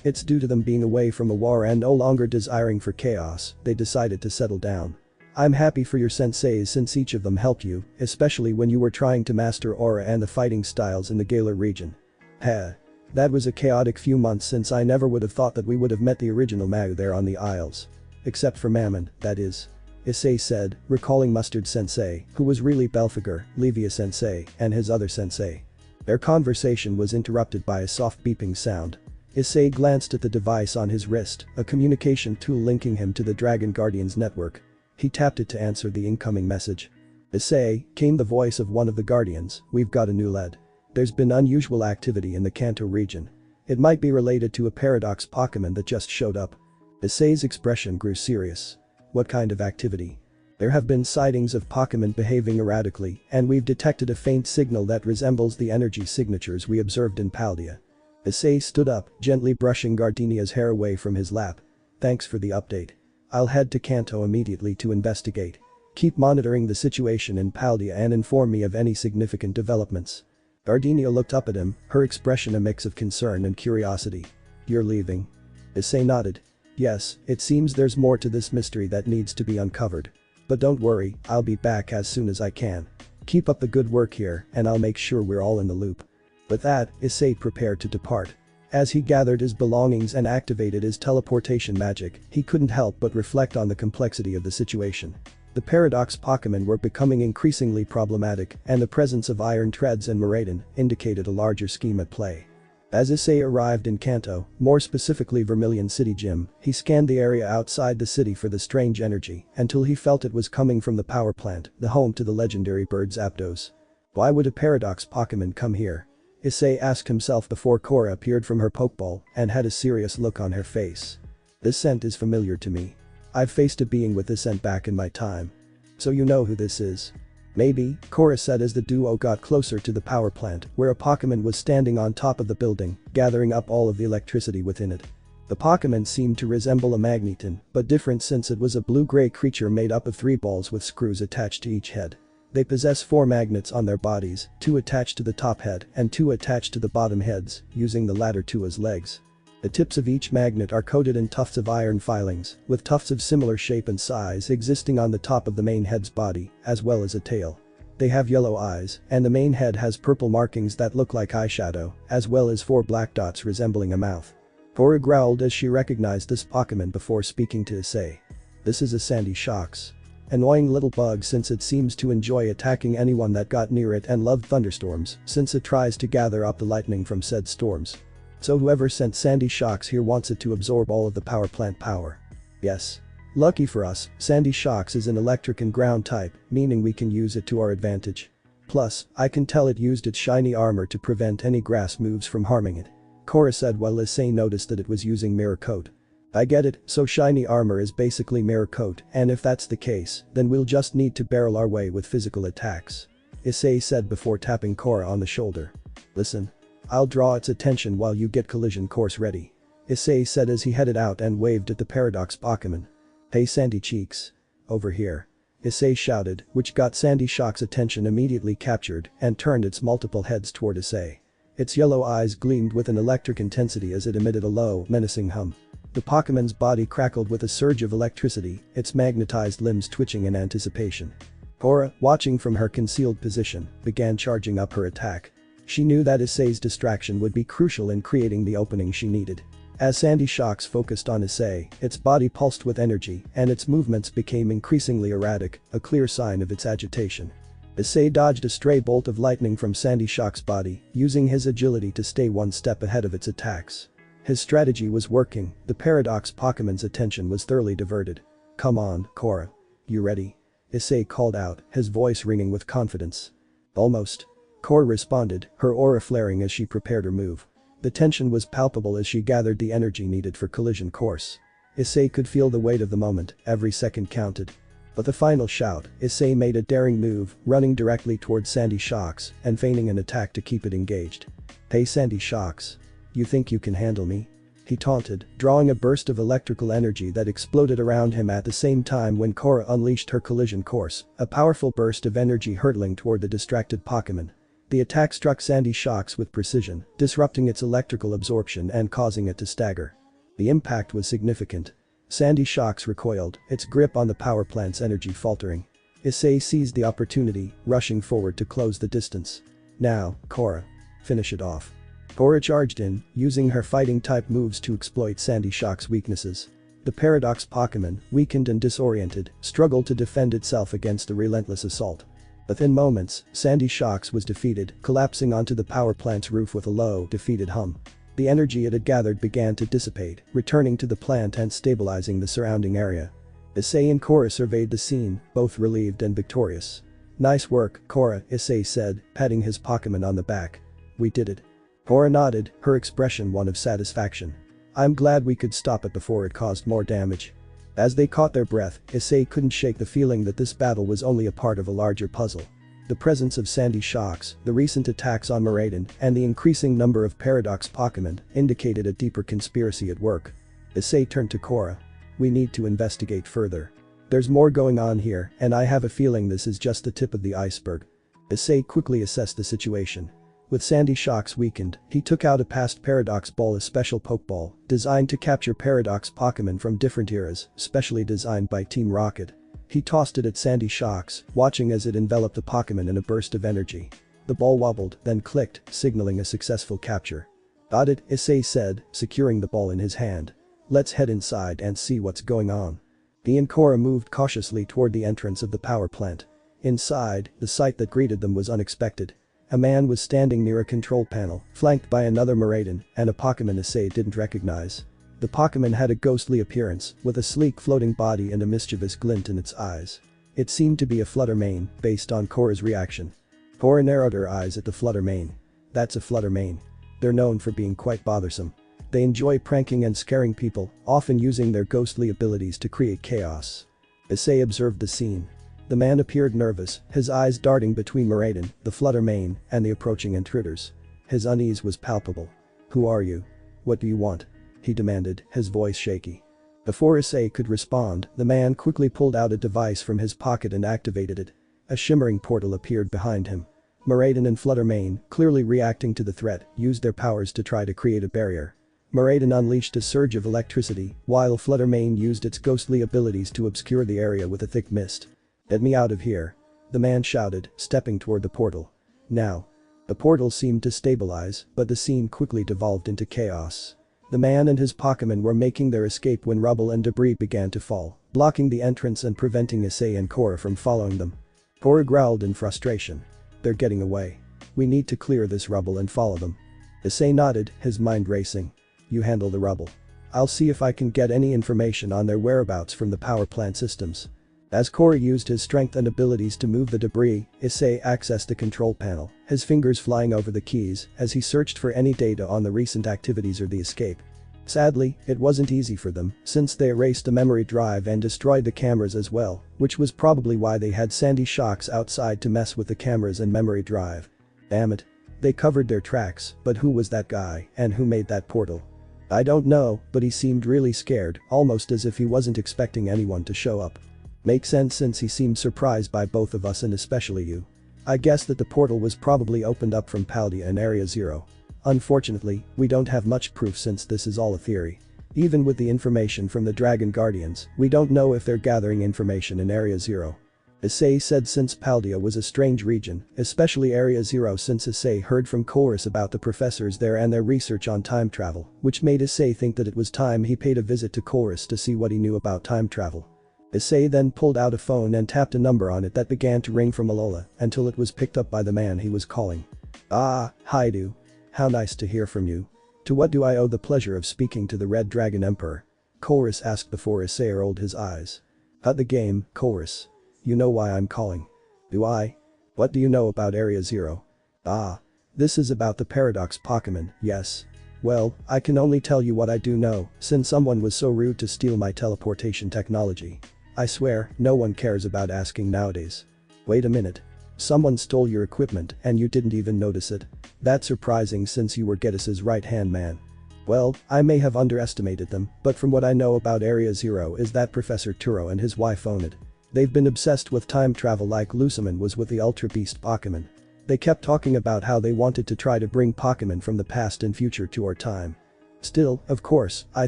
It's due to them being away from a war and no longer desiring for chaos, they decided to settle down. I'm happy for your senseis since each of them helped you, especially when you were trying to master aura and the fighting styles in the Galar region. That was a chaotic few months since I never would have thought that we would have met the original Mau there on the Isles. Except for Mammon, that is. Issei said, recalling Mustard Sensei, who was really Belphegor, Levia Sensei, and his other sensei. Their conversation was interrupted by a soft beeping sound. Issei glanced at the device on his wrist, a communication tool linking him to the Dragon Guardians network. He tapped it to answer the incoming message. Issei, came the voice of one of the Guardians, we've got a new lead. There's been unusual activity in the Kanto region. It might be related to a paradox Pokémon that just showed up. Issei's expression grew serious. What kind of activity? There have been sightings of Pokémon behaving erratically, and we've detected a faint signal that resembles the energy signatures we observed in Paldea. Issei stood up, gently brushing Gardenia's hair away from his lap. Thanks for the update. I'll head to Kanto immediately to investigate. Keep monitoring the situation in Paldea and inform me of any significant developments. Gardenia looked up at him, her expression a mix of concern and curiosity. You're leaving? Issei nodded. Yes, it seems there's more to this mystery that needs to be uncovered. But don't worry, I'll be back as soon as I can. Keep up the good work here, and I'll make sure we're all in the loop. With that, Issei prepared to depart. As he gathered his belongings and activated his teleportation magic, he couldn't help but reflect on the complexity of the situation. The paradox Pokémon were becoming increasingly problematic, and the presence of Iron Treads and Miraidon indicated a larger scheme at play. As Issei arrived in Kanto, more specifically Vermilion City Gym, he scanned the area outside the city for the strange energy until he felt it was coming from the power plant, the home to the legendary bird Zapdos. Why would a paradox Pokémon come here? Issei asked himself before Korra appeared from her Pokeball and had a serious look on her face. This scent is familiar to me. I've faced a being with this scent back in my time. So you know who this is? Maybe, Korra said as the duo got closer to the power plant where a Pokémon was standing on top of the building, gathering up all of the electricity within it. The Pokémon seemed to resemble a magneton, but different since it was a blue-gray creature made up of 3 balls with screws attached to each head. They possess 4 magnets on their bodies, 2 attached to the top head and 2 attached to the bottom heads, using the latter 2 as legs. The tips of each magnet are coated in tufts of iron filings, with tufts of similar shape and size existing on the top of the main head's body, as well as a tail. They have yellow eyes, and the main head has purple markings that look like eyeshadow, as well as 4 black dots resembling a mouth. Korra growled as she recognized this Pokémon before speaking to Issei. This is a Sandy Shox. Annoying little bug since it seems to enjoy attacking anyone that got near it and loved thunderstorms since it tries to gather up the lightning from said storms. So whoever sent Sandy Shox here wants it to absorb all of the power plant power. Yes. Lucky for us, Sandy Shox is an electric and ground type, meaning we can use it to our advantage. Plus, I can tell it used its shiny armor to prevent any grass moves from harming it. Korra said while Issei noticed that it was using Mirror Coat. I get it, so shiny armor is basically Mirror Coat, and if that's the case, then we'll just need to barrel our way with physical attacks. Issei said before tapping Korra on the shoulder. Listen. I'll draw its attention while you get collision course ready. Issei said as he headed out and waved at the paradox Pokémon. Hey Sandy Cheeks. Over here. Issei shouted, which got Sandy Shock's attention immediately captured and turned its multiple heads toward Issei. Its yellow eyes gleamed with an electric intensity as it emitted a low, menacing hum. The Pokémon's body crackled with a surge of electricity, its magnetized limbs twitching in anticipation. Korra, watching from her concealed position, began charging up her attack. She knew that Issei's distraction would be crucial in creating the opening she needed. As Sandy Shox focused on Issei, its body pulsed with energy and its movements became increasingly erratic, a clear sign of its agitation. Issei dodged a stray bolt of lightning from Sandy Shock's body, using his agility to stay one step ahead of its attacks. His strategy was working, the paradox Pokémon's attention was thoroughly diverted. Come on, Korra. You ready? Issei called out, his voice ringing with confidence. Almost. Korra responded, her aura flaring as she prepared her move. The tension was palpable as she gathered the energy needed for collision course. Issei could feel the weight of the moment, every second counted. But the final shout, Issei made a daring move, running directly towards Sandy Shox and feigning an attack to keep it engaged. Hey Sandy Shocks. You think you can handle me? He taunted, drawing a burst of electrical energy that exploded around him at the same time when Korra unleashed her collision course, a powerful burst of energy hurtling toward the distracted Pokémon. The attack struck Sandy Shocks with precision, disrupting its electrical absorption and causing it to stagger. The impact was significant. Sandy Shocks recoiled, its grip on the power plant's energy faltering. Issei seized the opportunity, rushing forward to close the distance. Now, Korra. Finish it off. Korra charged in, using her fighting-type moves to exploit Sandy Shock's weaknesses. The Paradox Pokémon, weakened and disoriented, struggled to defend itself against the relentless assault. Within moments, Sandy Shocks was defeated, collapsing onto the power plant's roof with a low, defeated hum. The energy it had gathered began to dissipate, returning to the plant and stabilizing the surrounding area. Issei and Korra surveyed the scene, both relieved and victorious. Nice work, Korra, Issei said, patting his Pokémon on the back. We did it. Korra nodded, her expression one of satisfaction. I'm glad we could stop it before it caused more damage. As they caught their breath, Issei couldn't shake the feeling that this battle was only a part of a larger puzzle. The presence of Sandy Shocks, the recent attacks on Miraidon, and the increasing number of Paradox Pokémon indicated a deeper conspiracy at work. Issei turned to Korra. We need to investigate further. There's more going on here, and I have a feeling this is just the tip of the iceberg. Issei quickly assessed the situation. With Sandy Shocks weakened, he took out a past Paradox Ball, a special Pokeball, designed to capture Paradox Pokémon from different eras, specially designed by Team Rocket. He tossed it at Sandy Shocks, watching as it enveloped the Pokémon in a burst of energy. The ball wobbled, then clicked, signaling a successful capture. Got it, Issei said, securing the ball in his hand. Let's head inside and see what's going on. He and Korra moved cautiously toward the entrance of the power plant. Inside, the sight that greeted them was unexpected. A man was standing near a control panel, flanked by another Miraidon and a Pokémon Issei didn't recognize. The Pokémon had a ghostly appearance, with a sleek floating body and a mischievous glint in its eyes. It seemed to be a Fluttermane, based on Korra's reaction. Korra narrowed her eyes at the Fluttermane. That's a Fluttermane. They're known for being quite bothersome. They enjoy pranking and scaring people, often using their ghostly abilities to create chaos. Issei observed the scene. The man appeared nervous, his eyes darting between Miraidon, the Fluttermane, and the approaching intruders. His unease was palpable. Who are you? What do you want? He demanded, his voice shaky. Before Issei could respond, the man quickly pulled out a device from his pocket and activated it. A shimmering portal appeared behind him. Miraidon and Fluttermane, clearly reacting to the threat, used their powers to try to create a barrier. Miraidon unleashed a surge of electricity, while Fluttermane used its ghostly abilities to obscure the area with a thick mist. Get me out of here. The man shouted, stepping toward the portal. Now. The portal seemed to stabilize, but the scene quickly devolved into chaos. The man and his Pokémon were making their escape when rubble and debris began to fall, blocking the entrance and preventing Issei and Korra from following them. Korra growled in frustration. They're getting away. We need to clear this rubble and follow them. Issei nodded, his mind racing. You handle the rubble. I'll see if I can get any information on their whereabouts from the power plant systems. As Korra used his strength and abilities to move the debris, Issei accessed the control panel, his fingers flying over the keys as he searched for any data on the recent activities or the escape. Sadly, it wasn't easy for them, since they erased the memory drive and destroyed the cameras as well, which was probably why they had Sandy Shocks outside to mess with the cameras and memory drive. Damn it. They covered their tracks, but who was that guy, and who made that portal? I don't know, but he seemed really scared, almost as if he wasn't expecting anyone to show up. Makes sense since he seemed surprised by both of us and especially you. I guess that the portal was probably opened up from Paldea in Area Zero. Unfortunately, we don't have much proof since this is all a theory. Even with the information from the Dragon Guardians, we don't know if they're gathering information in Area Zero. Issei said since Paldea was a strange region, especially Area Zero, since Issei heard from Chorus about the professors there and their research on time travel, which made Issei think that it was time he paid a visit to Chorus to see what he knew about time travel. Issei then pulled out a phone and tapped a number on it that began to ring from Alola until it was picked up by the man he was calling. Ah, Haidu. How nice to hear from you. To what do I owe the pleasure of speaking to the Red Dragon Emperor? Chorus asked before Issei rolled his eyes. Cut the game, Chorus. You know why I'm calling. Do I? What do you know about Area Zero? Ah. This is about the Paradox Pokémon, yes. Well, I can only tell you what I do know, since someone was so rude to steal my teleportation technology. I swear, no one cares about asking nowadays. Wait a minute. Someone stole your equipment and you didn't even notice it. That's surprising since you were Geddes' right-hand man. Well, I may have underestimated them, but from what I know about Area Zero is that Professor Turo and his wife own it. They've been obsessed with time travel like Luciman was with the Ultra Beast Pokemon. They kept talking about how they wanted to try to bring Pokemon from the past and future to our time. Still, of course, I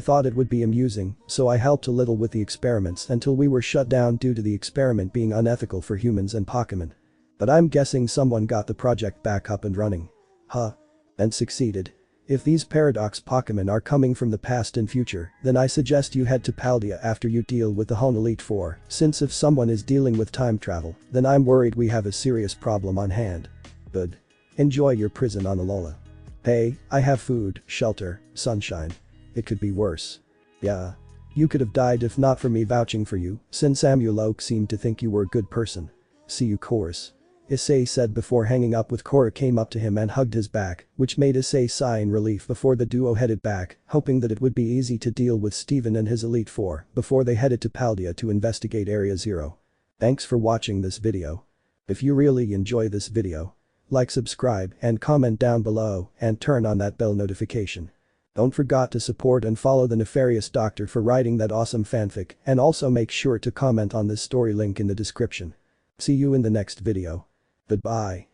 thought it would be amusing, so I helped a little with the experiments until we were shut down due to the experiment being unethical for humans and Pokemon. But I'm guessing someone got the project back up and running. Huh. And succeeded. If these Paradox Pokemon are coming from the past and future, then I suggest you head to Paldea after you deal with the Hone Elite Four, since if someone is dealing with time travel, then I'm worried we have a serious problem on hand. Good. Enjoy your prison on Alola. Hey, I have food, shelter, sunshine. It could be worse. Yeah. You could have died if not for me vouching for you, since Amulok seemed to think you were a good person. See you, Chorus. Issei said before hanging up with Korra came up to him and hugged his back, which made Issei sigh in relief before the duo headed back, hoping that it would be easy to deal with Steven and his Elite Four before they headed to Paldea to investigate Area Zero. Thanks for watching this video. If you really enjoy this video, like, subscribe, and comment down below, and turn on that bell notification. Don't forget to support and follow the Nefarious Doctor for writing that awesome fanfic, and also make sure to comment on this story link in the description. See you in the next video. Goodbye.